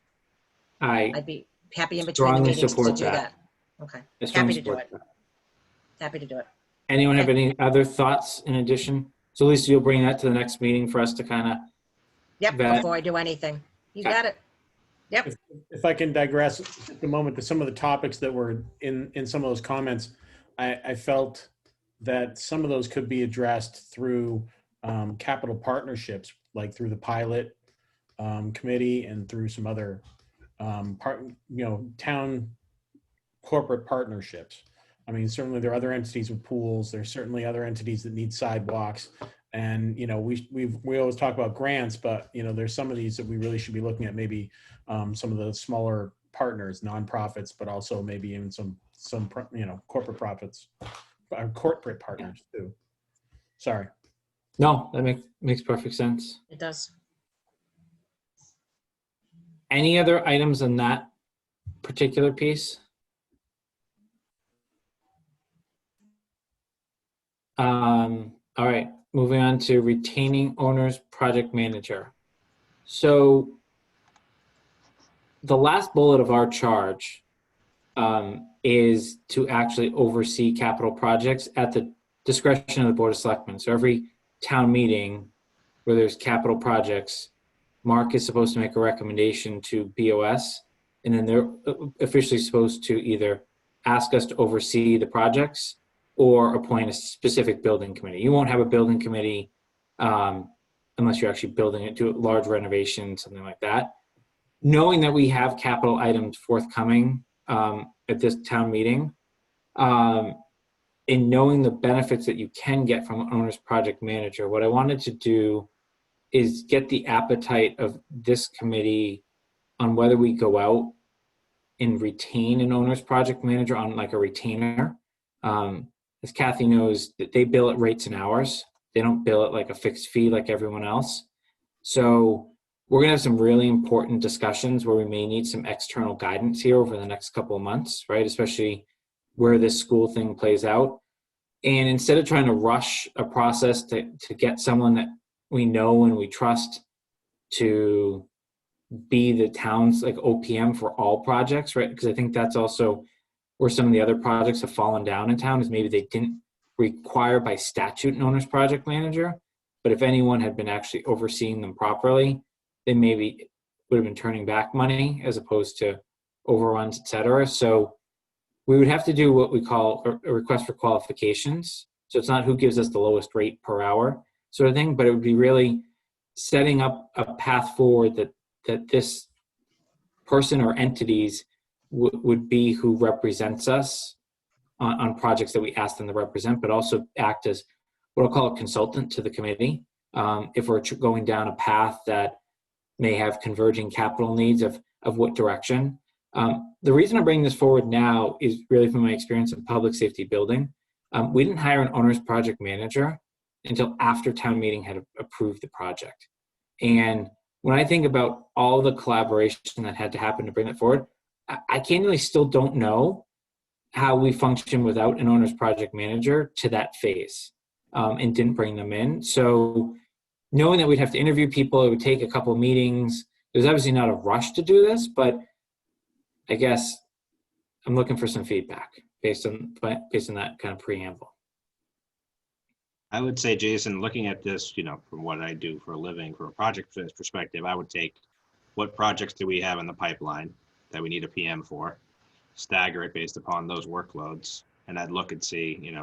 I'd be happy in between the Strongly meetings to support do that. that. Okay, I strongly happy to do support it. that. Happy to do it. Anyone have any other thoughts in addition? So Lisa, you'll bring that to the next meeting for us to kind of, Yep, Vet. before I do anything. You Okay. got it. Yep. If I can digress at the moment to some of the topics that were in some of those comments, I felt that some of those could be addressed through capital partnerships, like through the pilot committee and through some other town corporate partnerships. I mean, certainly there are other entities with pools. There's certainly other entities that need sidewalks. And, you know, we always talk about grants, but, you know, there's some of these that we really should be looking at, maybe some of the smaller partners, nonprofits, but also maybe even some corporate profits, corporate partners too. Sorry. no, that makes perfect sense. It does. Any other items in that particular piece? All right, moving on to retaining owner's project manager. So the last bullet of our charge is to actually oversee capital projects at the discretion of the Board of Selectmen. So every town meeting where there's capital projects, Mark is supposed to make a recommendation to BOS, and then they're officially supposed to either ask us to oversee the projects or appoint a specific building committee. You won't have a building committee unless you're actually building it, do a large renovation, something like that. Knowing that we have capital items forthcoming at this town meeting, and knowing the benefits that you can get from an owner's project manager, what I wanted to do is get the appetite of this committee on whether we go out and retain an owner's project manager on like a retainer. As Kathy knows, that they bill at rates and hours. They don't bill it like a fixed fee like everyone else. So we're gonna have some really important discussions where we may need some external guidance here over the next couple of months, right? Especially where this school thing plays out. And instead of trying to rush a process to get someone that we know and we trust to be the town's like OPM for all projects, right? Because I think that's also where some of the other projects have fallen down in town, is maybe they didn't require by statute an owner's project manager, but if anyone had been actually overseeing them properly, they maybe would have been turning back money as opposed to overruns, et cetera. So we would have to do what we call a request for qualifications. So it's not who gives us the lowest rate per hour sort of thing, but it would be really setting up a path forward that this person or entities would be who represents us on projects that we ask them to represent, but also act as what I'll call a consultant to the committee. If we're going down a path that may have converging capital needs of what direction. The reason I'm bringing this forward now is really from my experience in public safety building. We didn't hire an owner's project manager until after town meeting had approved the project. And when I think about all the collaboration that had to happen to bring it forward, I candidly still don't know how we function without an owner's project manager to that phase. and didn't bring them in. So knowing that we'd have to interview people, it would take a couple of meetings. There's obviously not a rush to do this, but I guess I'm looking for some feedback based on that kind of preamble. I would say, Jason, looking at this, from what I do for a living, from a project perspective, I would take what projects do we have in the pipeline that we need a PM for, stagger it based upon those workloads, and I'd look and see,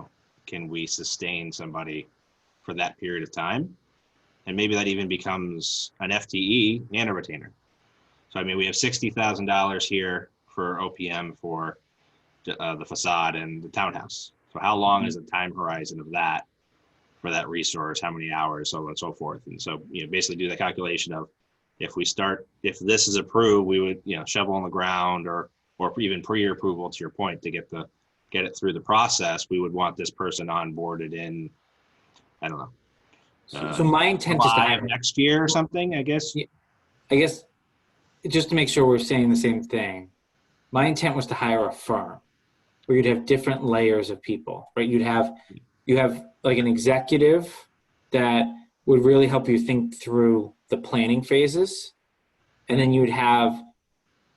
can we sustain somebody for that period of time? And maybe that even becomes an FTE and a retainer. So, we have $60,000 here for OPM for the facade and the townhouse. So how long is the time horizon of that for that resource? How many hours, so on and so forth? And so, basically do the calculation of if this is approved, we would, shovel in the ground or even pre-approval, to your point, to get it through the process. We would want this person onboarded in, I don't know. So my intent is to hire next year or something, I guess. I guess just to make sure we're saying the same thing, my intent was to hire a firm where you'd have different layers of people, right? You have like an executive that would really help you think through the planning phases. And then you would have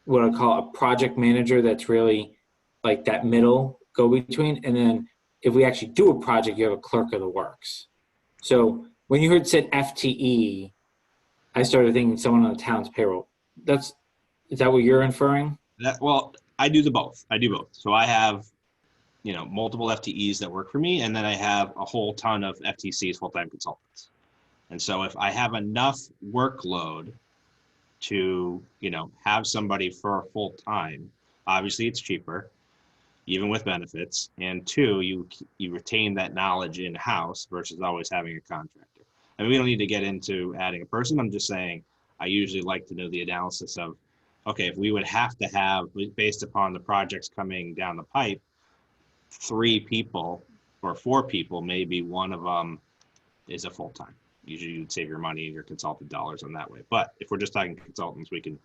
what I call a project manager that's really like that middle go-between. And then if we actually do a project, you have a clerk of the works. So when you said FTE, I started thinking someone on the town's payroll. Is that what you're inferring? Well, I do both. So I have, multiple FTEs that work for me, and then I have a whole ton of FTCs, full-time consultants. And so if I have enough workload to, have somebody for full-time, obviously it's cheaper, even with benefits. And two, you retain that knowledge in-house versus always having a contractor. We don't need to get into adding a person. I'm just saying, I usually like to know the analysis of, okay, if we would have to have, based upon the projects coming down the pipe, 3 people or 4 people, maybe one of them is a full-time. Usually you'd save your money and your consultant dollars on that way. But if we're just talking consultants, we can,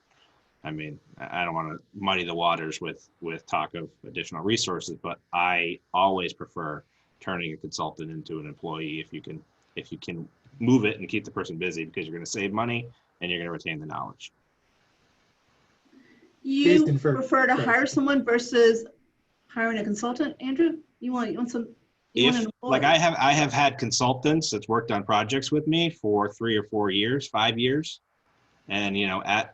I don't want to muddy the waters with talk of additional resources, but I always prefer turning a consultant into an employee if you can move it and keep the person busy, because you're going to save money and you're going to retain the knowledge. You Jason, prefer to hire someone versus hiring a consultant, Andrew? You want some? I have had consultants that's worked on projects with me for 3 or 4 years, 5 years, and at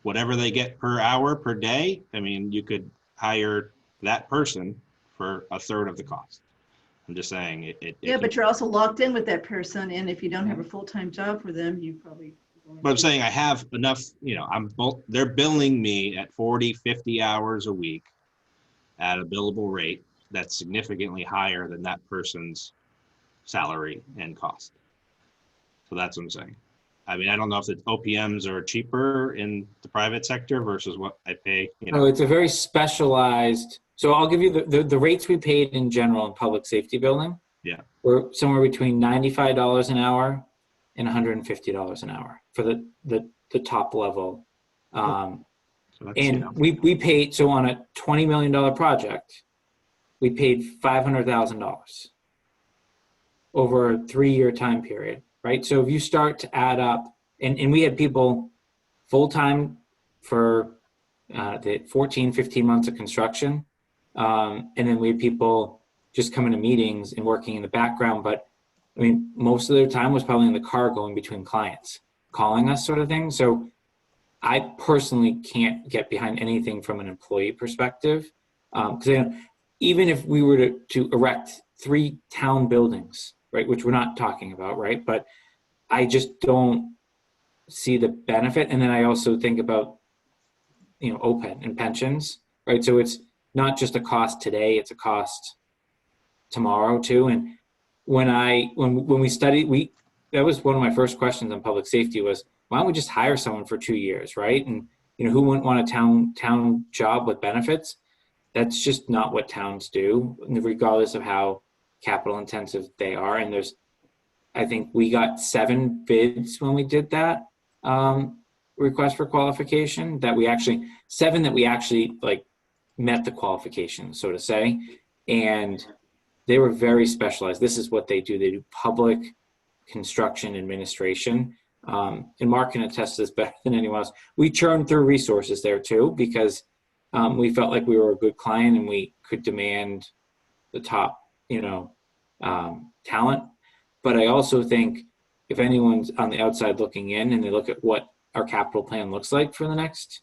whatever they get per hour per day, you could hire that person for a third of the cost. I'm just saying but you're also locked in with that person, and if you don't have a full-time job for them, you probably. But I'm saying I have enough, they're billing me at 40, 50 hours a week at a billable rate that's significantly higher than that person's salary and cost. So that's what I'm saying. I don't know if the OPMs are cheaper in the private sector versus what I pay. No, it's a very specialized. So I'll give you the rates we paid in general in public safety building. Yeah. We're somewhere between $95 an hour and $150 an hour for the top level. We paid, so on a $20 million project, we paid $500,000 over a 3-year time period, right? So if you start to add up, and we had people full-time for the 14, 15 months of construction. And then we had people just coming to meetings and working in the background. But most of their time was probably in the car going between clients, calling us sort of thing. So I personally can't get behind anything from an employee perspective. Because even if we were to erect 3 town buildings, right, which we're not talking about, right, but I just don't see the benefit. And then I also think about, OPEB and pensions, right? So it's not just a cost today, it's a cost tomorrow too. And when we studied, that was one of my first questions on public safety was, why don't we just hire someone for 2 years, right? And who wouldn't want a town job with benefits? That's just not what towns do, regardless of how capital intensive they are. And I think we got 7 bids when we did that request for qualification, 7 that we actually like met the qualification, so to say. And they were very specialized. This is what they do. They do public construction administration. And Mark can attest to this better than anyone else. We churned through resources there too, because we felt like we were a good client and we could demand the top, talent. But I also think if anyone's on the outside looking in and they look at what our capital plan looks like for the next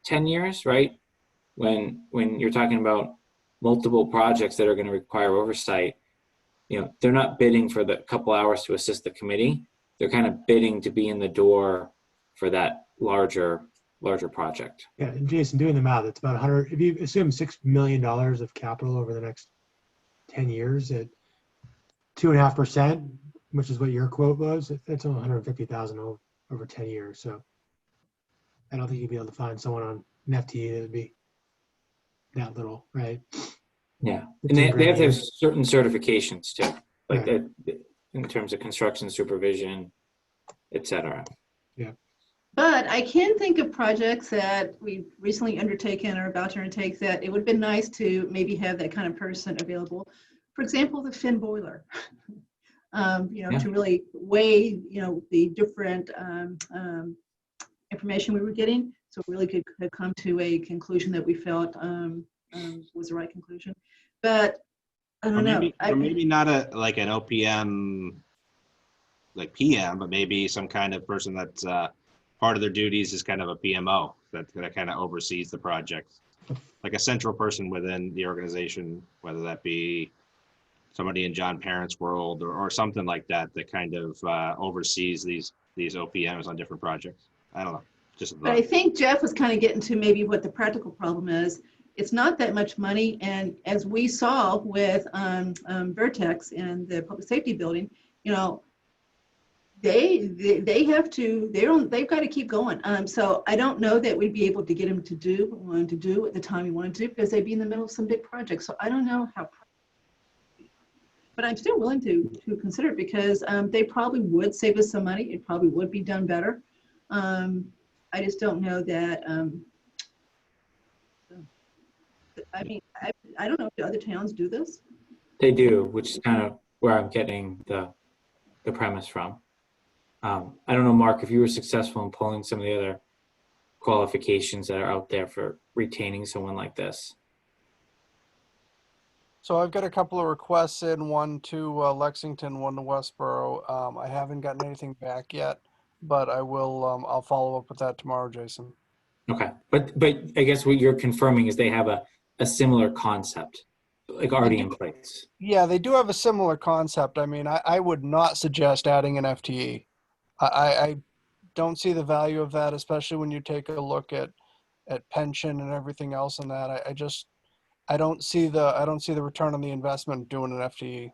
10 years, right? When you're talking about multiple projects that are going to require oversight, they're not bidding for the couple hours to assist the committee. They're kind of bidding to be in the door for that larger project. Yeah, and Jason, doing the math, it's about 100, if you assume $6 million of capital over the next 10 years at 2.5%, which is what your quote was, that's only 150,000 over 10 years. So I don't think you'd be able to find someone on an FTE that would be that little, right? Yeah, and they have to have certain certifications too, like Right. that in terms of construction supervision, et cetera. But I can think of projects that we've recently undertaken or about to undertake that it would have been nice to maybe have that kind of person available. For example, the Finn boiler. To really weigh, the different information we were getting, so we really could come to a conclusion that we felt was the right conclusion. But I don't know. Maybe not an OPM like PM, but maybe some kind of person that's part of their duties is kind of a PMO that kind of oversees the project, like a central person within the organization, whether that be somebody in John Parent's world or something like that, that kind of oversees these OPMs on different projects. I don't know. But I think Jeff was kind of getting to maybe what the practical problem is. It's not that much money, and as we saw with Vertex and the public safety building, they've got to keep going. So I don't know that we'd be able to get them to do what we wanted to do at the time we wanted to, because they'd be in the middle of some big projects. So I don't know how. But I'm still willing to consider it, because they probably would save us some money. It probably would be done better. I just don't know that. I don't know if the other towns do this. They do, which is kind of where I'm getting the premise from. I don't know, Mark, if you were successful in pulling some of the other qualifications that are out there for retaining someone like this. So I've got a couple of requests in, one to Lexington, one to Westboro. I haven't gotten anything back yet, but I will. I'll follow up with that tomorrow, Jason. Okay, but I guess what you're confirming is they have a similar concept, like already in place. Yeah, they do have a similar concept. I mean, I would not suggest adding an FTE. I don't see the value of that, especially when you take a look at pension and everything else in that. I don't see the return on the investment doing an FTE.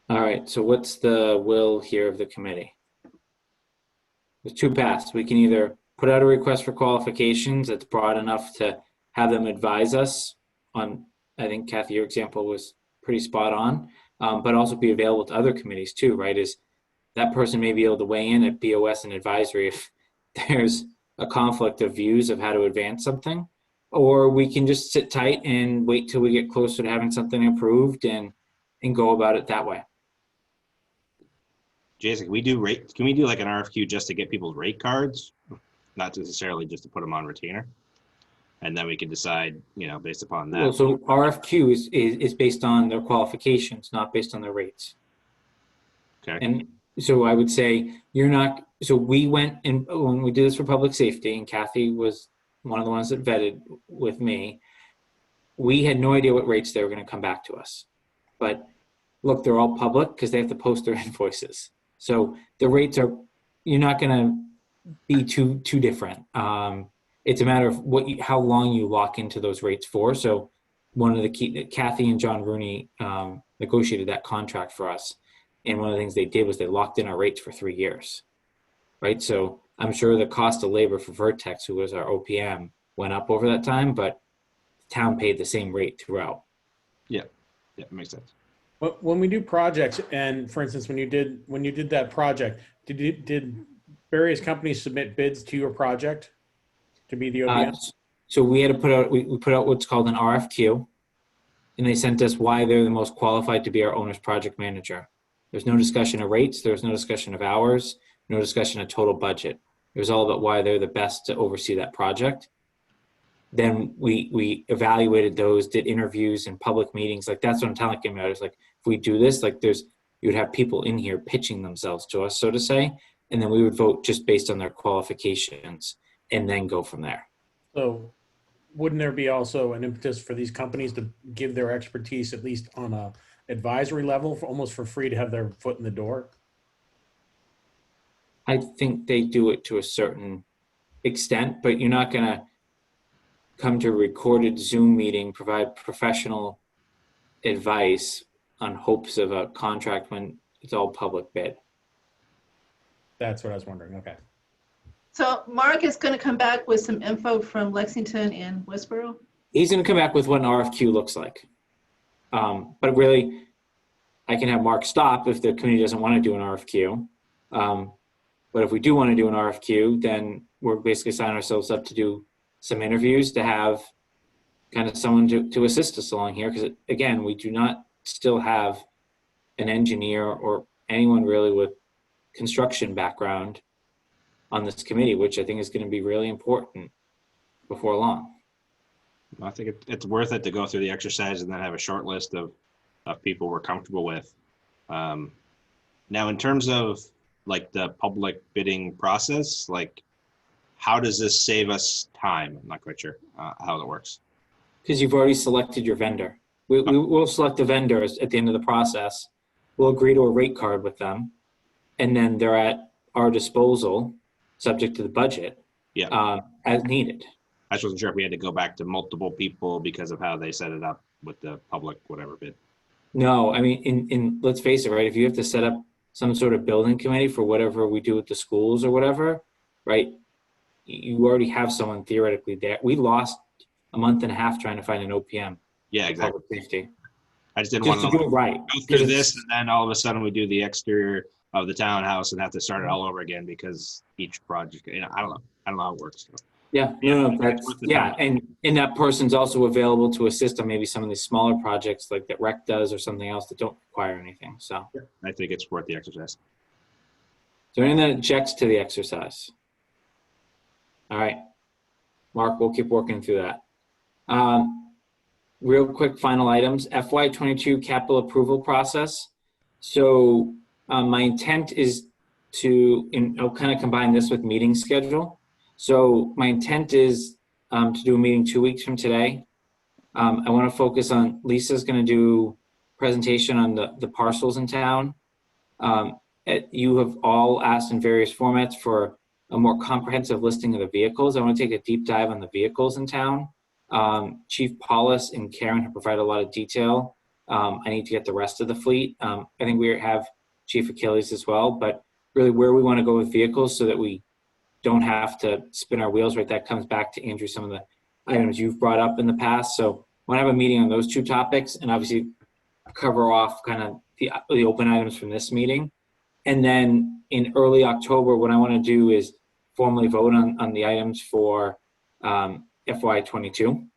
All right, so what's the will here of the committee? There's two paths. We can either put out a request for qualifications that's broad enough to have them advise us on, I think Kathy, your example was pretty spot on, but also be available to other committees too, right? Is that person may be able to weigh in at BOS and advisory if there's a conflict of views of how to advance something, or we can just sit tight and wait till we get closer to having something approved and go about it that way. Jason, can we do like an RFQ just to get people's rate cards, not necessarily just to put them on retainer? And then we can decide, based upon that. Well, so RFQ is based on their qualifications, not based on their rates. Okay. And so I would say so we went, and when we did this for public safety, and Kathy was one of the ones that vetted with me, we had no idea what rates they were going to come back to us. But look, they're all public because they have to post their invoices. So the rates you're not going to be too different. It's a matter of how long you lock into those rates for. So one of the key, Kathy and John Rooney negotiated that contract for us. And one of the things they did was they locked in our rates for 3 years, right? So I'm sure the cost of labor for Vertex, who was our OPM, went up over that time, but the town paid the same rate throughout. Yeah, it makes sense. When we do projects, and for instance, when you did that project, did various companies submit bids to your project to be the Uh, OPM? So we had to put out, we put out what's called an RFQ, and they sent us why they're the most qualified to be our owner's project manager. There's no discussion of rates, there was no discussion of hours, no discussion of total budget. It was all about why they're the best to oversee that project. Then we evaluated those, did interviews and public meetings. Like, that's what I'm telling you about. It's like, if we do this, like, you would have people in here pitching themselves to us, so to say, and then we would vote just based on their qualifications and then go from there. So wouldn't there be also an impetus for these companies to give their expertise, at least on a advisory level, for almost for free, to have their foot in the door? I think they do it to a certain extent, but you're not going to come to a recorded Zoom meeting, provide professional advice on hopes of a contract when it's all public bid. That's what I was wondering. Okay. So Mark is going to come back with some info from Lexington and Westboro. He's going to come back with what an RFQ looks like. But really, I can have Mark stop if the committee doesn't want to do an RFQ. But if we do want to do an RFQ, then we're basically signing ourselves up to do some interviews to have kind of someone to assist us along here. Because again, we do not still have an engineer or anyone really with construction background on this committee, which I think is going to be really important before long. I think it's worth it to go through the exercise and then have a short list of people we're comfortable with. Now, in terms of like the public bidding process, like how does this save us time? I'm not quite sure how it works. Because you've already selected your vendor. We'll select the vendors at the end of the process. We'll agree to a rate card with them, and then they're at our disposal, subject to the budget, as needed. I just wasn't sure if we had to go back to multiple people because of how they set it up with the public whatever bid. No, I mean, in let's face it, right? If you have to set up some sort of building committee for whatever we do with the schools or whatever, right? You already have someone theoretically there. We lost a month and a half trying to find an OPM. Yeah, exactly. Public safety. I just didn't Just want to to do it right. go through this and then all of a sudden we do the exterior of the townhouse and have to start it all over again because each project, I don't know how it works. So. Yeah, no, that's, yeah, and that person's also available to assist on maybe some of these smaller projects like that Rec does or something else that don't require anything. So I think it's worth the exercise. is there anything that objects to the exercise? All right, Mark, we'll keep working through that. Real quick final items, FY22 capital approval process. So my intent is to, and I'll kind of combine this with meeting schedule. So my intent is to do a meeting 2 weeks from today. I want to focus on, Lisa's going to do presentation on the parcels in town. You have all asked in various formats for a more comprehensive listing of the vehicles. I want to take a deep dive on the vehicles in town. Chief Paulus and Karen have provided a lot of detail. I need to get the rest of the fleet. I think we have Chief Achilles as well, but really where we want to go with vehicles so that we don't have to spin our wheels, right? That comes back to Andrew, some of the items you've brought up in the past. So I want to have a meeting on those two topics and obviously cover off kind of the open items from this meeting. And then in early October, what I want to do is formally vote on the items for FY22.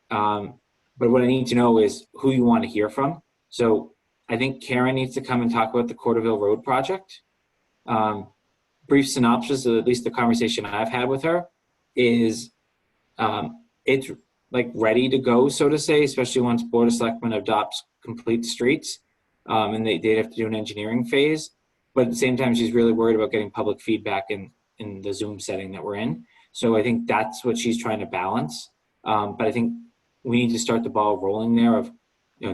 But what I need to know is who you want to hear from. So I think Karen needs to come and talk about the Corderville Road project. Brief synopsis of at least the conversation I've had with her is it's like ready to go, so to say, especially once Board of Selectmen adopts complete streets, and they'd have to do an engineering phase. But at the same time, she's really worried about getting public feedback in the Zoom setting that we're in. So I think that's what she's trying to balance. But I think we need to start the ball rolling there of,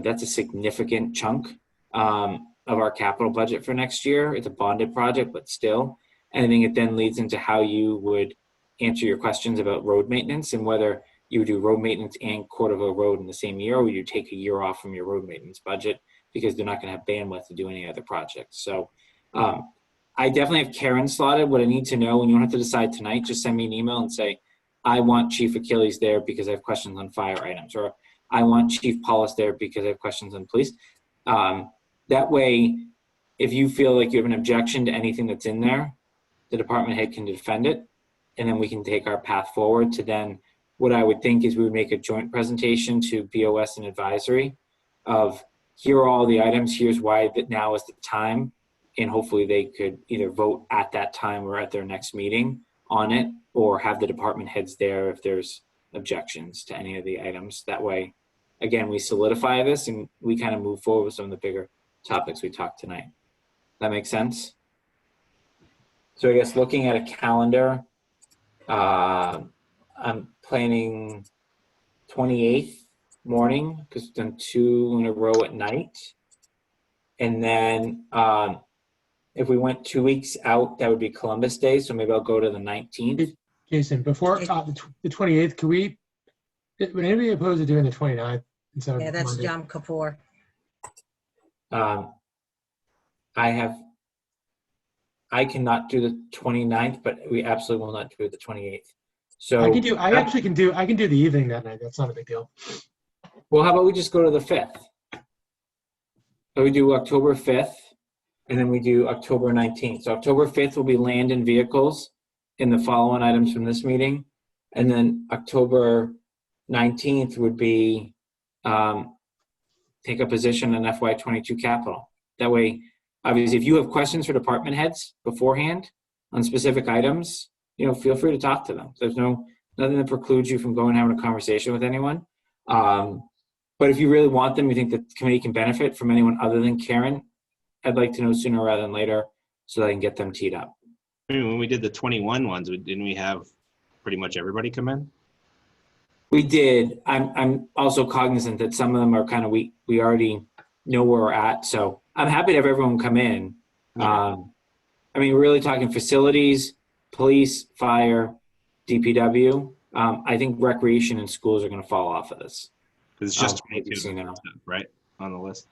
that's a significant chunk of our capital budget for next year. It's a bonded project, but still. And I think it then leads into how you would answer your questions about road maintenance and whether you would do road maintenance and Corderville Road in the same year, or would you take a year off from your road maintenance budget because they're not going to have bandwidth to do any other projects. So I definitely have Karen slotted. What I need to know, and you don't have to decide tonight, just send me an email and say, I want Chief Achilles there because I have questions on fire items, or I want Chief Paulus there because I have questions on police. That way, if you feel like you have an objection to anything that's in there, the department head can defend it, and then we can take our path forward to then what I would think is we would make a joint presentation to BOS and advisory of here are all the items, here's why that now is the time, and hopefully they could either vote at that time or at their next meeting on it, or have the department heads there if there's objections to any of the items. That way, again, we solidify this and we kind of move forward with some of the bigger topics we talked tonight. That makes sense? So I guess looking at a calendar, I'm planning 28th morning because we've done 2 in a row at night. And then if we went 2 weeks out, that would be Columbus Day. So maybe I'll go to the 19th. Jason, before the 28th, would anybody oppose to doing the 29th instead of Yeah, that's Monday? Yom Kippur. I cannot do the 29th, but we absolutely will not do the 28th. So I can do the evening that night. That's not a big deal. well, how about we just go to the 5th? So we do October 5th, and then we do October 19th. So October 5th will be land and vehicles in the following items from this meeting. And then October 19th would be take a position on FY22 capital. That way, obviously, if you have questions for department heads beforehand on specific items, feel free to talk to them. There's nothing that precludes you from going and having a conversation with anyone. But if you really want them, you think the committee can benefit from anyone other than Karen, I'd like to know sooner rather than later so that I can get them teed up. I mean, when we did the 21 ones, didn't we have pretty much everybody come in? We did. I'm also cognizant that some of them are kind of, we already know where we're at. So I'm happy to have everyone come in. I mean, we're really talking facilities, police, fire, DPW. I think recreation and schools are going to fall off of this. Because it's just Like you've 22, seen now. right, on the list.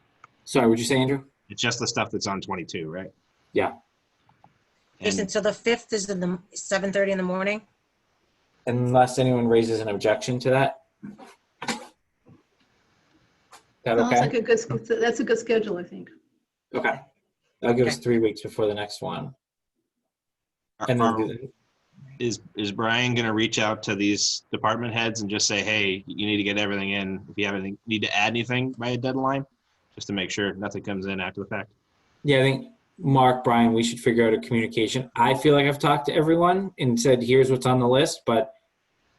Sorry, what'd you say, Andrew? It's just the stuff that's on 22, right? Yeah. Jason, And so the 5th is in the 7:30 in the morning? Unless anyone raises an objection to that. That Sounds okay? like that's a good schedule, I think. Okay. That'll give us 3 weeks before the next one. And then is Brian going to reach out to these department heads and just say, hey, you need to get everything in. If you have anything, need to add anything by a deadline, just to make sure nothing comes in after the fact. yeah, I think Mark, Brian, we should figure out a communication. I feel like I've talked to everyone and said, here's what's on the list, but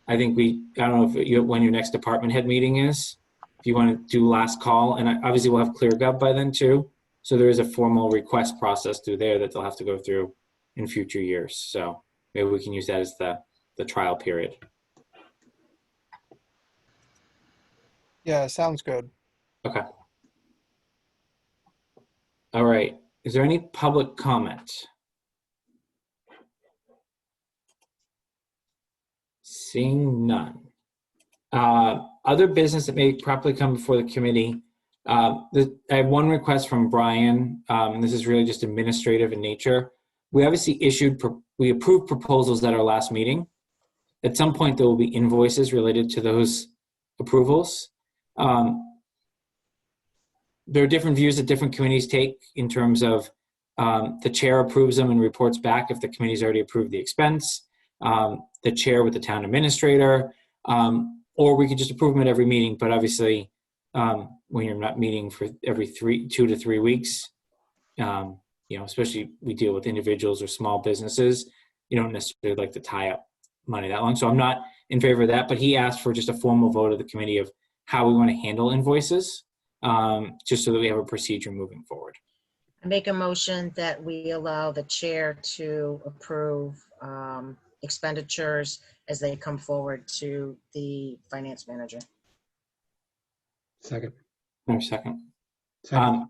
I think I don't know when your next department head meeting is, if you want to do last call, and obviously we'll have ClearGov by then too. So there is a formal request process through there that they'll have to go through in future years. So maybe we can use that as the trial period. Yeah, sounds good. Okay. All right. Is there any public comment? Seeing none. Other business that may properly come before the committee. I have one request from Brian, and this is really just administrative in nature. We obviously we approved proposals at our last meeting. At some point, there will be invoices related to those approvals. There are different views that different committees take in terms of the chair approves them and reports back if the committee's already approved the expense, the chair with the town administrator, or we could just approve them at every meeting. But obviously, when you're not meeting for every 2 to 3 weeks, especially we deal with individuals or small businesses, you don't necessarily like to tie up money that long. So I'm not in favor of that, but he asked for just a formal vote of the committee of how we want to handle invoices, just so that we have a procedure moving forward. I make a motion that we allow the chair to approve expenditures as they come forward to the finance manager. Second. No, second. Second.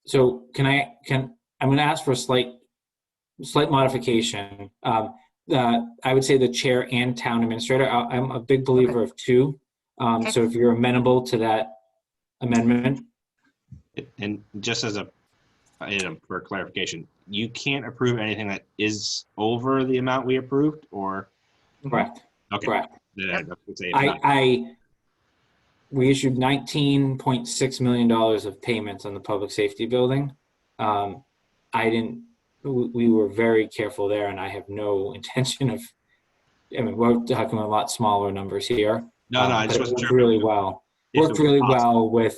So I'm going to ask for a slight modification. I would say the chair and town administrator. I'm a big believer of 2. So if you're amenable to that amendment. And just as a item for clarification, you can't approve anything that is over the amount we approved, or? Correct. Okay. Correct. Yeah, that's what I'm saying. We issued $19.6 million of payments on the public safety building. I didn't we were very careful there, and I have no intention of, I mean, we're talking a lot smaller numbers here. No, I but just it wasn't worked sure. really well. if it Worked was really possible. well with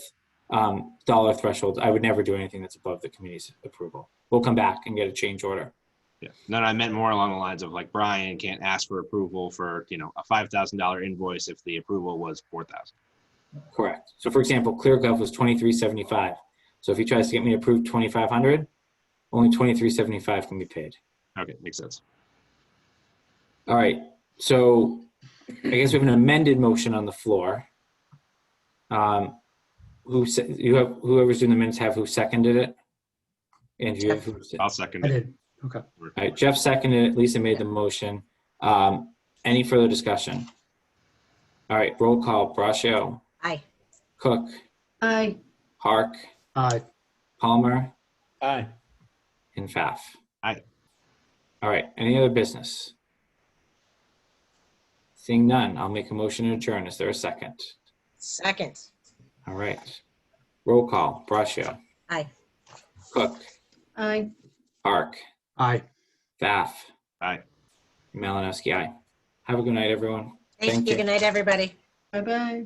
dollar thresholds. I would never do anything that's above the committee's approval. We'll come back and get a change order. Yeah. No, I meant more along the lines of like Brian can't ask for approval for, you know, a $5,000 invoice if the approval was 4,000. Correct. So for example, ClearGov was $23.75. So if he tries to get me to approve $2,500, only $23.75 can be paid. Okay, makes sense. All right. So I guess we have an amended motion on the floor. Whoever's doing the minutes have who seconded it? Andrew, you have who? I'll second I it. did. Okay. All right, Jeff seconded it. Lisa made the motion. Any further discussion? All right, roll call. Braccio, Aye. Cook, Aye. Hark, Aye. Palmer, Aye. and Pfaff. Aye. All right, any other business? Seeing none, I'll make a motion to adjourn. Is there a second? Second. All right, roll call. Braccio, Aye. Cook, Aye. Hark, Aye. Pfaff, Aye. Malinowski, aye. Have a good night, everyone. Thank you. Good night, everybody. Bye-bye.